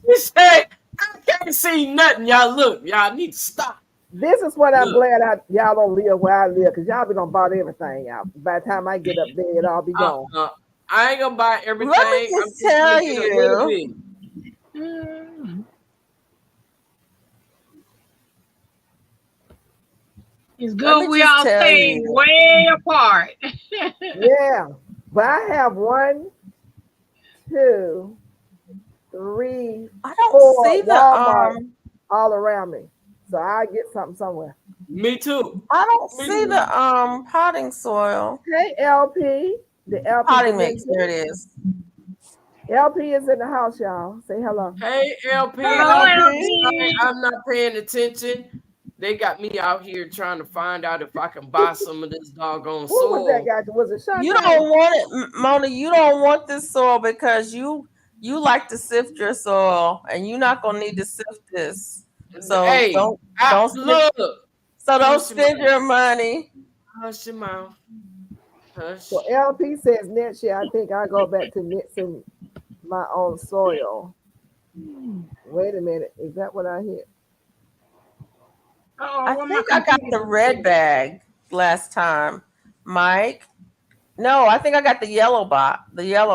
She said, I can't see nothing. Y'all look, y'all need to stop. This is what I'm Look, glad y'all don't live where I live, because y'all be gonna bought everything out. By the time I get up there, it all be gone. I ain't gonna buy everything. Let me I'm just just gonna tell get a little you. bit. Hmm. It's Let good me we just all tell staying you. way apart. Yeah. But I have 1, 2, 3, I don't 4 see the Walmart all around me. So I get something somewhere. Me too. I don't Me see too. the potting soil. Hey LP. The LP Potting mix. Dimension. There it is. LP is in the house, y'all. Say hello. Hey, LP, Hello, I'm LP. sorry, LP. I'm not paying attention. They got me out here trying to find out if I can buy some of this doggone Who was that soil. guy? Was it You Shantae? don't want it, Mona. You don't want this soil because you like to sift your soil, and you're not gonna need to sift this. So Hey, don't spend, look. so don't Hush your spend mouth. your money. Hush your mouth. Hush. So LP says next year I think I go back to mixing my own soil. Wait a minute. Is that what I hear? Oh, I where my think I got the computer? red bag last time, Mike. No, I think I got the yellow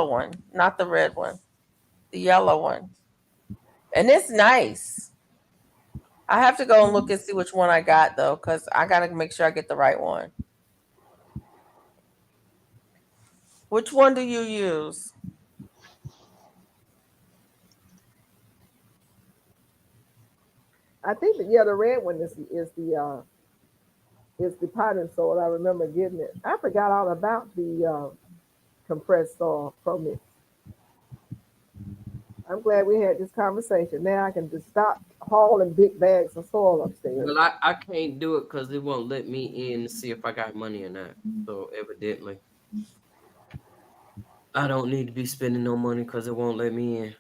one, not the red one. The yellow one. And it's nice. I have to go and look and see which one I got though, because I gotta make sure I get the right one. Which one do you use? I think that the red one is the potting soil. I remember getting it. I forgot all about the compressed soil Pro Mix. I'm glad we had this conversation. Now I can just stop hauling big bags of soil upstairs. Well, I can't do it because it won't let me in to see if I got money or not. So evidently, I don't need to be spending no money because it won't let me in.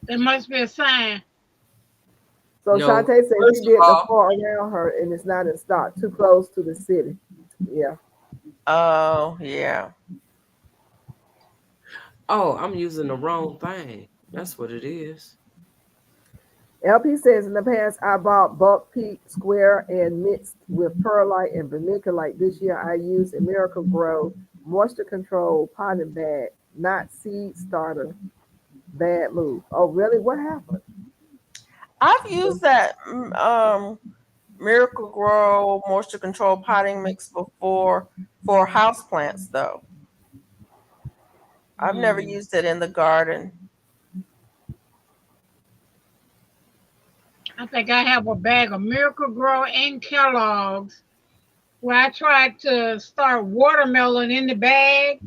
There must be a sign. So No, Shantae said first she did of the all- floor around her and it's not in stock, too close to the city. Yeah. Oh, yeah. Oh, I'm using the wrong thing. That's what it is. LP says in the past I bought bulk peak square and mixed with perlite and vermiculite. This year I used a Miracle Grow moisture control potting bag, not seed starter. Bad move. Oh really? What happened? I've used that Miracle Grow moisture control potting mix before for houseplants though. I've never used it in the garden. I think I have a bag of Miracle Grow and Kellogg's where I tried to start watermelon in the bag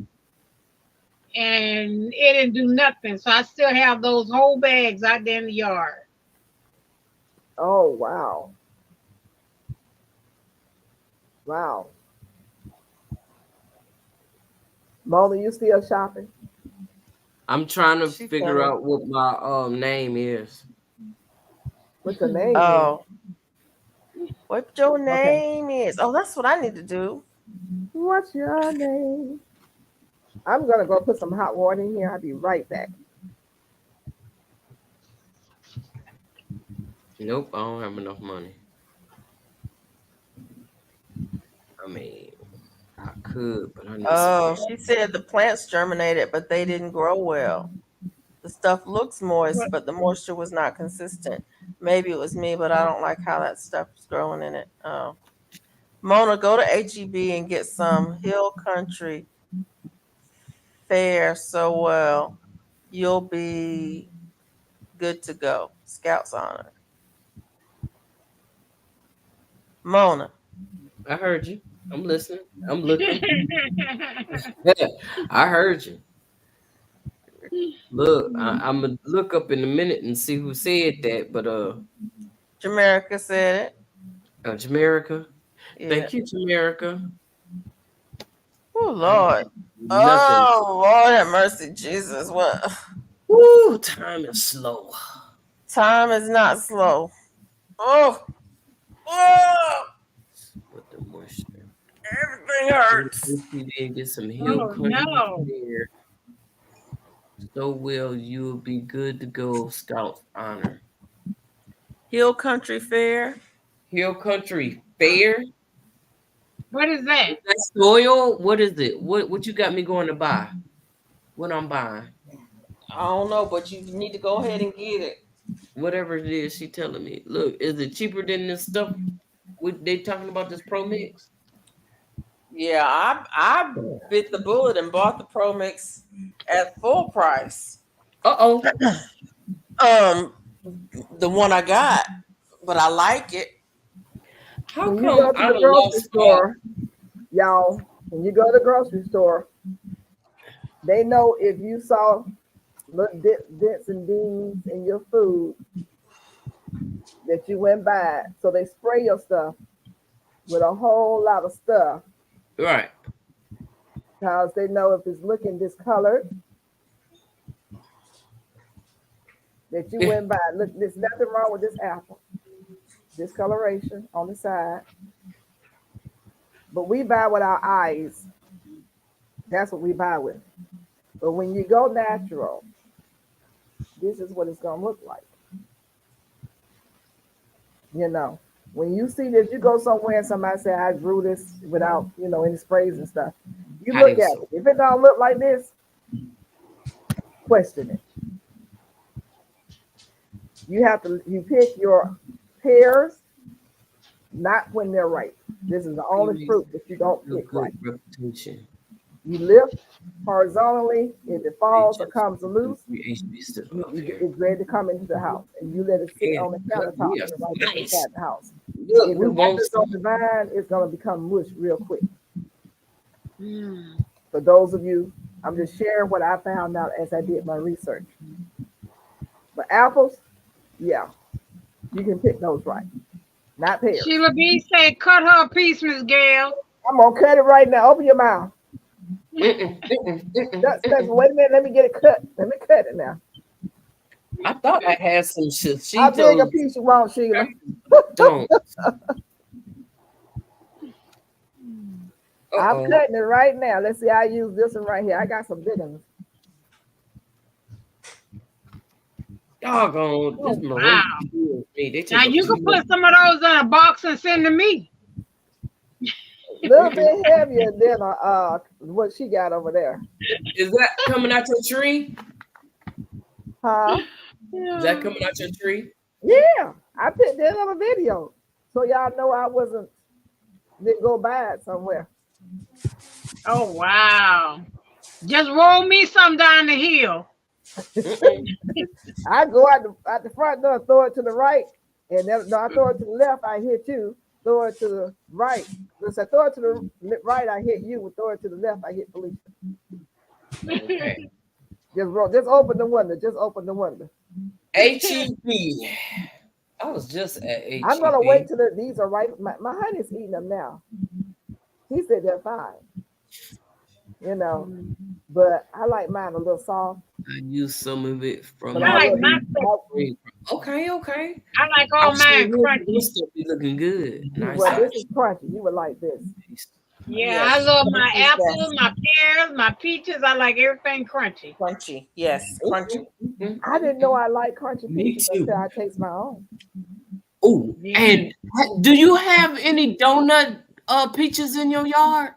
and it didn't do nothing. So I still have those whole bags out there in the yard. Oh wow. Wow. Mona, you still shopping? I'm trying to She figure funny. out what my name is. What's your name? Oh. What your Okay. name is? Oh, that's what I need to do. What's your name? I'm gonna go put some hot water in here. I'll be right back. Nope, I don't have enough money. I mean, I could, but I need Oh, some. she said the plants germinated, but they didn't grow well. The stuff looks moist, But but the moisture was not consistent. Maybe it was me, but I don't like how that stuff is growing in it. Oh. Mona, go to HEB and get some Hill Country Fair so well. You'll be good to go. Scouts Honor. Mona. I heard you. I'm listening. I'm looking. I heard you. Look, I'm gonna look up in a minute and see who said that. But Jamaica said Jamaica. it. Yeah. Thank you, Jamaica. Oh Lord. Nothing. Oh Lord have mercy, Jesus. What? Woo, time is slow. Time is not slow. Oh. Oh. With the moisture. Everything hurts. You didn't get some Hill oh Country no. Fair. So well, you'll be good to go. Scouts Honor. Hill Country Fair. Hill Country Fair. What is that? That soil. What is it? What you got me going to buy? What I'm buying? I don't know, but you need to go ahead and get it. Whatever it is, she telling me. Look, is it cheaper than this stuff? They talking about this Pro Mix? Yeah, I bit the bullet and bought the Pro Mix at full price. Uh-oh. The one I got, but I like it. How When you come go to I'm the a grocery lost store, y'all, when you go to the grocery store, they know if you saw little dents and dings in your food that you went by. So they spray your stuff with a whole lot of stuff Right. because they know if it's looking discolored that you went by. Look, there's nothing wrong with this apple. Discoloration on the side. But we buy with our eyes. That's what we buy with. But when you go natural, this is what it's gonna look like. You know, when you see this, you go somewhere and somebody say, I grew this without, any sprays and stuff. You I look think at so. it. If it don't look like this, question it. You pick your pears, not when they're ripe. This is the only fruit that you don't pick right. Reputation. You lift horizontally. If it falls or comes loose, it's ready to come into the house, and you let it sit on the countertop and right inside the house. Look, If we you won't put this on the vine, it's gonna become mush real quick. Mm. For those of you, I'm just sharing what I found out as I did my research. But apples, yeah, you can pick those right, not pears. Sheila B said, cut her a piece, Miss Gail. I'm gonna cut it right now. Open your mouth. Wait a minute. Let me get it cut. Let me cut it now. I thought I had some shit. How big a piece you want, Sheila? Don't. I'm cutting it right now. Let's see. I use this one right here. I got some big ones. Doggone. This Wow. me. Now you can put some of those in a box and send to me. A little bit heavier than what she got over there. Is that coming out your tree? Huh? Is that coming out your tree? Yeah, I picked that on a video, so y'all know I didn't go buy it somewhere. Oh wow! Just roll me some down the hill. I go out the front door, throw it to the right, and then I throw it to the left. I hit you. Throw it to the right. Once I throw it to the right, I hit you. Throw it to the left, I hit Felicia. Okay. Just open the window. Just open the window. H-E-B. I was just at H-E-B. I'm gonna wait till these are right. My honey's eating them now. He said they're fine. You know, but I like mine a little soft. I use some of it from. I like mine. Okay. I like all mine crunchy. This stuff be looking good. Nice. Well, this is crunchy. You would like this. Yeah, Yes. I love my apples, my pears, my peaches. I like everything crunchy. Crunchy. Yes, crunchy. I didn't know I like crunchy Me peaches too. until I taste my own. Oh, and do you have any donut peaches in your yard?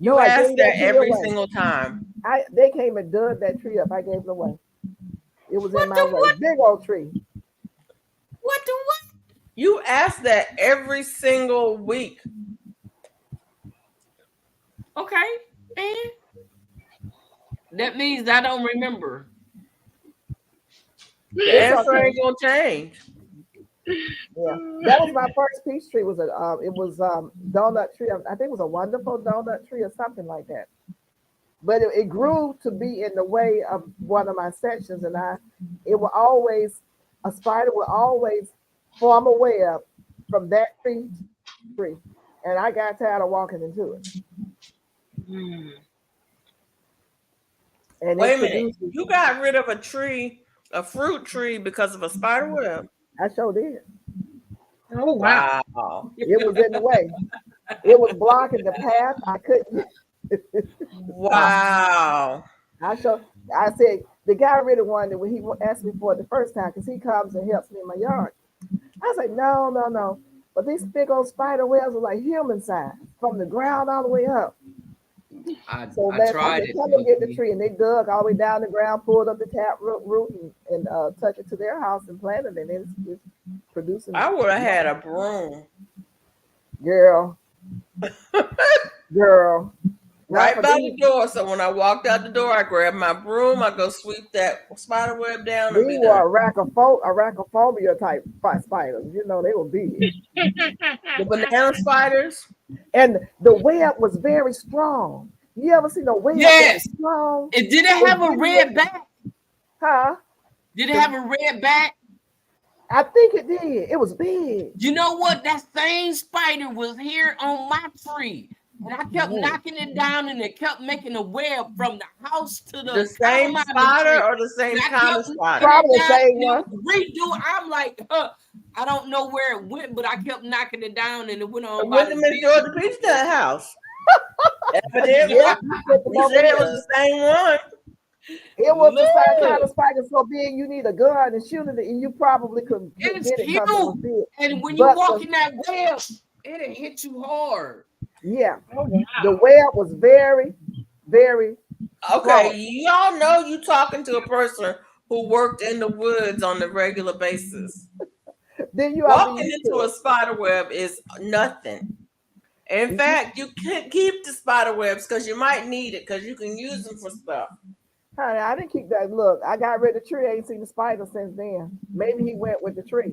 You No, I ask gave that tree every away. single time. They came and dug that tree up. I gave it away. It was in my way. What? Big old tree. What? You ask that every single week. Okay, and that means I don't remember. The answer ain't gonna change. Yeah, that was my first peach tree. It was donut tree. I think it was a wonderful donut tree or something like that. But it grew to be in the way of one of my sections, and a spider would always form a web from that tree to tree, and I got tired of walking into it. Mm. And Wait a minute. You got rid of a fruit tree because of a spider web? I sure did. Oh wow! Wow. It was in the way. It was blocking the path. I couldn't. Wow. I said the guy really wanted it when he asked me for it the first time because he comes and helps me in my yard. I was like, no. But these big old spider webs are like human size from the ground all the way up. I They tried it. come and get the tree, and they dug all the way down the ground, pulled up the tap root, and took it to their house and planted it. And it's producing. I would have had a broom. Girl. Right by the door. So when I walked out the door, I grabbed my broom. I go sweep that spider web down. And These were arachnophobia type spiders. You know, they were big. The banana spiders. And the web was very strong. You ever seen a web Yes. that's strong? Did it have a red back? Huh? Did it have a red back? I think it did. It was big. You know what? That same spider was here on my tree. And I kept knocking it down, and it kept making a web from the house to the same spider or the same kind of spider? Probably the same one. Redo. I'm like, I don't know where it went, but I kept knocking it down, and it went on. It went to Miss Georgia Peach's house. Evidently, Yeah, he said it was the same one. It was the same kind of spider so big you need a gun and shoot it, and you probably could get It's it. cute. Because it was big. And when you But walk in that web, it'll hit you hard. Yeah, Oh, wow. the web was very, very. Okay, y'all know you talking to a person who worked in the woods on a regular basis. Then you Walking into a spider web is nothing. In fact, you can keep the spider webs because you might need it because you can use them for stuff. Honey, I didn't keep that. Look, I got rid of the tree. I ain't seen the spider since then. Maybe he went with the tree.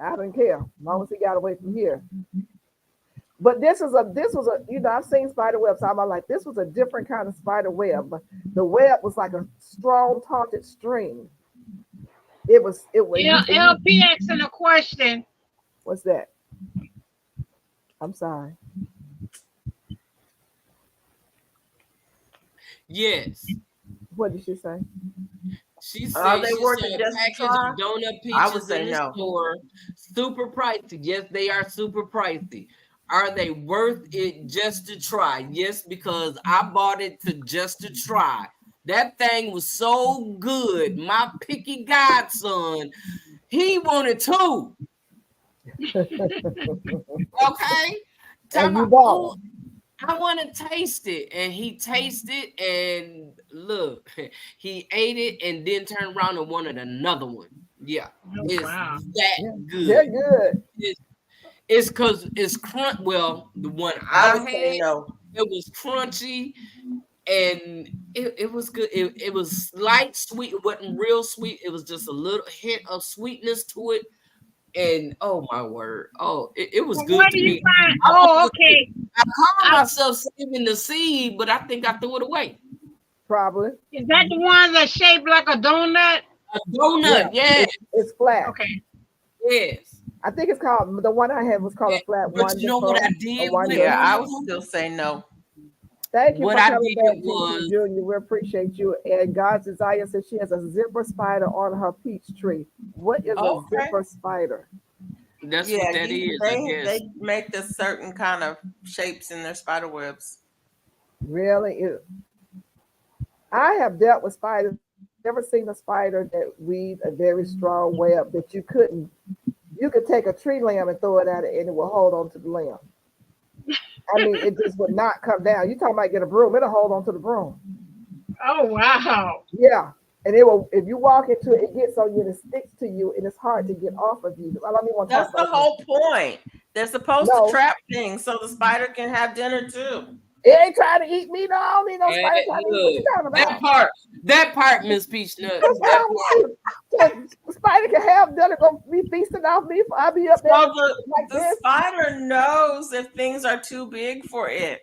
I didn't care, as long as he got away from here. But this was a, you know, I've seen spider webs all my life. This was a different kind of spider web. The web was like a strong taunted string. It was. LP asking a question. What's that? I'm sorry. Yes. What did she say? She said Are they she worth said it a just to package try? of donut I would peaches say in the no. store, super pricey. Yes, they are super pricey. Are they worth it just to try? Yes, because I bought it just to try. That thing was so good. My picky godson, he wanted two. Okay. And you bought "Ooh, I want to taste it." And he tasted and look, he ate it and then turned around and wanted another one. Yeah, it's Wow. that good. They're good. It's because it's crunch. Well, the one I I would say had, no. it was crunchy and it was good. It was light sweet. It wasn't real sweet. It was just a little hint of sweetness to it. And oh my word. Oh, it was Well, good where to do you me. find? Oh, okay. I called myself saving the seed, but I think I threw it away. Probably. Is that the one that's shaped like a donut? A donut, yes. It's flat. Okay. Yes. I think it's called, the one I had was called a flat one. But you know what I did with Yeah, I one would of them? still say no. Thank you What for I coming did back, was- Junior. We appreciate you. And God's Desire says she has a zipper spider on her peach tree. What is a zipper spider? That's what that is, I guess. They make this certain kind of shapes in their spider webs. Really? I have dealt with spiders. Never seen a spider that weaved a very strong web that you could take a tree limb and throw it at it and it will hold on to the limb. I mean, it just would not come down. You talking about get a broom, it'll hold on to the broom. Oh, wow. Yeah. And it will, if you walk into it, it gets on you and it sticks to you and it's hard to get off of you. I don't even want to That's talk the about whole point. They're supposed No. to trap things so the spider can have dinner too. It ain't trying to eat me. No, I don't need no spider trying to eat me. What you talking about? That part, Miss Peachnut. The spider can have dinner, go be feasting off me. I'll be up there So like the this. spider knows if things are too big for it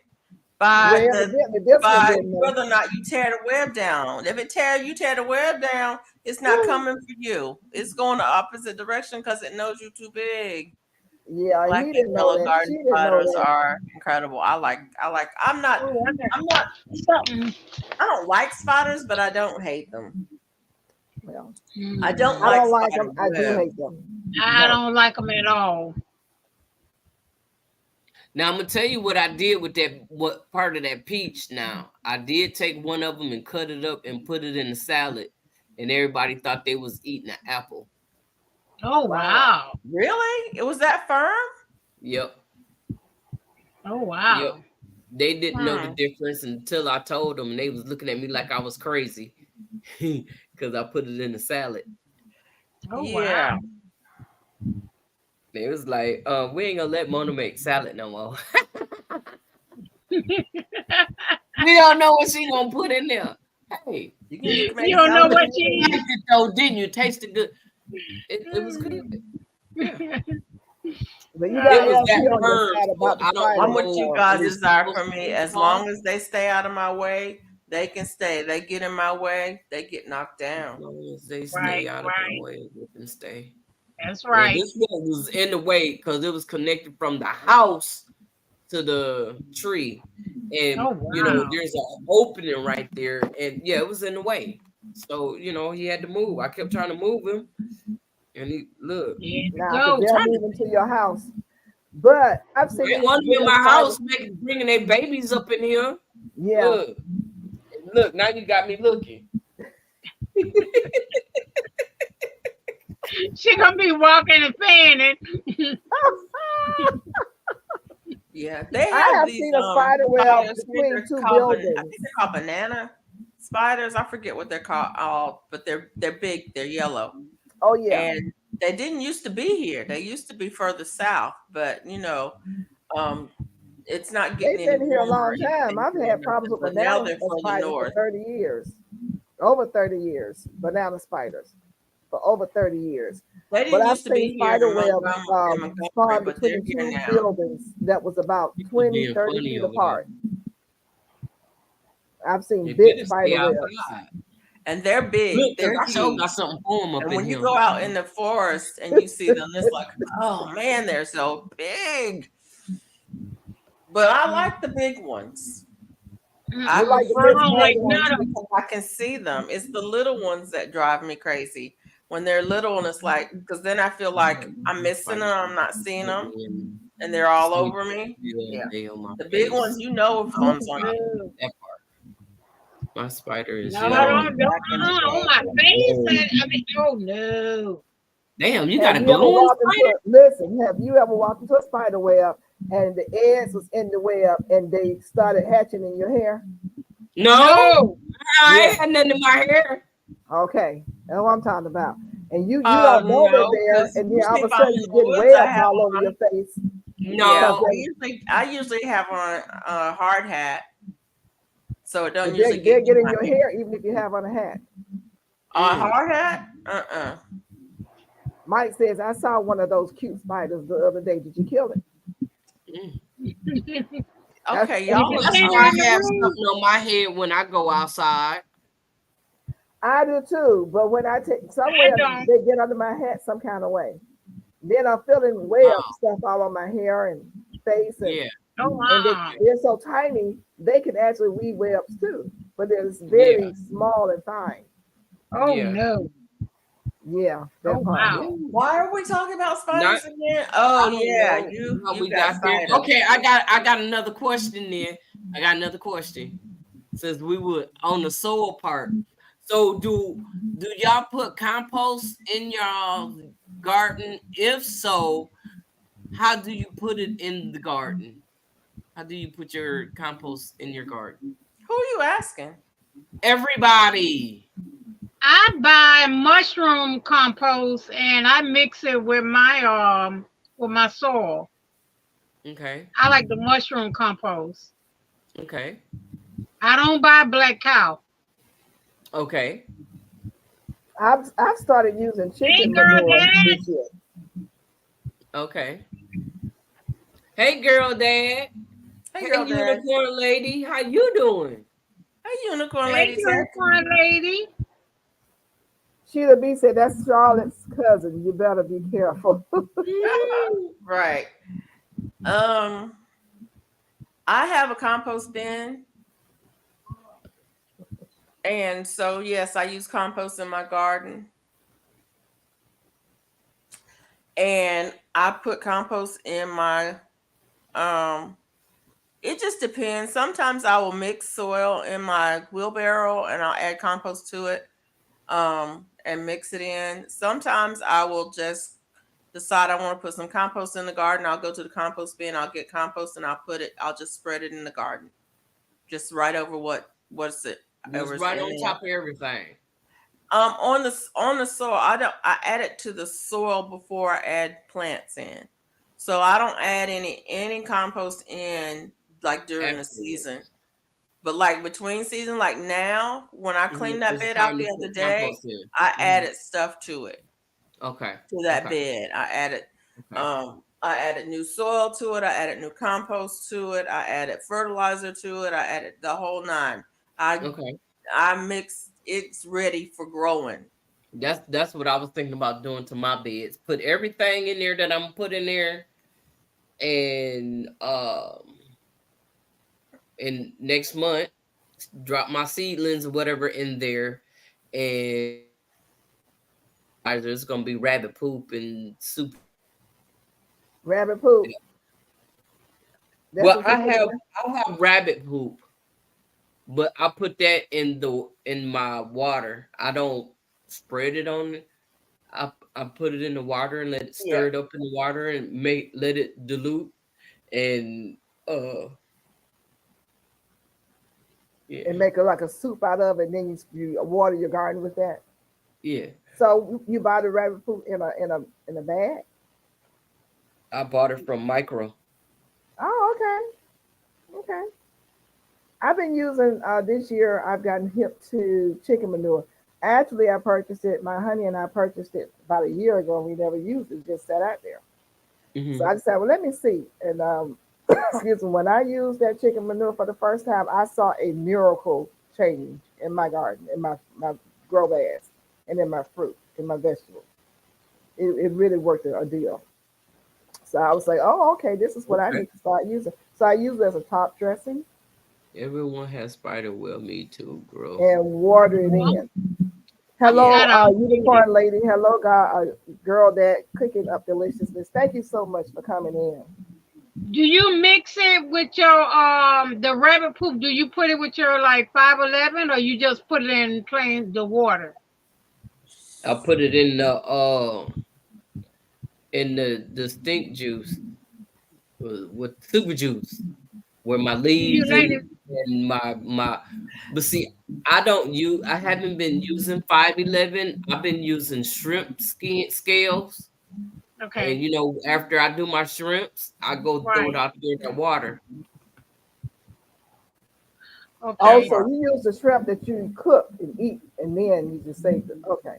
by Well, evidently this one by didn't know. whether or not you tear the web down. If you tear the web down, it's not coming for you. It's going the opposite direction because it knows you're too big. Yeah, Black he and didn't know yellow that. garden She didn't know spiders that. are incredible. I'm not Something. I don't like spiders, but I don't hate them. Well, I don't I don't like like spider them. I do web. hate them. I don't like them at all. Now I'm gonna tell you what I did with what part of that peach. Now I did take one of them and cut it up and put it in a salad, and everybody thought they was eating an apple. Oh, wow. Really? It was that firm? Yep. Oh, wow. Yep. They didn't know the difference until I told them, and they was looking at me like I was crazy because I put it in the salad. Oh, Yeah. wow. They was like, we ain't gonna let Mona make salad no more. We don't know what she gonna put in there. Hey, You don't know what you you liked it though, didn't you? Tasted good. It was good. But you It got was LP that on your herb, side about the so I don't spider. I'm with you guys. It's Desire supposed for to me. be As small. long as they stay out of my way, they can stay. They get in my way, they get knocked As down. long as they stay Right, out of right. my way, they can stay. That's Yeah, right. this one was in the way because it was connected from the house to the tree. And Oh, you know, wow. there's an opening right there. And yeah, it was in the way. So, you know, he had to move. I kept trying to move him. And he look. Yeah, Now, go. they'll move into your house. But I've seen They want me in my house bringing their babies up in here. Yeah. Look, now you got me looking. She gonna be walking and fanning. Yeah, they I have these, seen a spider web spiders, between they're two called buildings. I think they're called banana spiders. I forget what they're called, but they're big. They're yellow. Oh yeah. And they didn't used to be here. They used to be further south, but it's not getting They've any been here a warmer. long time. I've had problems with But now banana they're further spiders for north. 30 years. Over 30 years. Banana spiders for over 30 years. They But didn't I've used to be seen here spider in webs Montgomery, spawn but they're between here two now. buildings that was about People 20, being 30 funny feet over apart. They I've seen big better stay spider webs. outside. And they're big. Look, 'cause They're I sure huge. got something for him up And in when you here. go out in the forest and you see them, it's like, oh man, they're so big. But I like the big ones. I You like the prefer big the like big ones none of because I can see them. It's the little ones that drive me crazy. When they're little and it's like, because then I feel like I'm missing them, I'm not seeing them, and they're all over me. Yeah. The big ones, you know if one's on you. That part. My spider is no, young. don't on my face. I mean, oh no. Damn, you got a Have you ever glowing walked spider? into listen, have you ever walked into a spider web and the eggs was in the web and they started hatching in your hair? No, I Yeah. ain't had nothing in my hair. Okay, that's what I'm talking about. And you don't know No, they're there, 'cause and then all of usually a if I'm sudden in you the get woods, I webs have all over on. your face. No, I usually have on a hard hat, so it don't But usually they'll get get in in my your hair. hair even if you have on a hat. A hard hat? Mike says, I saw one of those cute spiders the other day. Did you kill it? Okay, y'all. that's why I have something on my head when I go outside. I do too, but when I take somewhere, they get under my hat some kind of way. Then I'm feeling web stuff all on my hair and face, and, Yeah. and they're so tiny they can actually weave webs too, but it's very small and fine. Oh no. Yeah, that part. Wow. Why are we talking about spiders again? Oh yeah, you got spiders. Okay, I got another question then. I got another question. Since we were on the soil part. So do y'all put compost in your garden? If so, how do you put it in the garden? How do you put your compost in your garden? Who are you asking? Everybody. I buy mushroom compost and I mix it with my soil. Okay. I like the mushroom compost. Okay. I don't buy black cow. Okay. I've started using chicken manure this year. Okay. Hey, girl, dad. Hey, girl, dad. Unicorn lady. How you doing? Hey, unicorn Hey, lady. unicorn lady. Sheila B said, that's Charlotte's cousin. You better be careful. Right. I have a compost bin. And so, yes, I use compost in my garden. And I put compost in my, it just depends. Sometimes I will mix soil in my wheelbarrow and I'll add compost to it, and mix it in. Sometimes I will just decide I want to put some compost in the garden. I'll go to the compost bin, I'll get compost and I'll just spread it in the garden. Just right over what's it? Just right on top of everything. On the soil, I add it to the soil before I add plants in. So I don't add any compost in like during the season. But like between season, like now, when I cleaned that bed out the other day, I added stuff to it. Okay. To that bed. I added new soil to it, I added new compost to it, I added fertilizer to it, I added the whole nine. I mixed, it's ready for growing. That's what I was thinking about doing to my beds. Put everything in there that I'm putting there, and next month drop my seedlings or whatever in there, and there's gonna be rabbit poop and soup. Rabbit poop. Well, I have rabbit poop, but I put that in my water. I don't spread it on it. I put it in the water and let it stir it up in the water and let it dilute, and Yeah. and make like a soup out of it, and then you water your garden with that. Yeah. So you buy the rabbit food in a bag? I bought it from Micro. Oh, okay. Okay. I've been using this year. I've gotten hip to chicken manure. Actually, I purchased it. My honey and I purchased it about a year ago. And we never used it; just sat out there. So I decided, well, let me see. And excuse me, when I used that chicken manure for the first time, I saw a miracle change in my garden, in my grow bags, and in my fruit, in my vegetables. It really worked a deal. So I was like, oh, okay, this is what I need to start using. So I use it as a top dressing. Everyone has spider well, me too, girl. And water it in. Hello, unicorn lady. Hello, girl that cooking up deliciousness. Thank you so much for coming in. Do you mix it with your the rabbit poop? Do you put it with your like 511, or you just put it in plain the water? I put it in the stink juice with super juice, where my leaves and my. But see, I haven't been using 511. I've been using shrimp skin scales. Okay. And you know, after I do my shrimps, I go throw it out there in the water. Okay. Also, you use the shrimp that you cook and eat, and then you just save it. Okay.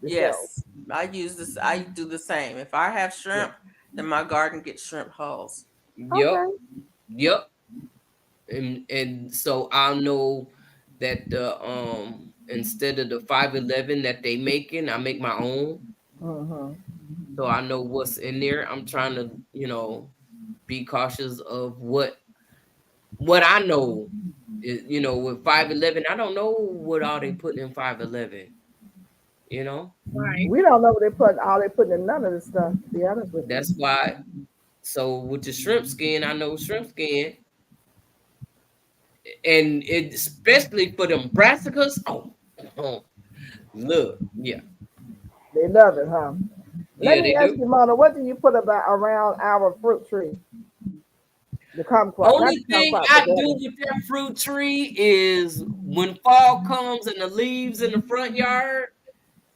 Yes, I use this. I do the same. If I have shrimp, then my garden gets shrimp hulls. Yep. Yep. And so I'll know that the instead of the 511 that they making, I make my own. So I know what's in there. I'm trying to, you know, be cautious of what I know. You know, with 511, I don't know what all they put in 511. You know, right? We don't know what they put in none of this stuff. To be honest with you. That's why. So with the shrimp skin, I know shrimp skin, and it especially for them brassicas. Oh, look, yeah, they love it, huh? Let me ask do. you, Mona, what do you put around our fruit tree? The kumquat. Only thing I do with that fruit tree is when fall comes and the leaves in the front yard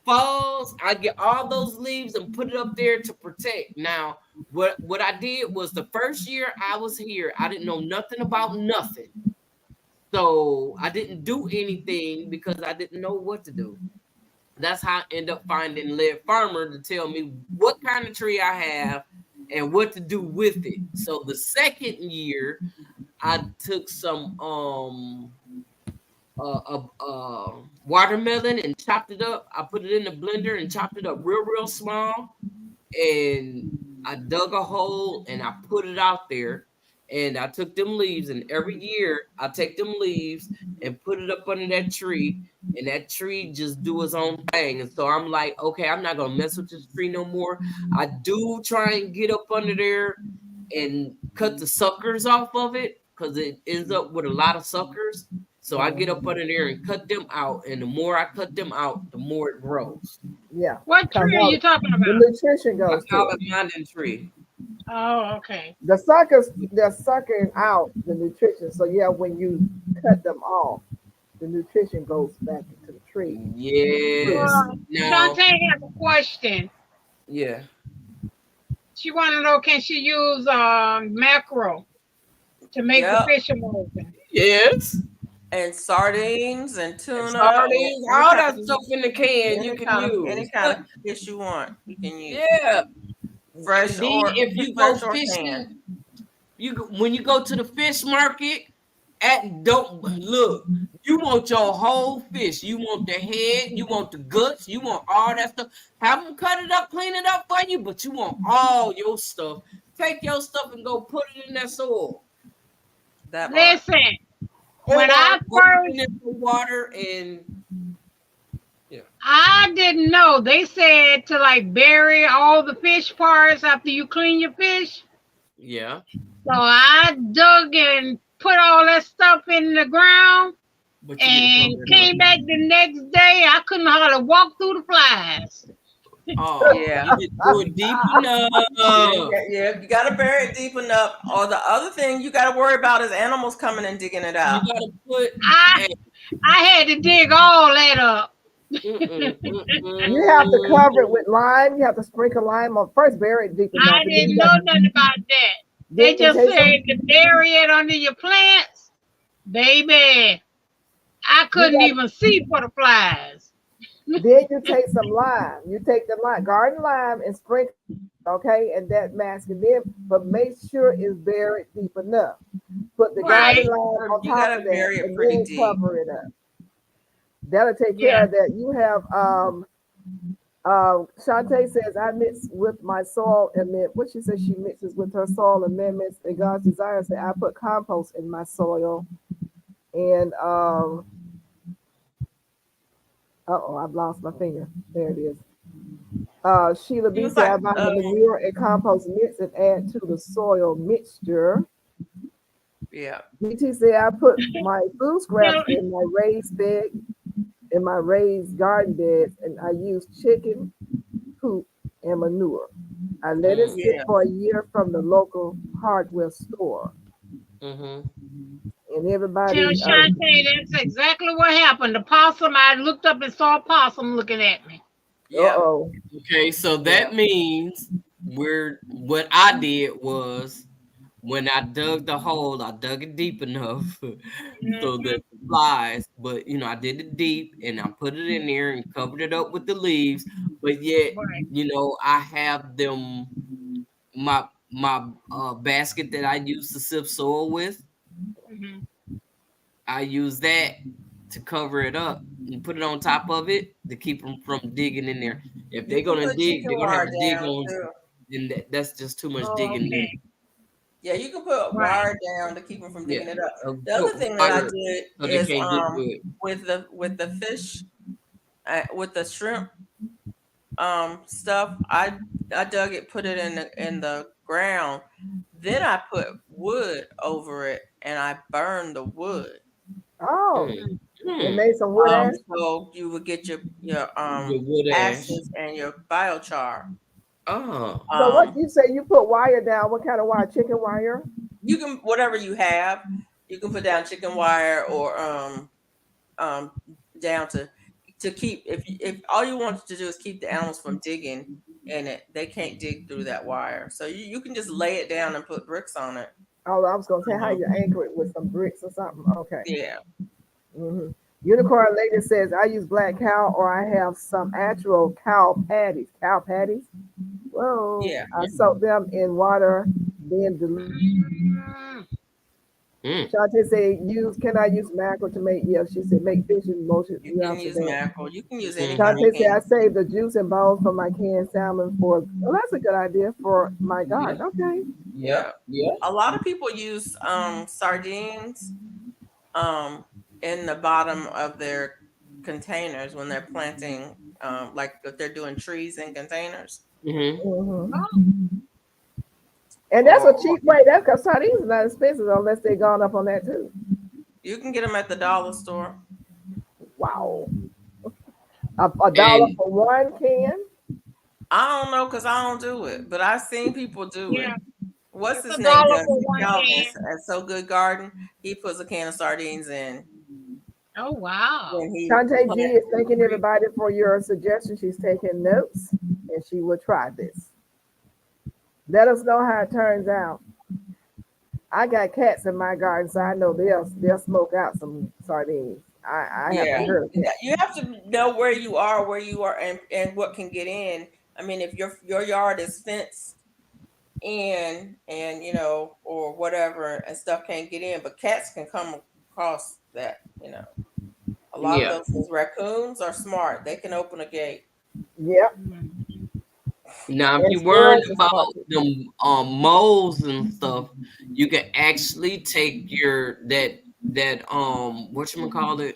falls, I get all those leaves and put it up there to protect. Now, what I did was the first year I was here, I didn't know nothing about nothing. So I didn't do anything because I didn't know what to do. That's how I end up finding Lead Farmer to tell me what kind of tree I have and what to do with it. So the second year, I took some watermelon and chopped it up. I put it in the blender and chopped it up real small. And I dug a hole and I put it out there. And I took them leaves, and every year I take them leaves and put it up under that tree, and that tree just do its own thing. And so I'm like, okay, I'm not gonna mess with this tree no more. I do try and get up under there and cut the suckers off of it because it ends up with a lot of suckers. So I get up under there and cut them out, and the more I cut them out, the more it grows. Yeah. What tree are you talking about? The nutrition goes to Almond tree. Oh, okay. The suckers, they're sucking out the nutrition. So yeah, when you cut them off, the nutrition goes back into the tree. Yes. Shantae has a question. Yeah. She want to know, can she use mackerel to make the fish emulsion? Yes. And sardines and tuna. Sardines, all that stuff in the can you can use. Any kind of fish you want, you can use. Yeah. Fresh or if you go fishing, when you go to the fish market, don't look. You want your whole fish. You want the head. You want the guts. You want all that stuff. Have them cut it up, clean it up for you. But you want all your stuff. Take your stuff and go put it in that soil. Listen, when I first in the water and. I didn't know. They said to like bury all the fish parts after you clean your fish. Yeah. So I dug and put all that stuff in the ground and came back the next day. I couldn't hardly walk through the flies. Oh, Yeah. you didn't do it deep enough. Yeah, you gotta bury it deep enough. Or the other thing you gotta worry about is animals coming and digging it You out. gotta put. I I had to dig all that up. You have to cover it with lime. You have to sprinkle lime on first. Bury it deep enough. I didn't know nothing about that. They Then you just take said some. to bury it under your plants, baby. I You couldn't got. even see for the flies. Then you take some lime. You take the lime, garden lime, and sprinkle. Okay, and that mask it in, but make sure it's buried deep enough. Put the garden Right. lime on You top gotta of that, bury it and pretty then deep. cover it up. That'll take care Yeah. of that. You have Shantae says I mix with my soil amendment. What she says she mixes with her soil amendments and God's desire. Say I put compost in my soil. And I've lost my finger. There it is. Sheila He B was said like, I buy the manure and compost mix and add to the soil mixture. yeah. BT said I put my food scraps Now, in my raised bed, in my raised garden beds, and I use chicken poop and manure. I let it sit Yeah. for a year from the local hardware store. Mm-hmm. And everybody, tell Shantae that's exactly what happened. The possum, I looked up and saw a possum looking at me. Yeah. Okay, so that means what I did was when I dug the hole, I dug it deep enough so that the flies, but I did it deep and I put it in there and covered it up with the leaves. But yet, Right. I have them my basket that I use to sift soil with. Mm-hmm. I use that to cover it up and put it on top of it to keep them from digging in there. If You they're can gonna put dig, chicken they're gonna have wire to dig down on. too. Then that's just too much Oh, digging there. okay. Yeah, you can put Right. wire down to keep them from Yeah, digging it up. The put other thing that I wire did so they is can't get to it. with the fish with the shrimp stuff, I dug it, put it in the ground. Then I put wood over it and I burned the wood. oh, Mm. it Mm. made some wood ash. So you would get your The wood ash. ashes and your biochar. Oh, So what Um, you say? You put wire down? What kind of wire? Chicken wire? you can whatever you have, you can put down chicken wire or down to keep if all you want to do is keep the animals from digging in it, they can't dig through that wire. So you can just lay it down and put bricks on it. Oh, I was gonna say how Um, you anchor it with some bricks or something. Okay. yeah. hmm Unicorn Lady says I use black cow or I have some actual cow patties. Cow patties. Whoa. Yeah. I soak them in water, then Mm. Shante said, can I use mackerel to make, yeah, she said, make fish and motion. You You can answered use that. mackerel. You can use any kind. You Shante said, I can. saved the juice and bones from my canned salmon for, well, that's a good idea for my garden. Okay. Yeah. yeah. A lot of people use sardines in the bottom of their containers when they're planting, like if they're doing trees in containers. Mm-hmm. Mhm. And that's a cheap way. That's because sardines are not expensive unless they've gone up on that too. You can get them at the dollar store. Wow. A dollar for one can? I don't know because I don't do it, but I've seen people do Yeah. it. What's It's his a name? dollar Does for it? one Calvin can. at So Good Garden. He puts a can of sardines in Oh wow. when he Shantae G plants is thanking everybody for your suggestions. She's taking notes and she will try this. Let us know how it turns out. I got cats in my garden, so I know they'll smoke out some sardines. I Yeah, haven't heard of that. you have to know where you are, and what can get in. I mean, if your yard is fenced in, and or whatever, and stuff can't get in, but cats can come across that. A lot of Yeah. those things. Raccoons are smart; they can open a gate. Yep. Now, if And you worried squirrels are about smart. them moles and stuff, you can actually take your that whatchamacallit,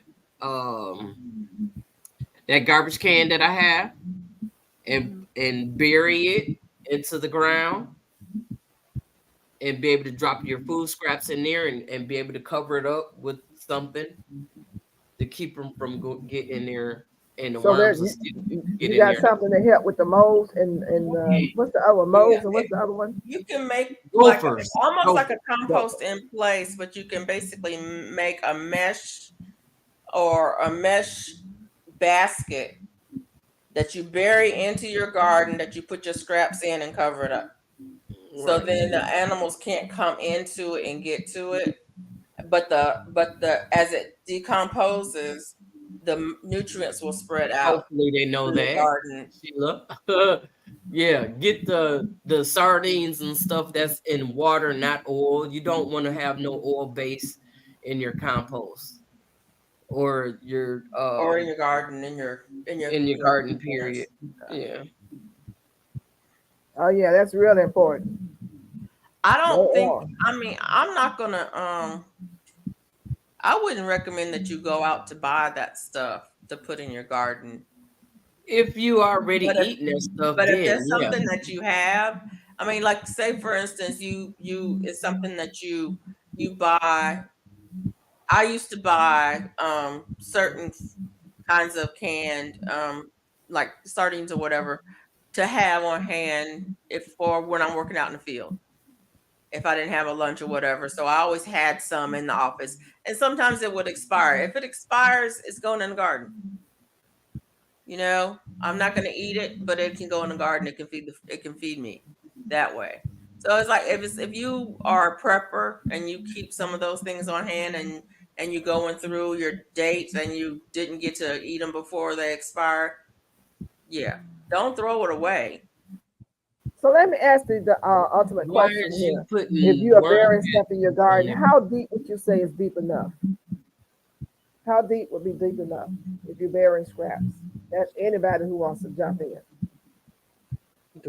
that garbage can that I have and bury it into the ground and be able to drop your food scraps in there and be able to cover it up with something to keep them from getting in there and the So there, worms will still get you in got there. something to help with the moles and what's the other one? Moles and what's the other one? You can make like Gophers. almost like a Gophers. compost in place, but you can basically make a mesh or a mesh basket that you bury into your garden that you put your scraps in and cover it up. So Right. then the animals can't come into it and get to it. But the as it decomposes, the nutrients will spread out Hopefully they know through the that, garden. Sheila. Yeah, get the sardines and stuff that's in water, not oil. You don't want to have no oil base in your compost or your Or in your garden, in your garden. Period. Yeah. Oh yeah, that's really important. I don't No think. oil. I mean, I'm not gonna. I wouldn't recommend that you go out to buy that stuff to put in your garden. If you already But if, eating that stuff, but if then there's yeah. something that you have, I mean, like say for instance, you it's something that you buy. I used to buy certain kinds of canned like sardines or whatever to have on hand if for when I'm working out in the field. If I didn't have a lunch or whatever. So I always had some in the office. And sometimes it would expire. If it expires, it's going in the garden. You know, I'm not going to eat it, but it can go in the garden. It can feed me that way. So it's like if you are a prepper and you keep some of those things on hand and you're going through your dates and you didn't get to eat them before they expire, yeah, don't throw it away. So let me ask you the ultimate Why question is you here. putting If you are burying worms stuff in your garden, in- how deep would you say is deep enough? How deep would be deep enough if you're burying scraps? That's anybody who wants to jump in.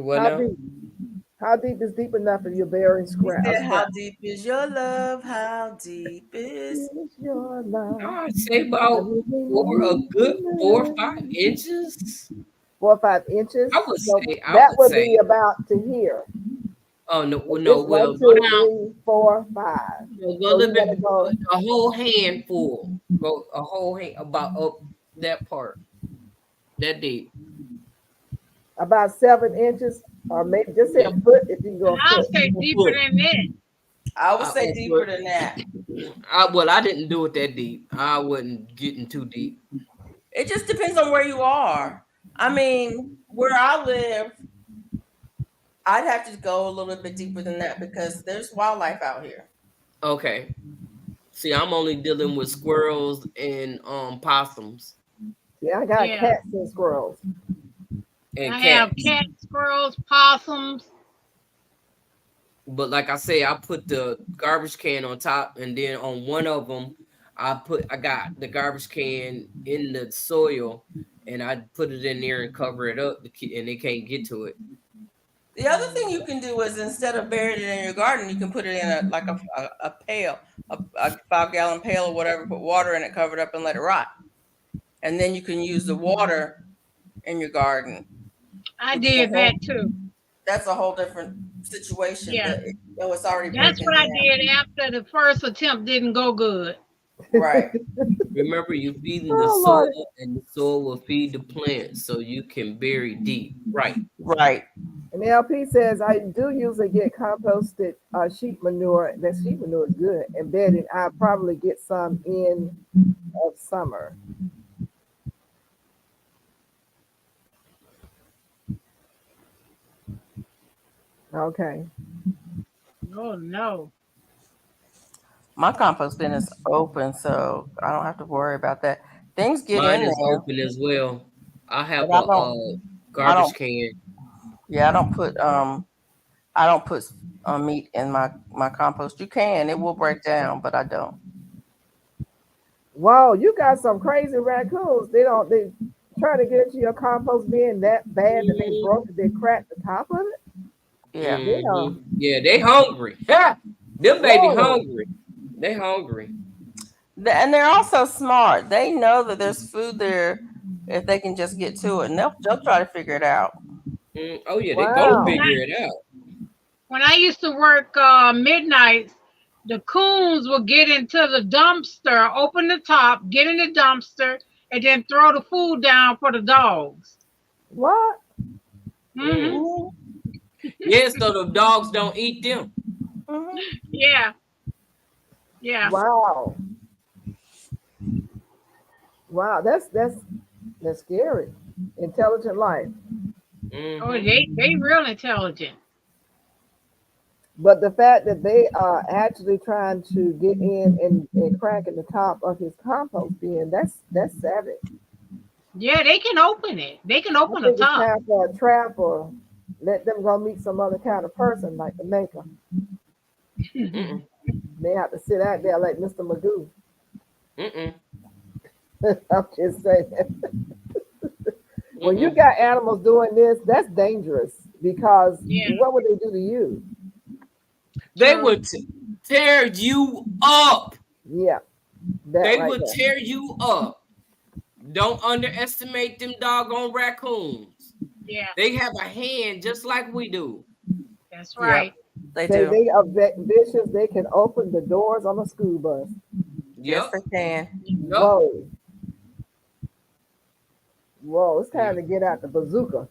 what How now? deep? How deep is deep enough if you're burying He scraps? said, "How deep is your love? How deep is?" Is your love? I'd say about a good 4 or 5 inches. 4 or 5 inches. I would So say. that would be about to here. Oh no, It's no. 1, Well, 2, 3, 4, 5. go a So little you bit, gotta go a whole handful. Go a whole hand about up that part, that deep. about 7 inches, or maybe just say a foot if you go a I'll foot. say deeper than that. I would say a deeper foot. than that. I didn't do it that deep. I wasn't getting too deep. It just depends on where you are. I mean, where I live, I'd have to go a little bit deeper than that because there's wildlife out here. Okay. See, I'm only dealing with squirrels and possums Yeah, I got Yeah. cats and squirrels. and I have cats. cats, squirrels, possums. But like I say, I put the garbage can on top, and then on one of them, I got the garbage can in the soil, and I put it in there and cover it up, and they can't get to it. The other thing you can do is instead of burying it in your garden, you can put it in a pail, a 5-gallon pail or whatever, put water in it, cover it up, and let it rot. And then you can use the water in your garden. I did that too. That's a whole different situation. Yeah. But it's already That's breaking what I down. did after the first attempt didn't go good. Right. Remember, you feeding the Oh, soil, Lord. and the soil will feed the plants, so you can bury deep. Right. Right. And LP says I do usually get composted sheep manure. That sheep manure is good. Embedded. I probably get some in of summer. Okay. Oh no. My compost bin is open, so I don't have to worry about that. Things get Mine in is there. open as well. I have But a garbage can. Yeah, I don't put meat in my compost. You can, it will break down, but I don't. Wow, you got some crazy raccoons. They try to get into your compost bin that bad that they cracked the top of it. Yeah. Mhm. Yeah, they hungry. Ha! Them baby Whoa. hungry. They hungry. And they're also smart. They know that there's food there if they can just get to it, and they'll try to figure it out. Oh yeah, they Wow. gonna figure it out. When I used to work midnights, the coons would get into the dumpster, open the top, get in the dumpster, and then throw the food down for the dogs. What? Hmm. Yeah, so the dogs don't eat them. Yeah. Yeah. Wow. Wow, that's scary. Intelligent life. Mhm. Oh, they real intelligent. But the fact that they are actually trying to get in and crack in the top of his compost bin, that's savage. Yeah, they can open it. They can I open the think it's top. time for a trap or let them go meet some other kind of person like the maker. Mm-mm. They have to sit out there like Mr. Magoo. Mm-mm. I'm just saying. When you Mm-mm. got animals doing this, that's dangerous because Yeah. what would they do to you? They True. would tear you up. Yeah, that They right would there. tear you up. Don't underestimate them doggone raccoons. Yeah, They have a hand just like we do. that's Yep, right. they Say do. they are vicious. They can open the doors on a school bus. Yes, Yep. they can. Yep. Whoa. Whoa, it's time to get out the bazooka.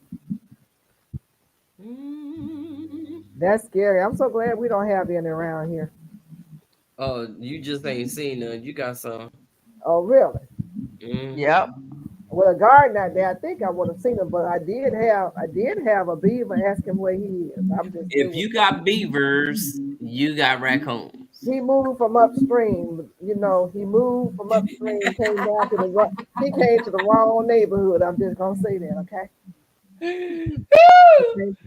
Mm. That's scary. I'm so glad we don't have any around here. Oh, you just ain't seen none. You got some. Oh, really? Mhm. Yep. With a garden out there, I think I would have seen him, but I did have a beaver ask him where he is. I'm just If you got beavers, you got raccoons. he moved from upstream. You know, he moved from upstream, came down to he came to the wrong neighborhood. I'm just gonna say that, okay?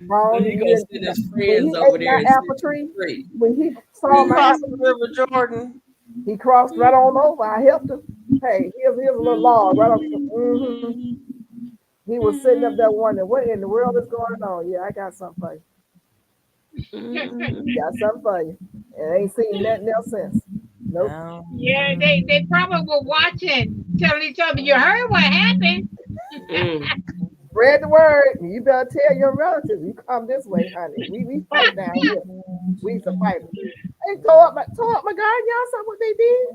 Wrong. You He gonna didn't, send his when he friends over ate there my and apple set you tree, straight. when he saw He my crossed apple the River Jordan. he crossed right on over. I helped him. Hey, here's a little log right up. He was sitting up there wondering what in the world is going on. Yeah, I got something for you. Got something for you. And ain't seen nothing else since. Nope. No. Yeah, they probably were watching, telling each other, you heard what happened. Mm. Spread the word. You better tell your relatives. You come this way, honey. We fight down here. We used to fight. They tore up my garden. Y'all saw what they did?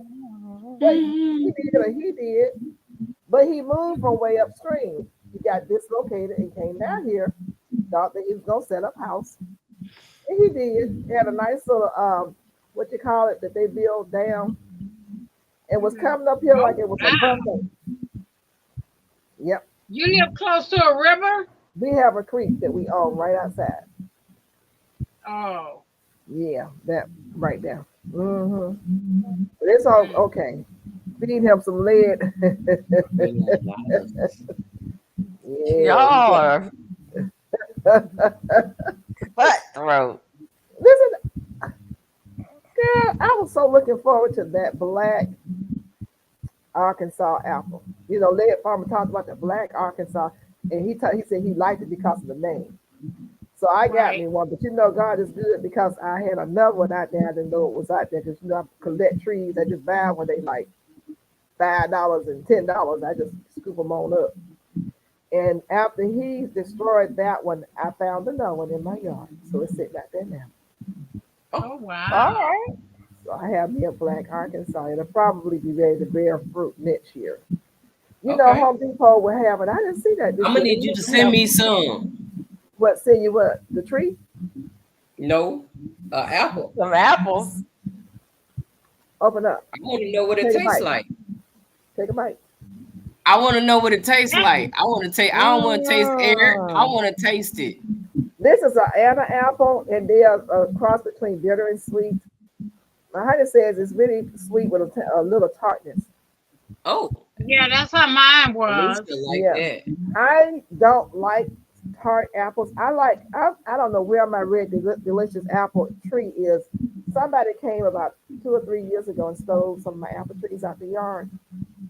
But he did. But he moved from way upstream. He got dislocated and came down here. Thought that he was gonna set up house. And he did. He had a nice little what you call it that they built down and was coming up here like it was a Wow. buffet. Yep. You live close to a river? We have a creek that we own right outside. Oh. Yeah, that right there. Mm-hmm. But it's all okay. Feed him some lead. Y'all Yeah. are cutthroat. Listen, girl, I was so looking forward to that black Arkansas apple. You know, Led Farmer talked about the black Arkansas, and he said he liked it because of the name. So I got Right. me one, but you know, God is good because I had another one out there. I didn't know it was out there because you know I collect trees. I just buy when they like $5 and $10. I just scoop them on up. And after he destroyed that one, I found another one in my yard. So it's sitting out there now. Oh, wow. All right. So I have me a black Arkansas. It'll probably be ready to bear fruit next year. You know, Okay. Home Depot will have it. I didn't see that. I'm gonna need you to send me some. What? Send you what? The tree? No, apple. Some apples. Open up. I want to know what it Take a tastes bite. like. Take a bite. I want to know what it tastes like. I want to taste. I don't want to taste air. I want to taste it. This is an Anna apple, and they are a cross between bitter and sweet. My honey says it's really sweet with a little tartness. Oh, Yeah, that's how mine at was. least I like Yeah. that. I don't like tart apples. I don't know where my red delicious apple tree is. Somebody came about 2 or 3 years ago and stole some of my apple trees out the yard.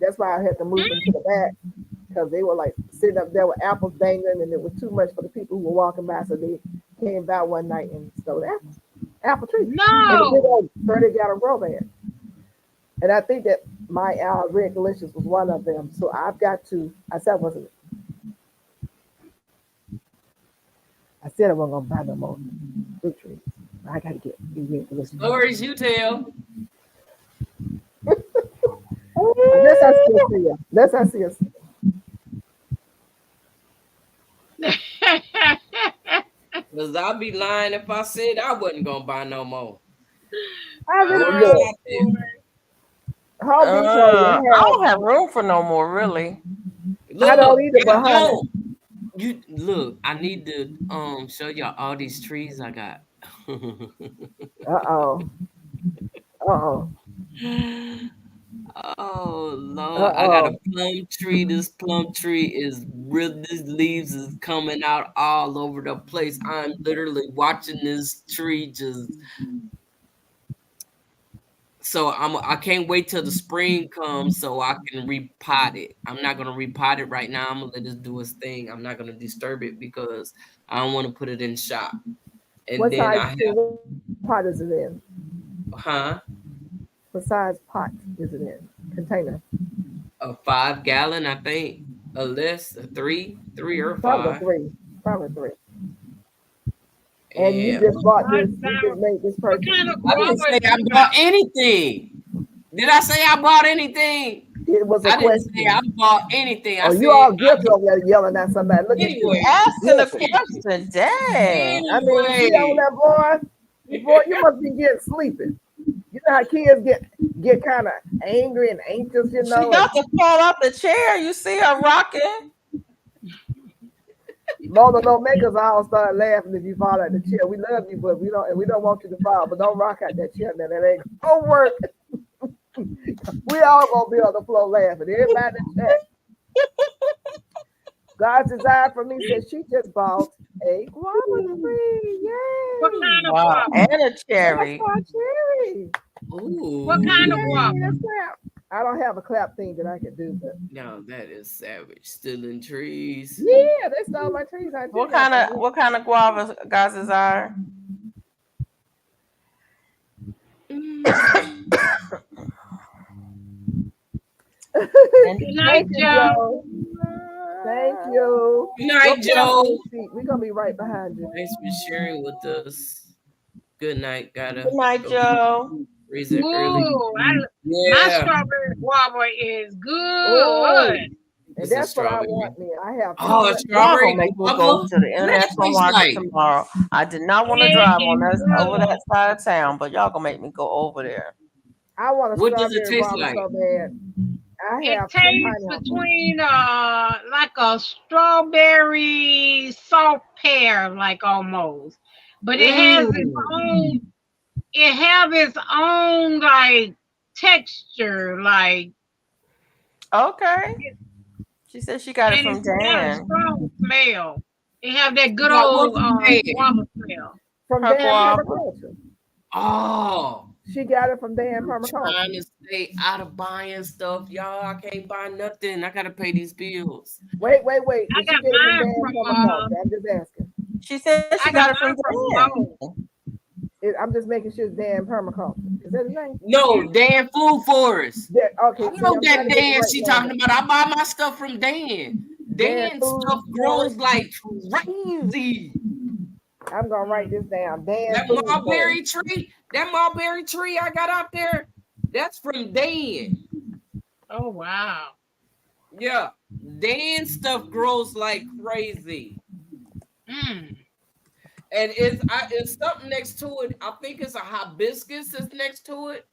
That's why I had to move them to the back because they were like sitting up there with apples dangling, and it was too much for the people who were walking by. So they came by one night and stole the apple tree. And a big No. old 30-gallon grow bag. And I think that my red delicious was one of them. So I've got to. I said I wasn't. I said I wasn't gonna buy no more fruit trees. I gotta get red delicious. Stories you tell. Unless I still see her. Unless I see her. Cause I'd be lying if I said I wasn't gonna buy no more. I I really already look. got it. Homie told me I to don't have. have room for no more, really. I don't Look, either, but I honey. don't. You look. I need to show y'all all these trees I got. Uh-oh. Uh-oh. Oh Lord, I got a Uh-oh. plum tree. This plum tree is real. These leaves is coming out all over the place. I'm literally watching this tree just. So I can't wait till the spring comes so I can repot it. I'm not gonna repot it right now. I'm gonna let it do its thing. I'm not gonna disturb it because I don't want to put it in shop. And What then size I tree? have, What pot is it in? huh? What size pot is it in? Container. A 5 gallon, I think. A less, a three or Probably five. three. Probably three. And you And just bought this, you Now, just made this what purchase. kind of I didn't guava say I you bought got? anything. Did I say I bought anything? It was a I didn't say I question. bought anything. I Oh, you said all guilty over there yelling at somebody. Look at you. anyway. Asking a Guilty. question, dang. I mean, see on Anyway. that boy, you must be getting sleepy. You know how kids get kind of angry and anxious, you She know. got to fall off the chair. You see her rocking. Mona, don't make us all start laughing if you fall out the chair. We love you, but we don't want you to fall. But don't rock out that chair. Now that ain't gonna work. We all gonna be on the floor laughing. Everybody in the chat. God's desire for me says she just bought a guava tree. What Yay! kind of Wow, guava? and a That's cherry. our cherry. Ooh. What kind of Yay, guava? that's clap. I don't have a clap thing that I can do, but No, that is savage. Stealing trees. yeah, they stole my trees. I What tell kind y'all. of guavas guys desire? Good Thank night, you, Joe. Joe. Thank you. Good night, Joe. We're gonna be right behind you. Thanks for sharing with us. Good night. Gotta Good night, go Joe. raise it early. Ooh, my Yeah. strawberry guava is Oh, good. and It's a that's what I strawberry. want. Me, I have. Oh, Y'all strawberry gonna make me guava? go to the What that international tastes market like? tomorrow. I did not want to It drive is over that good. side of town, but y'all gonna make me go over there. I want a What does it strawberry taste guava like? so bad. I It have two tastes pineapples. between like a strawberry soft pear, like almost. But it has its own like texture, like, Okay. She said she got it and from it's got a Dan. strong smell. It have that good Got old what from Dan? guava smell. From Her Dan guava. Permaculture. Oh, She got it from Dan I'm Permaculture. trying to stay out of buying stuff, y'all. I can't buy nothing. I gotta pay these bills. Wait. I Did she got get it from mine Dan from Permaculture? I'm just asking. She said she I got got it from mine from Dan. Lowe's. I'm just making sure it's Dan Permaculture. Is that his name? No, Dan Food Forest. Yeah, okay. I See, know I'm that trying to get the Dan right she name. talking about. I buy my stuff from Dan. Dan Dan Food stuff grows Forest. like crazy. I'm gonna write this down. Dan That Food mulberry Forest. tree I got out there, that's from Dan. Oh wow. Yeah, Dan stuff grows like crazy. Mm. And it's something next to it. I think it's a hibiscus that's next to it.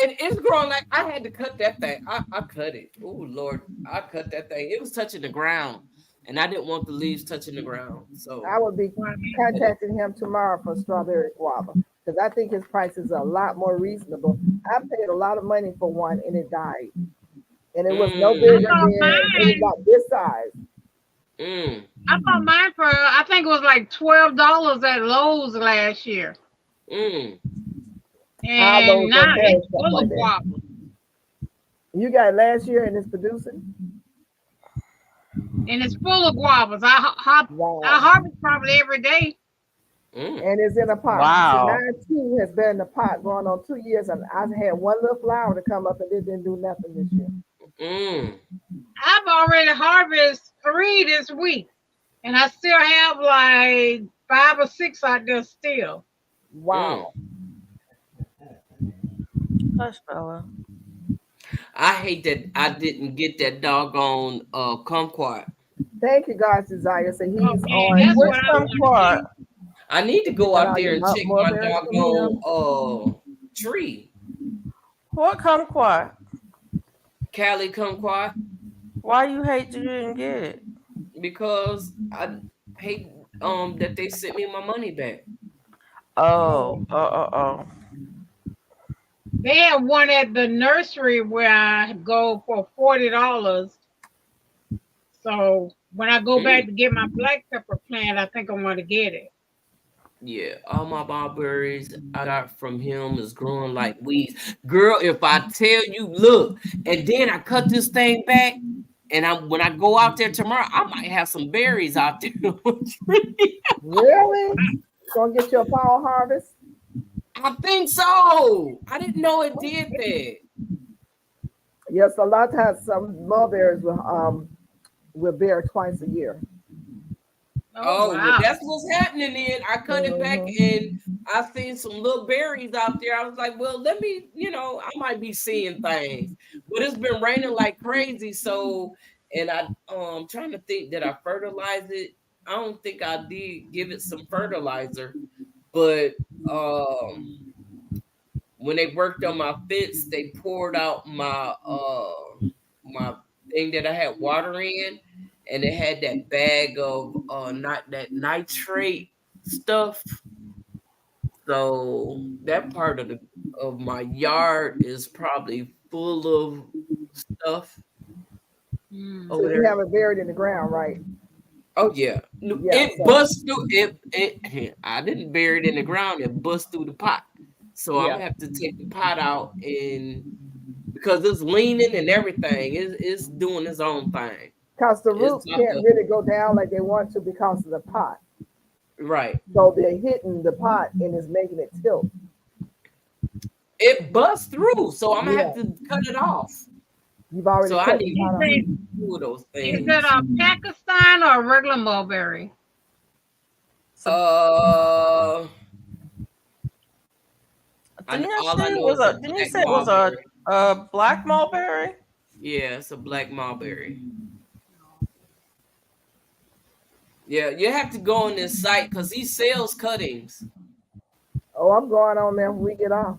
And it's growing like I had to cut that thing. I cut it. Oh Lord, I cut that thing. It was touching the ground, and I didn't want the leaves touching the ground. So I will be contacting him tomorrow for strawberry guava because I think his prices are a lot more reasonable. I paid a lot of money for one and it died, and it was no bigger I than bought it was about this size. I bought mine for I think it was like $12 at Lowe's last year. How And Lowe's now don't carry it's stuff full like of that. guava. You got it last year and it's producing. And it's full of guavas. I Wow. harvest probably every day. And it's in a pot. Wow. So mine too has been in the pot going on 2 years, and I had one little flower to come up, and it didn't do nothing this year. I've already harvested 3 this week, and I still have like 5 or 6 out there still. Wow. Hush, Bella. I hate that I didn't get that doggone kumquat. Thank you, God's desire. So he's Oh man, on. that's Which what I want to kumquat? do. I need to go Got out all there your and check my mulberries from him. doggone tree. What kumquat? Cali kumquat, Why you hate you didn't get it? because I hate that they sent me my money back. Oh. They have one at the nursery where I go for $40. So when I go back to get my black pepper plant, I think I'm gonna get it. Yeah, all my barberries I got from him is growing like weeds. Girl, if I tell you, look, and then I cut this thing back, and when I go out there tomorrow, I might have some berries out there. Really? Gonna get your fall harvest? I think so. I didn't know it did that. Yes, a lot of times some mulberries will bear twice a year. Oh, well, wow. that's what's happening then. I cut it back and I seen some little berries out there. I was like, well, let me, I might be seeing things. But it's been raining like crazy. So, and I'm trying to think, did I fertilize it? I don't think I did give it some fertilizer. But when they worked on my fence, they poured out my thing that I had water in. And it had that bag of not that nitrate stuff. So that part of my yard is probably full of stuff. So you have it buried in the ground, right? Oh yeah, it bust through it. I didn't bury it in the ground. It bust through the pot. So I'm gonna have to take the pot out, and because it's leaning and everything, it's doing its own thing. Because the roots can't really go down like they want to because of the pot. Right. So they're hitting the pot and it's making it tilt. It busts through, so I'm gonna have to cut it off. You've already. So I need to do those things. Is that a Pakistan or a regular mulberry? Didn't you say it was a black mulberry? Yeah, it's a black mulberry. Yeah, you have to go on this site because he sells cuttings. Oh, I'm going on there when we get off.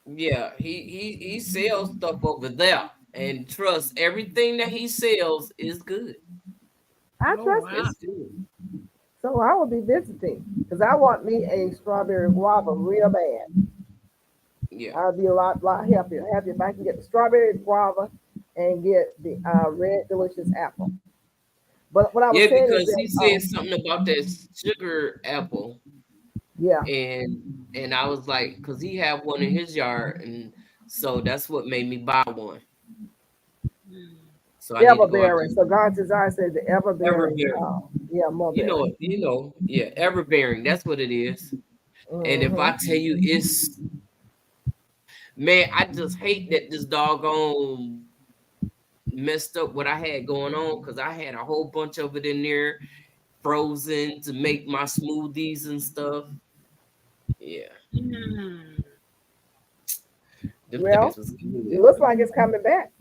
Yeah, he sells stuff over there, and trust everything that he sells is good. I trust it's good. So I will be visiting because I want me a strawberry guava real bad. Yeah, I'll be a lot happier if I can get the strawberry guava and get the red delicious apple. But what I was saying because is that, he said something about that sugar apple. Yeah, and I was like, because he had one in his yard, and so that's what made me buy one. So everberry. So God's desire says the everberry. Mulberry. Everbearing. That's what it is. And if I tell you, it's man, I just hate that this doggone messed up what I had going on because I had a whole bunch of it in there frozen to make my smoothies and stuff. Yeah. Well, it looks like it's coming back.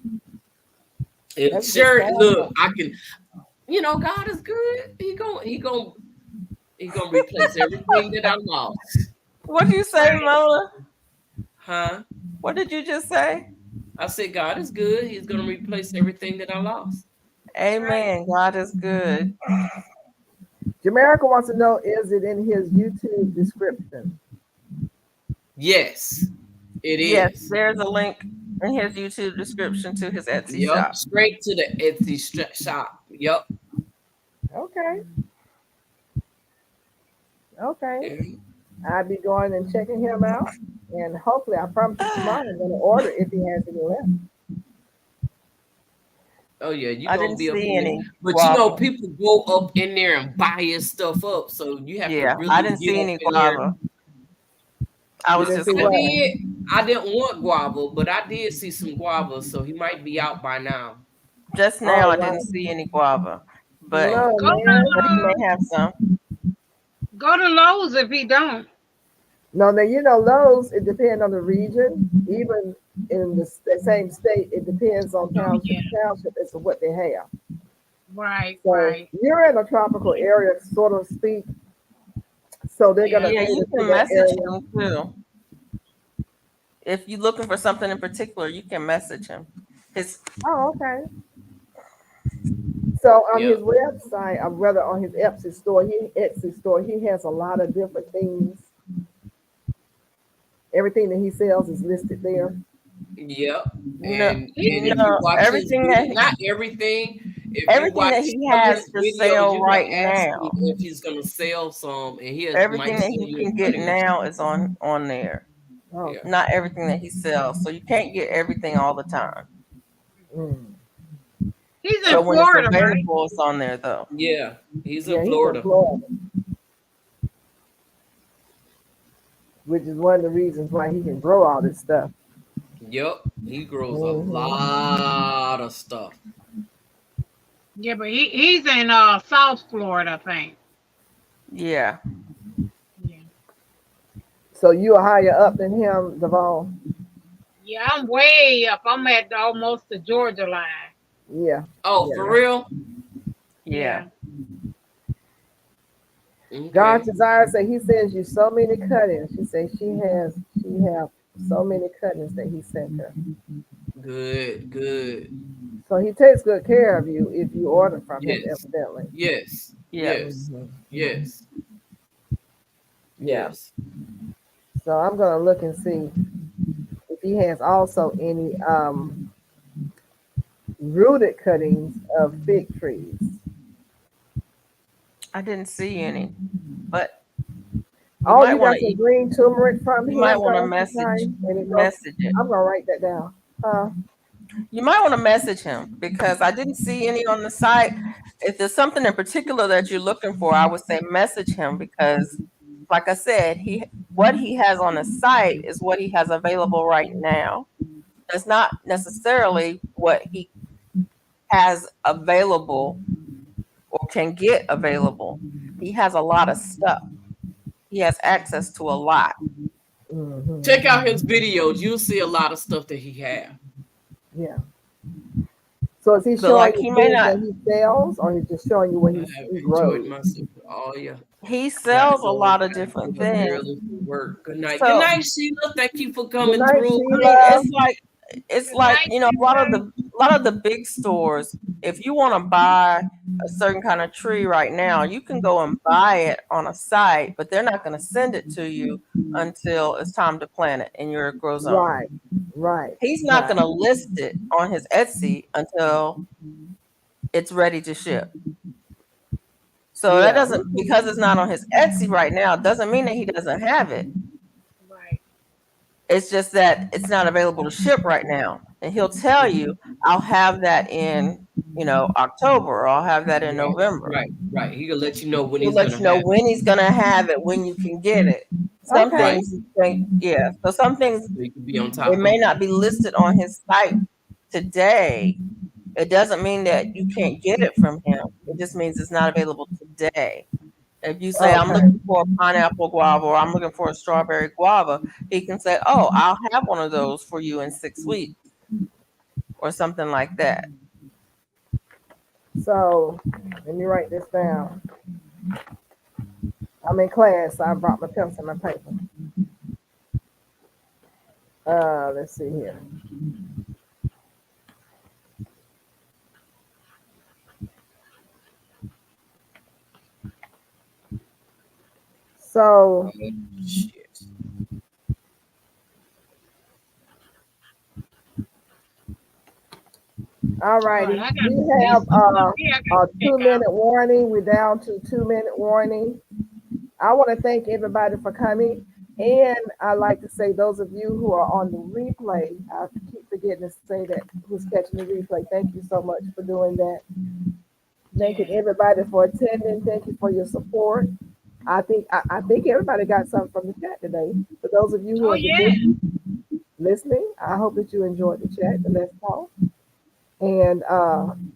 It sure look. I can. God is good. He gonna replace everything that I lost. What did you say, Mola? Huh? What did you just say? I said God is good. He's gonna replace everything that I lost. Amen. God is good. Jamaica wants to know: is it in his YouTube description? Yes, it is. Yes, there's a link in his YouTube description to his Etsy shop. Straight to the Etsy shop. Yep. Okay. I'll be going and checking him out, and hopefully, I promise you tomorrow I'm going to order if he has any left. Oh yeah, I didn't see any. But people go up in there and buy his stuff up, so you have to really I didn't see any guava. I was just I didn't want guava, but I did see some guava, so he might be out by now. Just now, I didn't see any guava, but he may have some. Go to Lowe's if he don't. No, now you know those. It depends on the region. Even in the same state, it depends on Oh township yeah. to township as to what they have. Right. So Right. you're in a tropical area, sort of speak. So they're Yeah. gonna Yeah, cater you to can that message area. him too. If you're looking for something in particular, you can message him. His Oh, okay. So on Yeah. his website, or rather on his Etsy store, he has a lot of different things. Everything that he sells is listed there. Yep. no, And He's if you no, watch his video, not everything. If you everything watch that he some of has his for videos, sale you can right ask him now, if he's gonna sell some, and everything might that send he you can the get cutting or now something. is on there. Oh, Yeah. Not everything that he sells, so you can't get everything all the time. mm. So in when it's Florida, right? available, it's on there though. Yeah. He's in Yeah, he's in Florida. Florida, which is one of the reasons why he can grow all this stuff. Yep. He grows a Hmm. lot of stuff. Yeah, but he's in South Florida, I think. Yeah, Yeah. So you are higher up than him, Devon. Yeah, I'm way up. I'm at almost the Georgia line. Yeah, Oh, yeah. for real? yeah. Yeah. God Okay. desires that he sends you so many cuttings. She says she have so many cuttings that he sent her. Good. Good. So he takes good care of you if you order from him, Yes. evidently. Yes. Yeah. Yes. Hmm. Yes. Yeah. Yes. So I'm gonna look and see if he has also any rooted cuttings of fig trees. I didn't see any, but you Oh, might you want got to some green turmeric from you might him, want to Dr. Time? And it goes, message it. I'm gonna write that down. You might want to message him because I didn't see any on the site. If there's something in particular that you're looking for, I would say message him because, like I said, what he has on the site is what he has available right now. That's not necessarily what he has available or can get available. He has a lot of stuff. He has access to a lot. Hmm. Check out his videos. You'll see a lot of stuff that he have. Yeah. So is he But showing like you he may things not that he sells, or he's just showing you what I have he enjoyed grows? myself. Oh yeah. he Gotta sells a go. lot of Gotta different get up things. early for work. Good night. Good So night, Sheila. Thank you for Good coming night, through. I mean, Sheila. it's Good like night, a lot of Sheila. the big stores. If you want to buy a certain kind of tree right now, you can go and buy it on a site, but they're not going to send it to you until it's time to plant it in your grow zone. Right, right, He's not right. going to list it on his Etsy until it's ready to ship. So that Yeah. doesn't, because it's not on his Etsy right now, doesn't mean that he doesn't have it. Right. It's just that it's not available to ship right now. And he'll tell you, I'll have that in, October, or I'll have that in Right, November. right, right. He can let you know when He'll he's let gonna you know have when he's gonna have it, when you can get it. Some Okay. Right. things, yeah. So some things So you can be on it top may of not be listed on his site today. It doesn't mean that you can't get it from him. It just means it's not available today. If you say I'm Okay. looking for a pineapple guava or I'm looking for a strawberry guava, he can say, "Oh, I'll have one of those for you in 6 weeks," or something like that. So let me write this down. I'm in class, so I brought my pencil and my paper. Let's see here. So, shit. all All right, righty. I got We these have up here. I got a to check 2 minute out. warning. We're down to 2 minute warning. I want to thank everybody for coming. And I'd like to say, those of you who are on the replay, I keep forgetting to say that who's catching the replay. Thank you so much for doing that. Thanking Yeah. everybody for attending. Thank you for your support. I think everybody got something from the chat today. For those of you who Oh are yeah. listening, I hope that you enjoyed the chat, the Let's Talk. And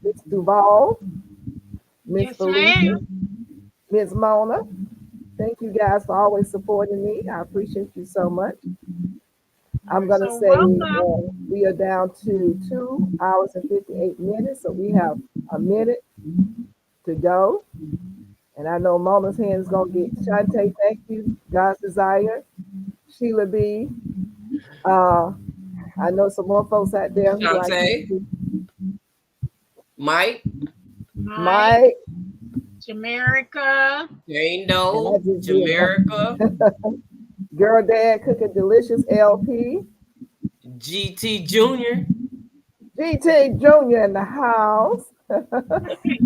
Ms. Duval, Miss Yes, Felicia, ma'am. Ms. Mona, Thank you guys for always supporting me. I appreciate you so much. I'm going to So say welcome. we are down to 2 hours and 58 minutes. So we have a minute to go. And I know Mama's hand is going to get Shantae. Thank you. God's Desire. Sheila B. I know some more folks out there who like Shantae, Mike, Mike. Jamaica. Jane And Doe, I just did Jamaica, Girl Dad Cooking Delicious LP. GT Junior, GT Junior in the house.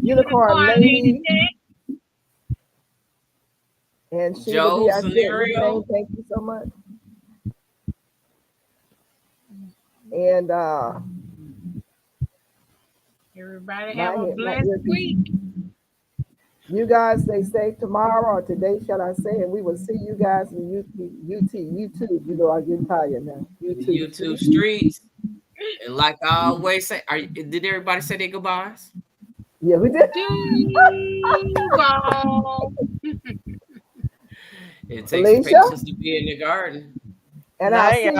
Unicorn Lady. And Sheila Joe B. I said your Scenario. name. Thank you so much. And Everybody my have a my blessed earpiece. week. You guys stay safe tomorrow or today, shall I say, and we will see you guys in YouTube. You know, I'm getting tired now. YouTube streets. And like I always say, did everybody say their goodbyes? Yeah, we did. Duval. It takes Alicia? patience to be in the garden. And I'll Night, see y'all.